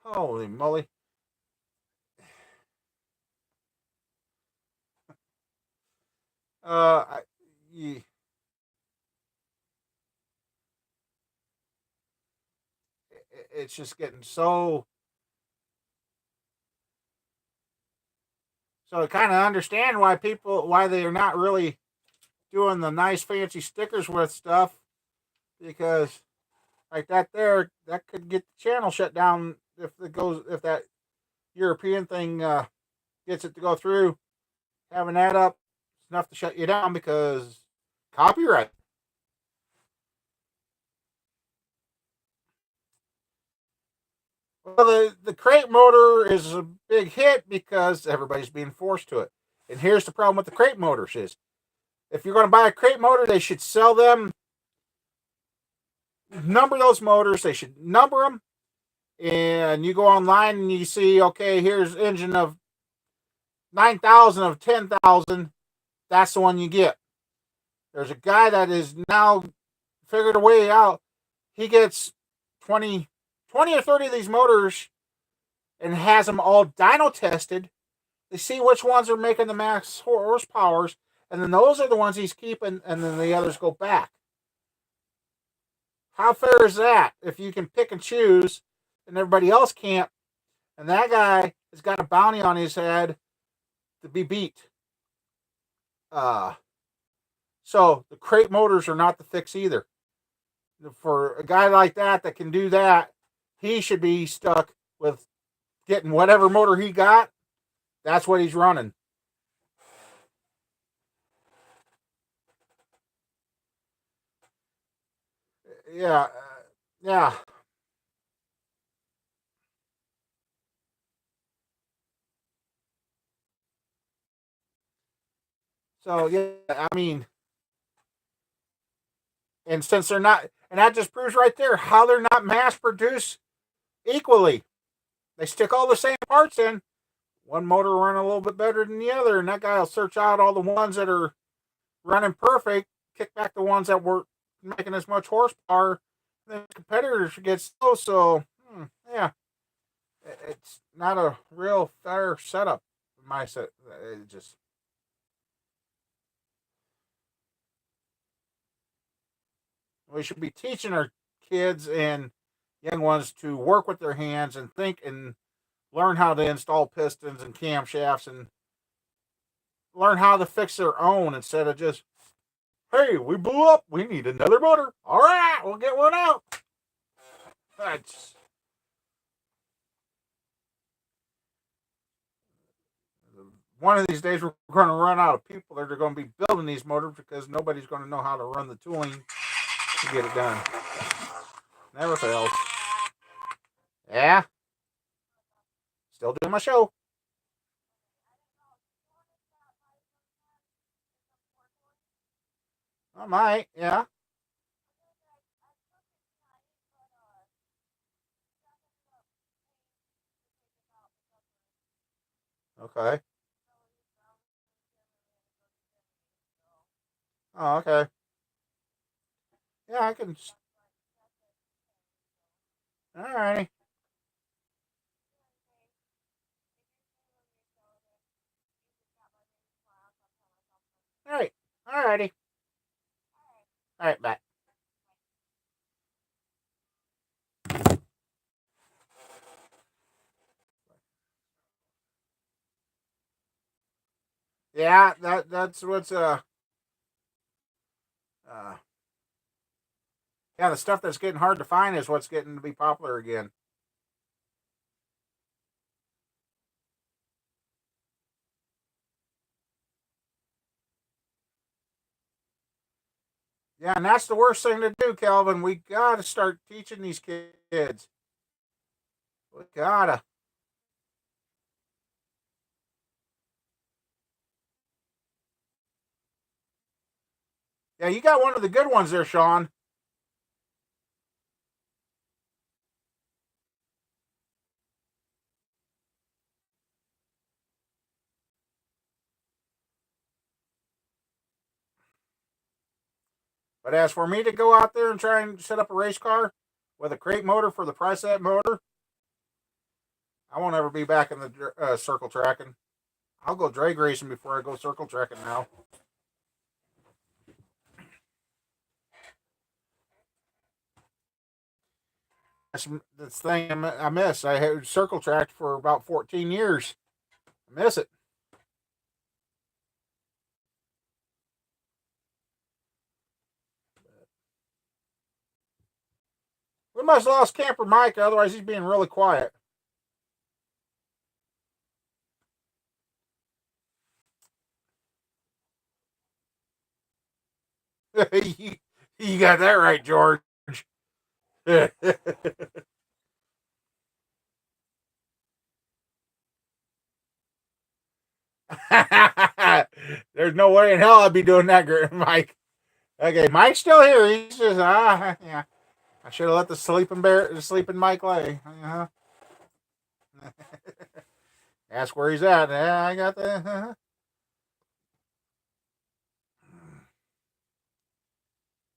holy moly. you, it's just getting so. So I kind of understand why they are not really doing the nice fancy stickers with stuff, because like that there, that could get the channel shut down if that European thing gets it to go through. Having that up is enough to shut you down because copyright. Well, the crate motor is a big hit because everybody's being forced to it. And here's the problem with the crate motors is if you're going to buy a crate motor, they should sell them, number those motors. They should number them. And you go online and you see, okay, here's engine of 9,000 of 10,000. That's the one you get. There's a guy that is now figured a way out. He gets 20 or 30 of these motors and has them all dyno tested. They see which ones are making the max horsepowers, and then those are the ones he's keeping, and then the others go back. How fair is that if you can pick and choose and everybody else can't? And that guy has got a bounty on his head to be beat. So the crate motors are not the fix either. For a guy like that can do that, he should be stuck with getting whatever motor he got. That's what he's running. Yeah, yeah. So yeah, I mean, and since they're not, and that just proves right there how they're not mass produced equally. They stick all the same parts in. One motor run a little bit better than the other, and that guy will search out all the ones that are running perfect, kick back the ones that weren't making as much horsepower. Then competitors get slow. So yeah, it's not a real fair setup. My set, it just. We should be teaching our kids and young ones to work with their hands and think and learn how to install pistons and camshafts and learn how to fix their own instead of just, hey, we blew up. We need another motor. All right, we'll get one out. That's one of these days we're going to run out of people that are going to be building these motors because nobody's going to know how to run the tooling to get it done. Never fails. Yeah. Still doing my show. I might, yeah. Okay. Oh, okay. Yeah, I can. All righty. All right. All righty. All right, bye. Yeah, that's what's uh yeah, the stuff that's getting hard to find is what's getting to be popular again. Yeah, and that's the worst thing to do, Calvin. We gotta start teaching these kids. We gotta. Yeah, you got one of the good ones there, Sean. But as for me to go out there and try and set up a race car with a crate motor for the price of that motor, I won't ever be back in the circle tracking. I'll go drag racing before I go circle tracking now. this thing I miss. I had circle tracked for about 14 years. I miss it. We must have lost Camper Mike, otherwise he's being really quiet. you got that right, George. There's no way in hell I'd be doing that, Mike. Okay, Mike's still here. He's just yeah. I should have let the sleeping Mike lay. Ask where he's at. Yeah, I got the.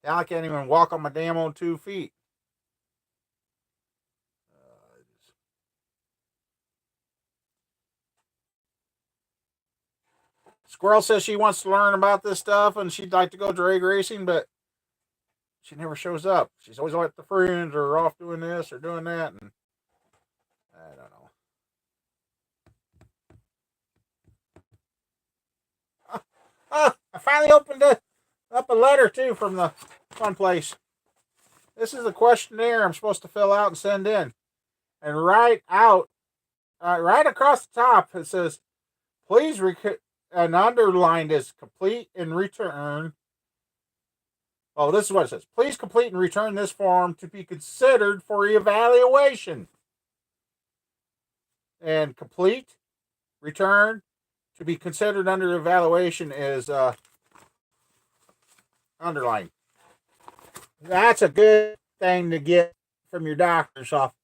Now I can't even walk on my damn own 2 feet. Squirrel says she wants to learn about this stuff and she'd like to go drag racing, but she never shows up. She's always with the friends or off doing this or doing that, and I don't know. I finally opened up a letter too from the fun place. This is a questionnaire I'm supposed to fill out and send in, and right across the top it says, "Please," and underlined is "complete and return." Oh, this is what it says. Please complete and return this form to be considered for evaluation. And complete, return, to be considered under evaluation is underlined. That's a good thing to get from your doctor's office.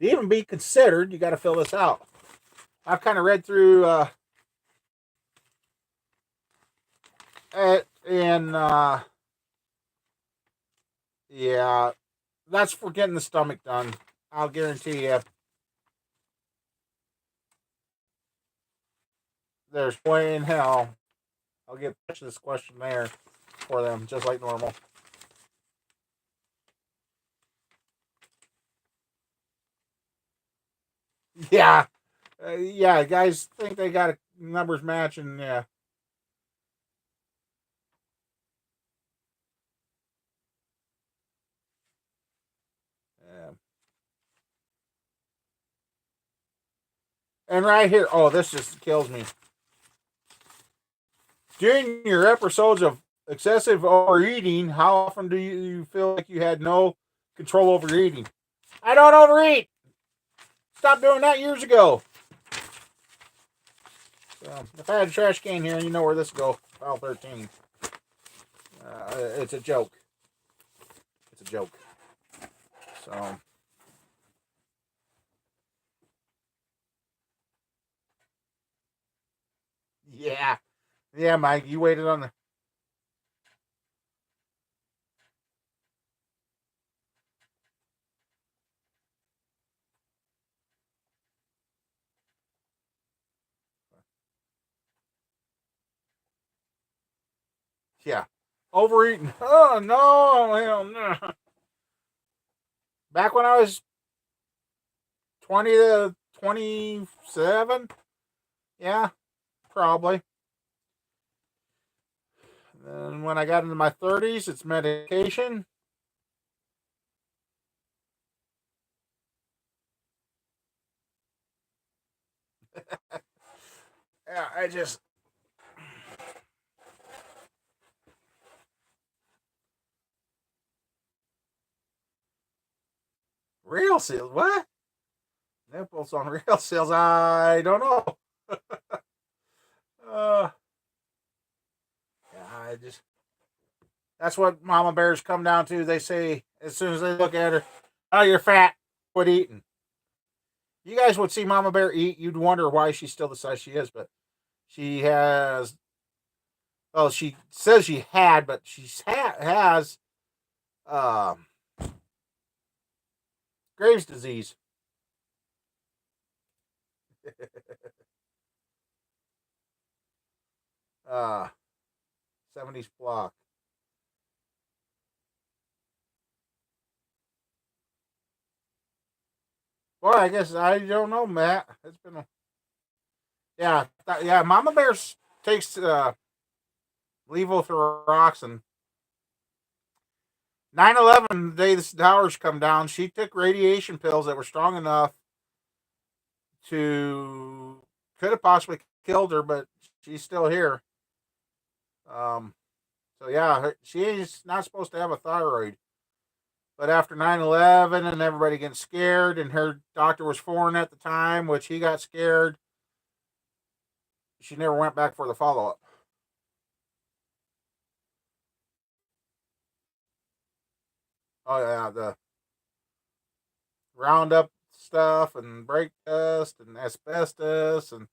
To even be considered, you got to fill this out. I've kind of read through it, and yeah, that's for getting the stomach done. I'll guarantee you. There's way in hell I'll get this questionnaire for them, just like normal. Yeah. Yeah, guys think they got numbers matching. Yeah. Yeah. And right here, oh, this just kills me. During your episodes of excessive overeating, how often do you feel like you had no control over your eating? I don't overeat. Stopped doing that years ago. So, if I had a trash can here, you know where this go. File 13. It's a joke. It's a joke. So. Yeah. Yeah, Mike, you waited on the. Yeah. Overeating. Oh, no. Hell no. Back when I was 20 to 27. Yeah, probably. And when I got into my 30s, it's medication. Yeah, I just. Real seals? What? Nipples on real seals? I don't know. uh, yeah, I just. That's what mama bears come down to. They say as soon as they look at her, "Oh, you're fat. Quit eating." You guys would see mama bear eat, you'd wonder why she's still the size she is, but she has. Well, she says she had, but she has um, Graves' disease. 70s block. Boy, I guess I don't know, Matt. It's been yeah. Mama Bear takes levothyroxine. 9/11, the day the towers come down, she took radiation pills that were strong enough to could have possibly killed her, but she's still here. Um, so yeah, she's not supposed to have a thyroid. But after 9/11 and everybody getting scared, and her doctor was foreign at the time, which he got scared, she never went back for the follow up. Oh yeah, the Roundup stuff and brake dust and asbestos, and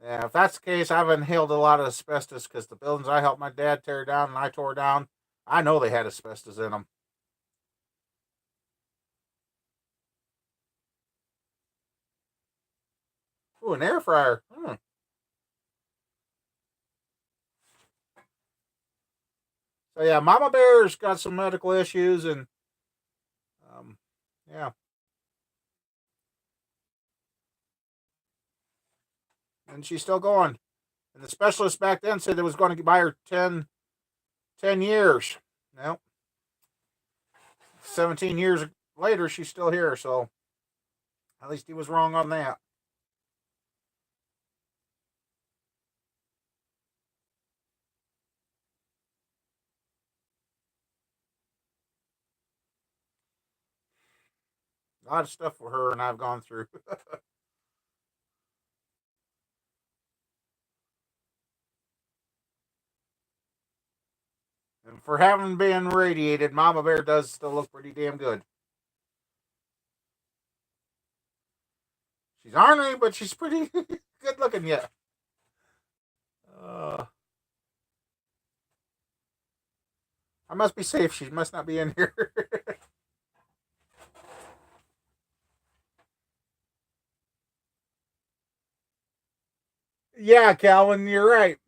yeah, if that's the case, I've inhaled a lot of asbestos because the buildings I helped my dad tear down and I tore down, I know they had asbestos in them. Ooh, an air fryer. So yeah, Mama Bear's got some medical issues, and yeah, and she's still going. And the specialist back then said it was going to buy her 10 years. Well, 17 years later, she's still here. So at least he was wrong on that. A lot of stuff for her and I've gone through. And for having been radiated, Mama Bear does still look pretty damn good. She's ornery, but she's pretty good looking yet. Uh, I must be safe. She must not be in here. Yeah, Calvin, you're right.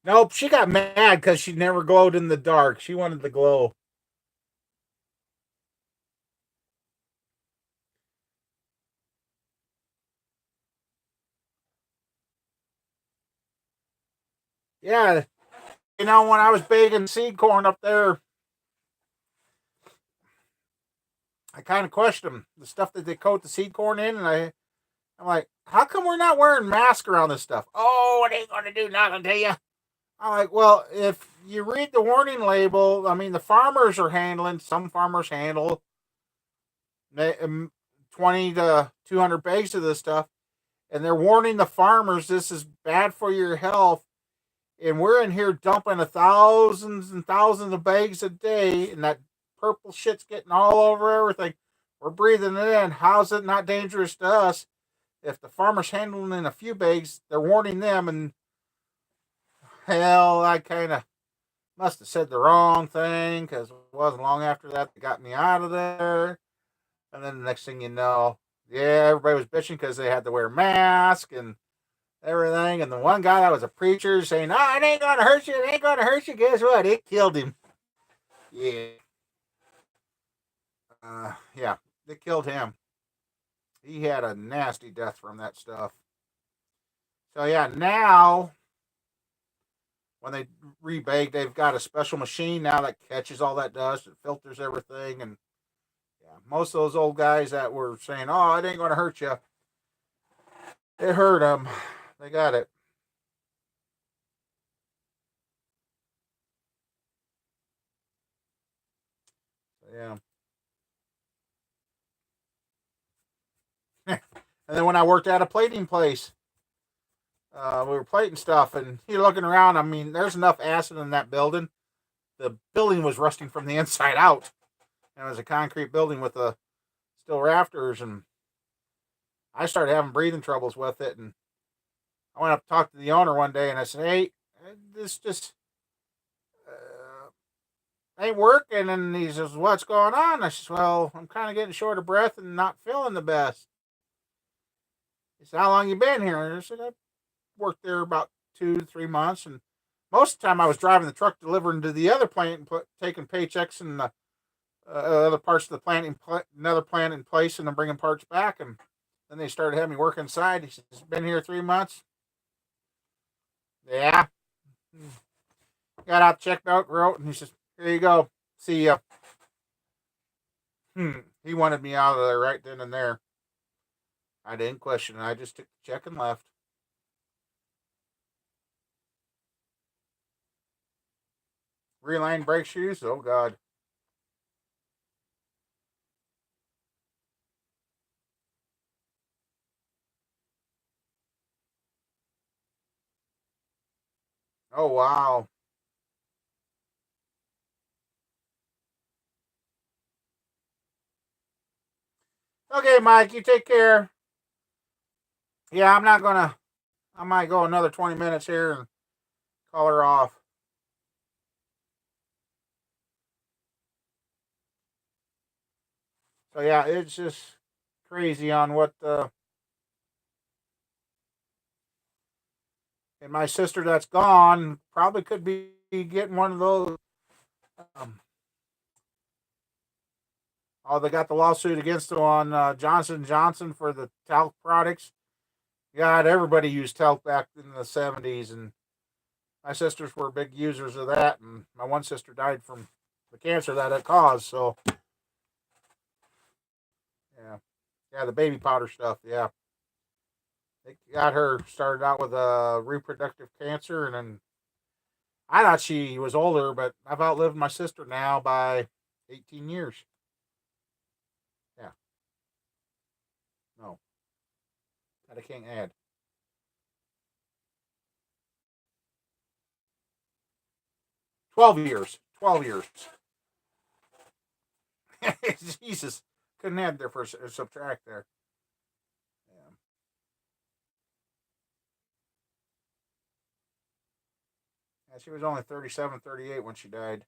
Nope, she got mad because she never glowed in the dark. She wanted the glow. Yeah, when I was baking seed corn up there, I kind of questioned the stuff that they coat the seed corn in, and I'm like, how come we're not wearing masks around this stuff? Oh, it ain't gonna do nothing to you. I'm like, well, if you read the warning label, I mean, the farmers are handling. Some farmers handle 20 to 200 bags of this stuff, and they're warning the farmers this is bad for your health. And we're in here dumping thousands and thousands of bags a day, and that purple shit's getting all over everything. We're breathing it in. How's it not dangerous to us? If the farmer's handling in a few bags, they're warning them, and hell, I kind of must have said the wrong thing because it wasn't long after that they got me out of there. And then the next thing you know, yeah, everybody was bitching because they had to wear masks and everything. And the one guy that was a preacher saying, "Oh, it ain't gonna hurt you. It ain't gonna hurt you." Guess what? It killed him. Yeah, yeah, it killed him. He had a nasty death from that stuff. So yeah, now when they rebake, they've got a special machine now that catches all that dust and filters everything. And yeah, most of those old guys that were saying, "Oh, it ain't gonna hurt you," it hurt them. They got it. So, yeah. And then when I worked at a plating place, we were plating stuff, and you're looking around. I mean, there's enough acid in that building. The building was rusting from the inside out. And it was a concrete building with the steel rafters, and I started having breathing troubles with it. And I went up to talk to the owner one day, and I said, "Hey, this just ain't working." And he says, "What's going on?" I says, "Well, I'm kind of getting short of breath and not feeling the best." He said, "How long you been here?" And I said, "I worked there about 2 to 3 months, and most of the time I was driving the truck delivering to the other plant and taking paychecks and other parts of the plant, another plant in place, and I'm bringing parts back. And then they started having me work inside. He says, "Been here 3 months." Yeah. Got out, checked out, wrote, and he says, "Here you go. See ya." He wanted me out of there right then and there. I didn't question it. I just took the check and left. Reline brake shoes. Oh God. Oh wow. Okay, Mike, you take care. Yeah, I'm not gonna. I might go another 20 minutes here and call her off. So yeah, it's just crazy on what the. And my sister that's gone probably could be getting one of those. Um, oh, they got the lawsuit against them on Johnson Johnson for the talc products. God, everybody used talc back in the 70s, and my sisters were big users of that, and my one sister died from the cancer that it caused. So yeah, yeah, the baby powder stuff. Yeah, they got her started out with reproductive cancer, and then I thought she was older, but I've outlived my sister now by 18 years. Yeah, no, that I can't add. 12 years. 12 years. Jesus, couldn't add there for subtract there. Yeah. Yeah, she was only 37, 38 when she died.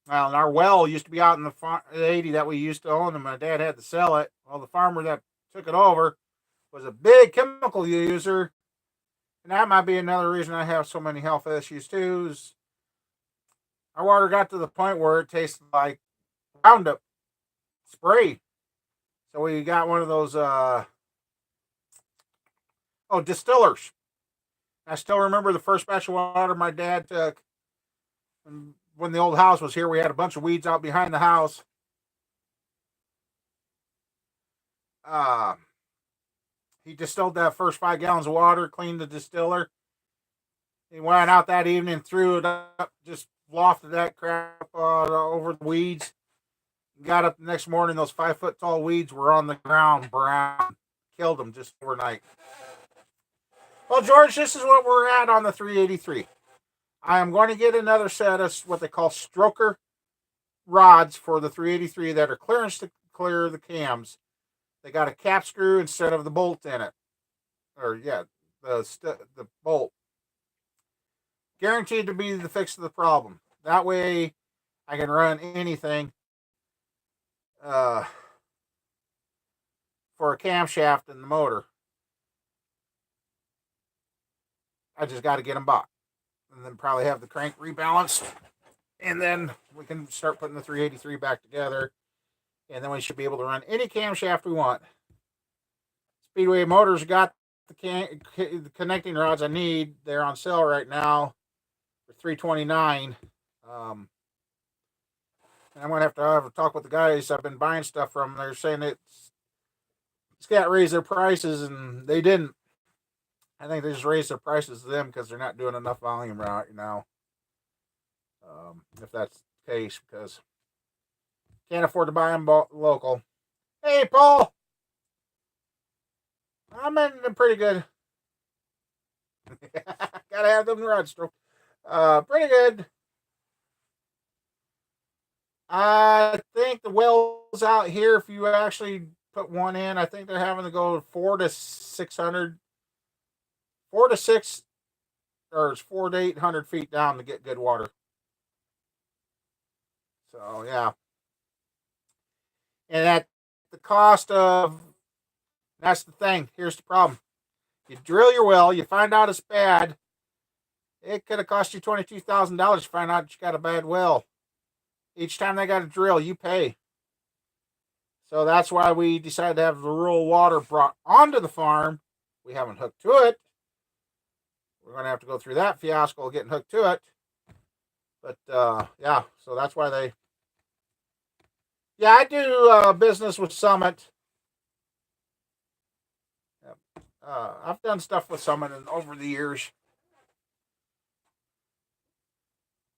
Well, and our well used to be out in the 80 that we used to own, and my dad had to sell it. Well, the farmer that took it over was a big chemical user, and that might be another reason I have so many health issues too. Is our water got to the point where it tasted like Roundup spray. So we got one of those distillers. I still remember the first batch of water my dad took. And when the old house was here, we had a bunch of weeds out behind the house. Uh, he distilled that first 5 gallons of water, cleaned the distiller. He went out that evening, threw it up, just lofted that crap over the weeds. Got up the next morning, those 5 foot tall weeds were on the ground, brown. Killed them just overnight. Well, George, this is what we're at on the 383. I am going to get another set of what they call stroker rods for the 383 that are clearance to clear the cams. They got a cap screw instead of the bolt in it. Or, yeah, the bolt. Guaranteed to be the fix of the problem. That way, I can run anything for a camshaft and the motor. I just got to get them bought. And then probably have the crank rebalanced. And then we can start putting the 383 back together. And then we should be able to run any camshaft we want. Speedway Motors got the connecting rods I need. They're on sale right now for $329. And I'm going to have a talk with the guys I've been buying stuff from. They're saying it's got to raise their prices, and they didn't. I think they just raised their prices to them because they're not doing enough volume right now. If that's the case, because can't afford to buy them local. Hey, Paul. I'm in pretty good. Gotta have them rods, stroke. Pretty good. I think the wells out here, if you actually put one in, I think they're having to go 400 to 6, or it's 400 to 800 feet down to get good water. So yeah, and at the cost of, that's the thing. Here's the problem: you drill your well, you find out it's bad, It could have cost you $22,000 to find out you got a bad well. Each time they got a drill, you pay. So that's why we decided to have the rural water brought onto the farm. We haven't hooked to it. We're going to have to go through that fiasco of getting hooked to it. But yeah, so that's why they. Yeah, I do business with Summit. I've done stuff with Summit over the years.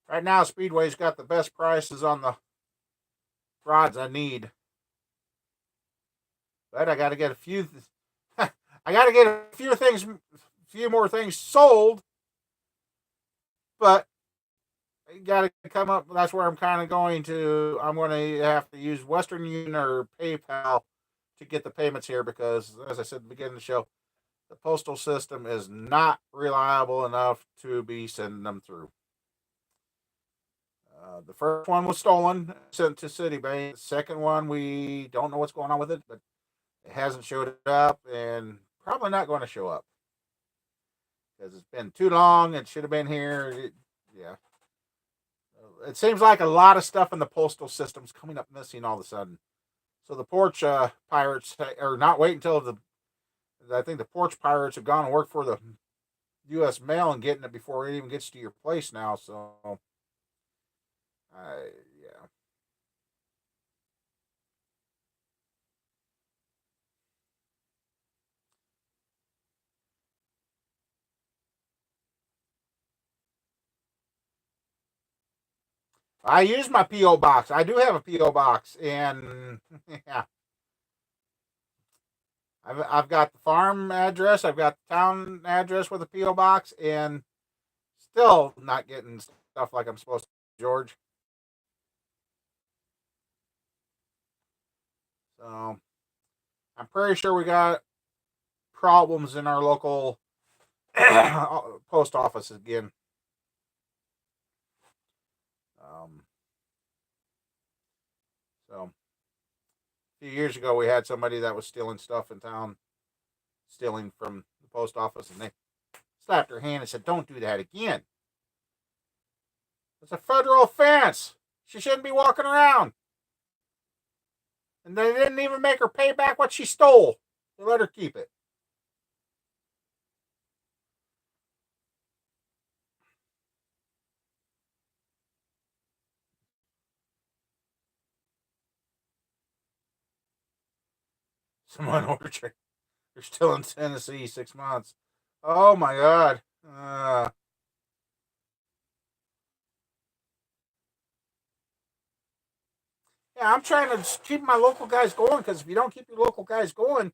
Right now, Speedway's got the best prices on the rods I need. But I got to get a few. I got to get a few more things sold. But you got to come up. That's where I'm kind of going to. I'm going to have to use Western Union or PayPal to get the payments here because, as I said at the beginning of the show, the postal system is not reliable enough to be sending them through. The first one was stolen, sent to Citibank. The second one, we don't know what's going on with it, but it hasn't showed up and probably not going to show up because it's been too long. It should have been here. Yeah. It seems like a lot of stuff in the postal system's coming up missing all of a sudden. So the porch pirates are not waiting until I think the porch pirates have gone and worked for the U.S. mail and getting it before it even gets to your place now. So, yeah. I use my P.O. box. I do have a P.O. box, and yeah. I've got the farm address, I've got the town address with a P.O. box, and still not getting stuff like I'm supposed to, George. So I'm pretty sure we got problems in our local post office again. So a few years ago, we had somebody that was stealing stuff in town, stealing from the post office, and they slapped her hand and said, "Don't do that again. It's a federal offense. She shouldn't be walking around." And they didn't even make her pay back what she stole. They let her keep it. Someone ordered. They're still in Tennessee 6 months. Oh my God. Yeah, I'm trying to just keep my local guys going because if you don't keep your local guys going,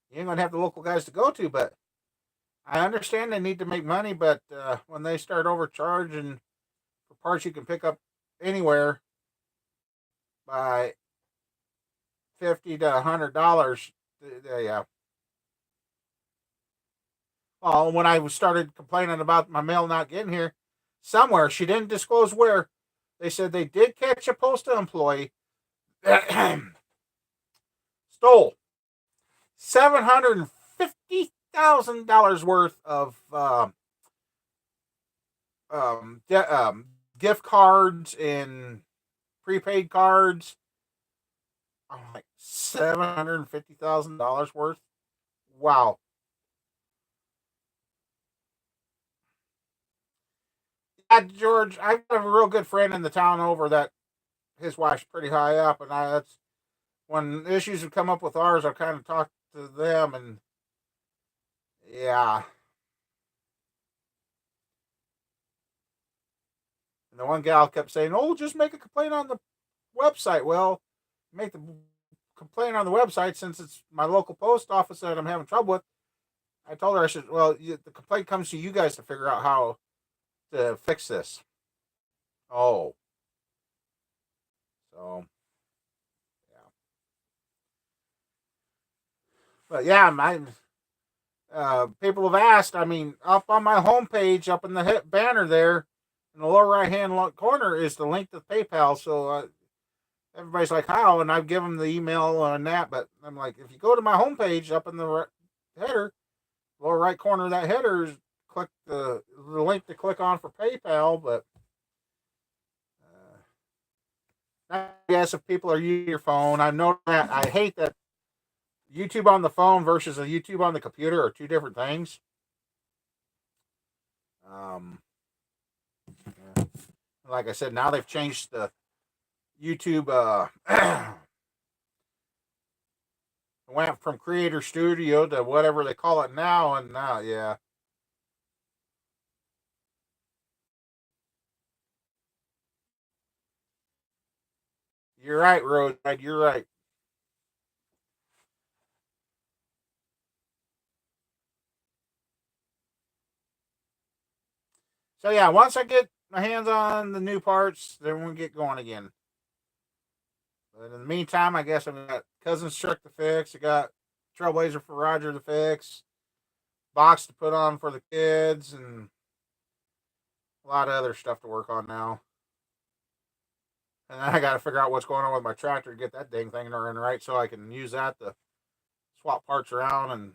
you ain't going to have the local guys to go to. But I understand they need to make money, but when they start overcharging for parts you can pick up anywhere by $50 to $100, yeah. Well, when I started complaining about my mail not getting here, somewhere, she didn't disclose where, they said they did catch a postal employee that stole $750,000 worth of gift cards and prepaid cards. I'm like, $750,000 worth? Wow. Yeah, George, I've got a real good friend in the town over that his wife's pretty high up, and that's when issues would come up with ours, I kind of talk to them, and yeah. And the one gal kept saying, "Oh, just make a complaint on the website." Well, make the complaint on the website since it's my local post office that I'm having trouble with. I told her, I said, "Well, the complaint comes to you guys to figure out how to fix this." Oh, so yeah, but yeah, my people have asked. I mean, up on my homepage, up in the banner there, in the lower right hand corner is the link to PayPal. So everybody's like, "How?" And I've given them the email on that, but I'm like, if you go to my homepage, up in the header, lower right corner of that header, click the link to click on for PayPal, but I guess if people are using your phone, I know that I hate that YouTube on the phone versus a YouTube on the computer are two different things. Yeah. Like I said, now they've changed the YouTube. Went from Creator Studio to whatever they call it now, and now, yeah. You're right, Roadside. You're right. So yeah, once I get my hands on the new parts, then we'll get going again. But in the meantime, I guess I've got Cousin's Truck to fix. I got Trailblazer for Roger to fix. Box to put on for the kids, and a lot of other stuff to work on now. And then I got to figure out what's going on with my tractor to get that dang thing running right so I can use that to swap parts around and.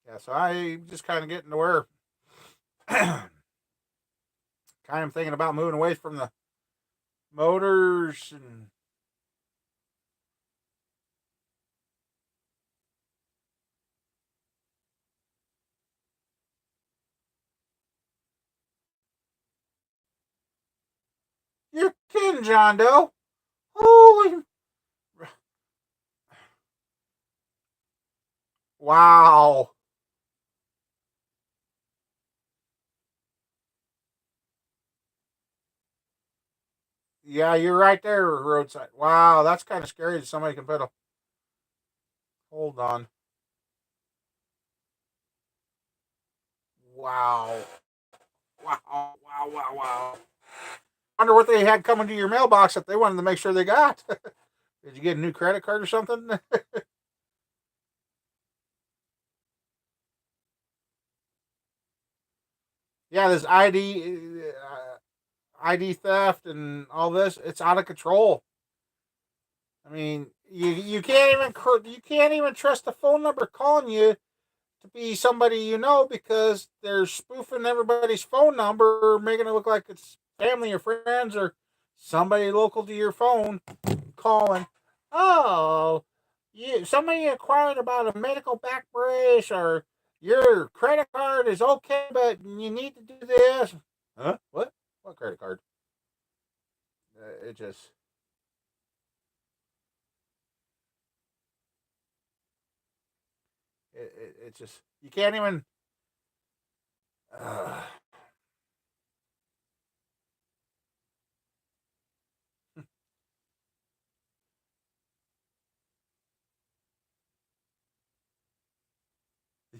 Yeah, so I just kind of getting to where kind of thinking about moving away from the motors and you're kidding, John Doe. Holy wow. Yeah, you're right there, roadside. Wow, that's kind of scary that somebody can put a hold on. Wow. Wow. Wow. Wow. Wow. Wonder what they had coming to your mailbox that they wanted to make sure they got. Did you get a new credit card or something? Yeah, this ID theft and all this, it's out of control. I mean, you can't even trust the phone number calling you to be somebody you know because they're spoofing everybody's phone number, making it look like it's family or friends or somebody local to your phone calling. Oh, somebody inquired about a medical back brace or your credit card is okay, but you need to do this. Huh? What? What credit card? It just it just you can't even. Uh,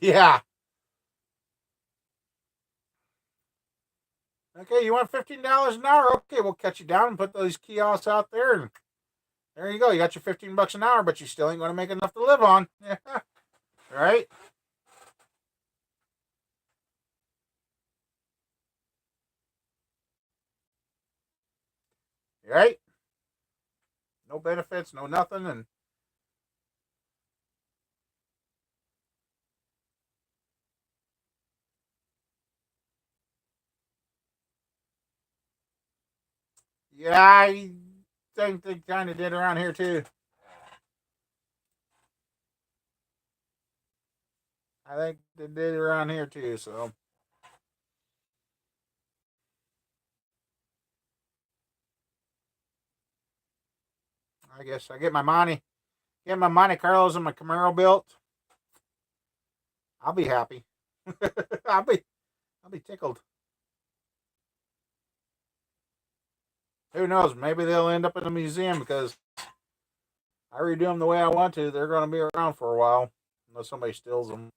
yeah. Okay, you want $15 an hour? Okay, we'll cut you down and put those kiosks out there, and there you go. You got your $15 an hour, but you still ain't going to make enough to live on. Yeah, right. Right. No benefits, no nothing, and yeah, I think they kind of did around here too. I think they did around here too. So I guess I get my Monte Carlos and my Camaro built. I'll be happy. I'll be I'll be tickled. Who knows? Maybe they'll end up in a museum because I redo them the way I want to. They're going to be around for a while unless somebody steals them.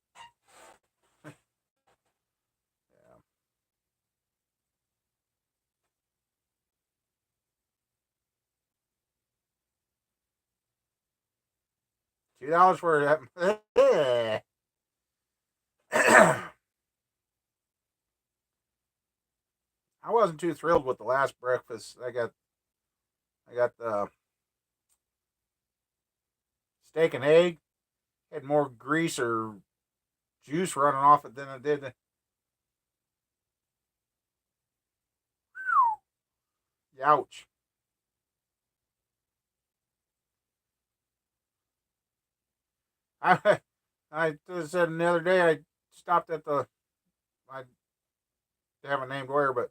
Yeah. $2 for that. I wasn't too thrilled with the last breakfast. I got I got the steak and egg. Had more grease or juice running off it than it did. Ouch. I I said the other day I stopped at the I haven't named where, but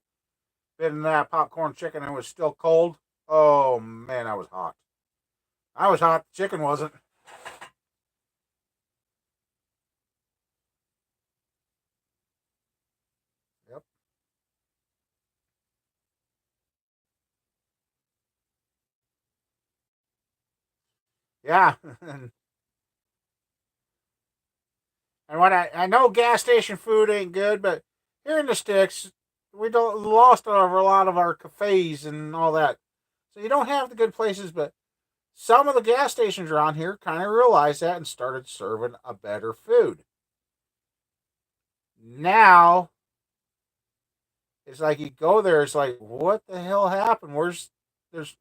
bit in that popcorn chicken and it was still cold. Oh man, I was hot. I was hot. The chicken wasn't. Yep. Yeah. And what I know gas station food ain't good, but here in the sticks, we don't lost over a lot of our cafes and all that. So you don't have the good places, but some of the gas stations around here kind of realized that and started serving a better food. Now it's like you go there, it's like, what the hell happened? There's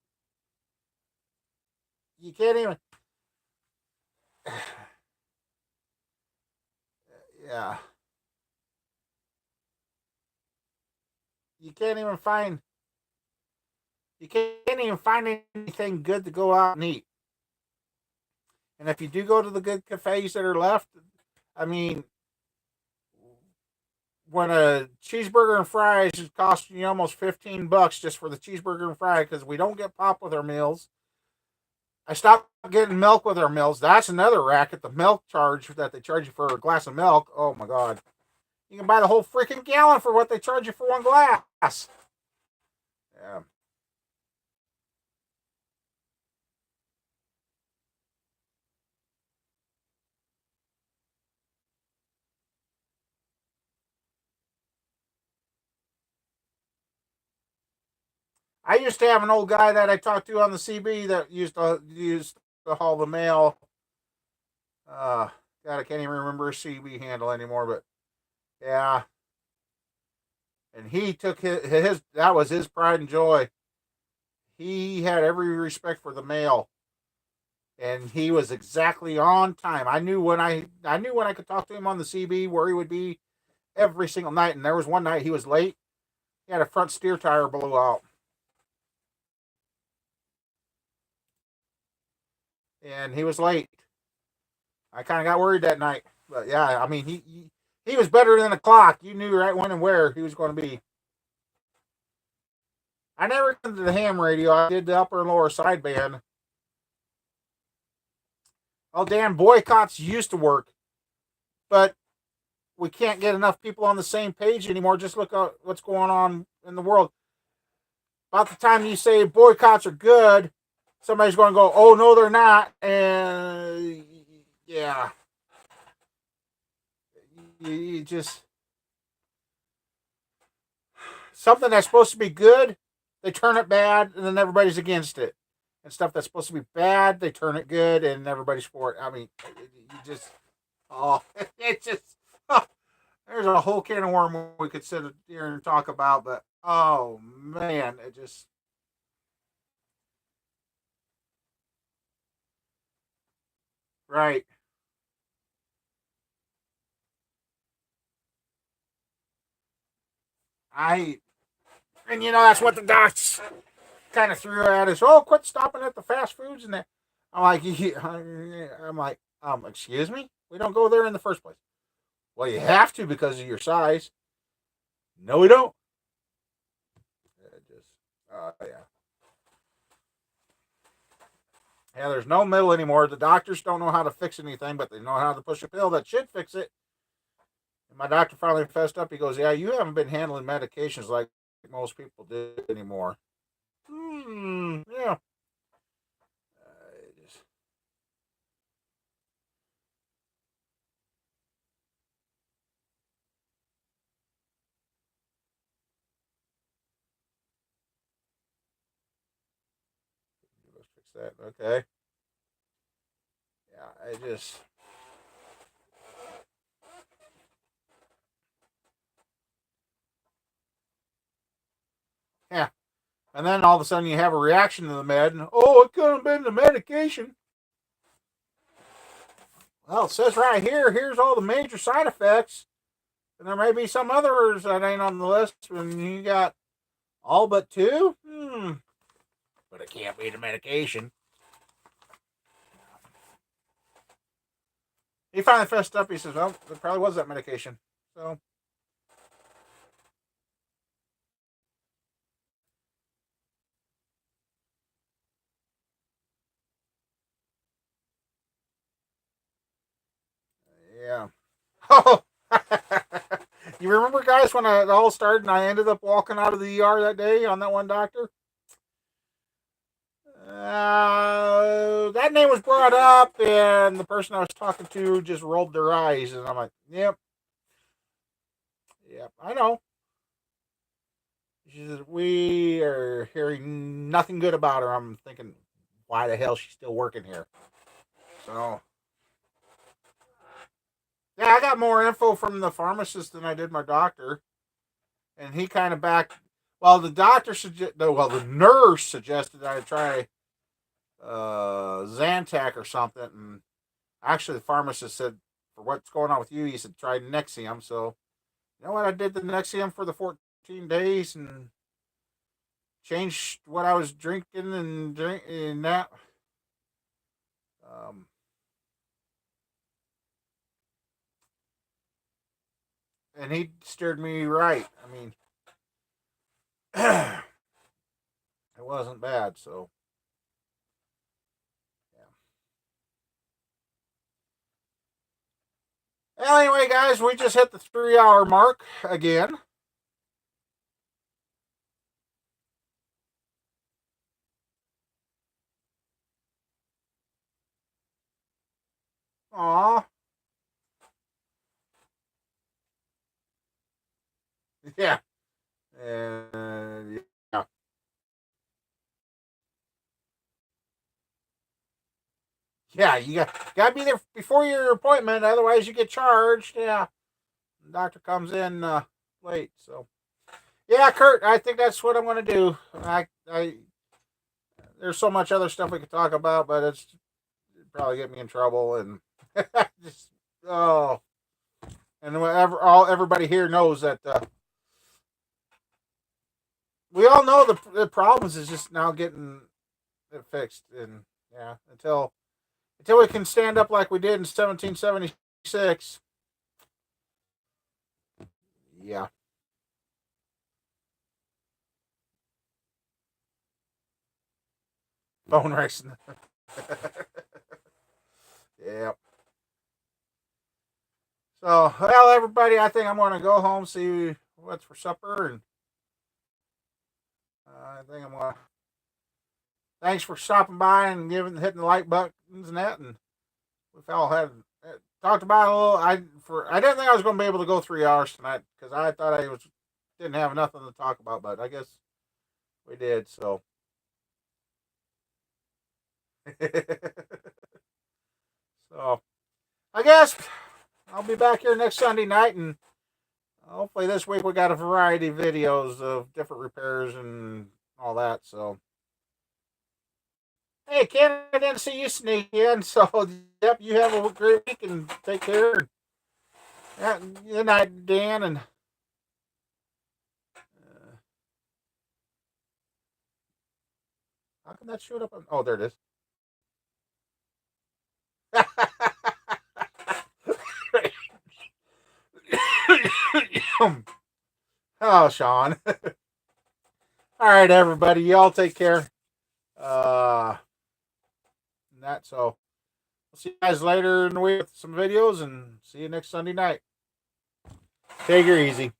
you can't even yeah. You can't even find you can't even find anything good to go out and eat. And if you do go to the good cafes that are left, I mean, when a cheeseburger and fries is costing you almost $15 just for the cheeseburger and fry because we don't get pop with our meals. I stopped getting milk with our meals. That's another racket. The milk charge that they charge you for a glass of milk. Oh my god, you can buy the whole freaking gallon for what they charge you for one glass. Yeah. I used to have an old guy that I talked to on the CB that used to haul the mail. God, I can't even remember his CB handle anymore, but yeah. And he took his that was his pride and joy. He had every respect for the mail, and he was exactly on time. I knew when I could talk to him on the CB where he would be every single night. And there was one night he was late. He had a front steer tire blew out, and he was late. I kind of got worried that night, but yeah, I mean he was better than a clock. You knew right when and where he was going to be. I never did the ham radio. I did the upper and lower sideband. Oh, damn, boycotts used to work, but we can't get enough people on the same page anymore. Just look at what's going on in the world. About the time you say boycotts are good, somebody's going to go, "Oh no, they're not," and yeah, you just something that's supposed to be good, they turn it bad, and then everybody's against it. And stuff that's supposed to be bad, they turn it good, and everybody's for it. I mean, you just oh, it just oh, there's a whole can of worm we could sit here and talk about, but oh man, it just right. I and that's what the docs kind of threw at us. Oh, quit stopping at the fast foods and that. I'm like, I'm like, excuse me, we don't go there in the first place. Well, you have to because of your size. No, we don't. Just, yeah. Yeah, there's no middle anymore. The doctors don't know how to fix anything, but they know how to push a pill that should fix it. And my doctor finally fessed up. He goes, "Yeah, you haven't been handling medications like most people do anymore." Yeah. Just, let's fix that. Okay. Yeah, I just. Yeah. And then all of a sudden you have a reaction to the med, and oh, it could have been the medication. Well, it says right here, here's all the major side effects. And there may be some others that ain't on the list when you got all but two. But it can't be the medication. He finally fessed up. He says, well, it probably was that medication. So, yeah. Oh, you remember, guys, when it all started and I ended up walking out of the ER that day on that one doctor? That name was brought up, and the person I was talking to just rolled their eyes, and I'm like, yep, I know. She says, we are hearing nothing good about her. I'm thinking, why the hell is she still working here? So, yeah, I got more info from the pharmacist than I did my doctor, and he kind of backed. Well, the nurse suggested I try Zantac or something, and actually the pharmacist said, for what's going on with you, he said try Nexium. So, you know what, I did the Nexium for the 14 days and changed what I was drinking and that. And he steered me right. I mean, it wasn't bad, so. Well, anyway, guys, we just hit the 3-hour mark again. Aw. Yeah. Yeah. Yeah, you got to be there before your appointment, otherwise you get charged. Yeah. The doctor comes in late, so. Yeah, Kurt, I think that's what I'm going to do. There's so much other stuff we could talk about, but it'd probably get me in trouble, and just and everybody here knows that we all know the problems is just now getting it fixed, and yeah, until we can stand up like we did in 1776. Yeah. Phone racing. Yep. So, well, everybody, I think I'm going to go home, see what's for supper, and I think I'm going to. Thanks for stopping by and hitting the like buttons and that, and we've all had talked about it a little. I didn't think I was going to be able to go 3 hours tonight because I thought didn't have nothing to talk about, but I guess we did. So. So, I guess I'll be back here next Sunday night, and hopefully this week we got a variety of videos of different repairs and all that. So, hey, Ken, I didn't see you sneak in. So, yep, you have a great week and take care. Yeah, good night, Dan. And how can that show up? Oh, there it is. Oh, Sean. All right, everybody. Y'all take care. So we'll see you guys later in the week with some videos, and see you next Sunday night. Take her easy.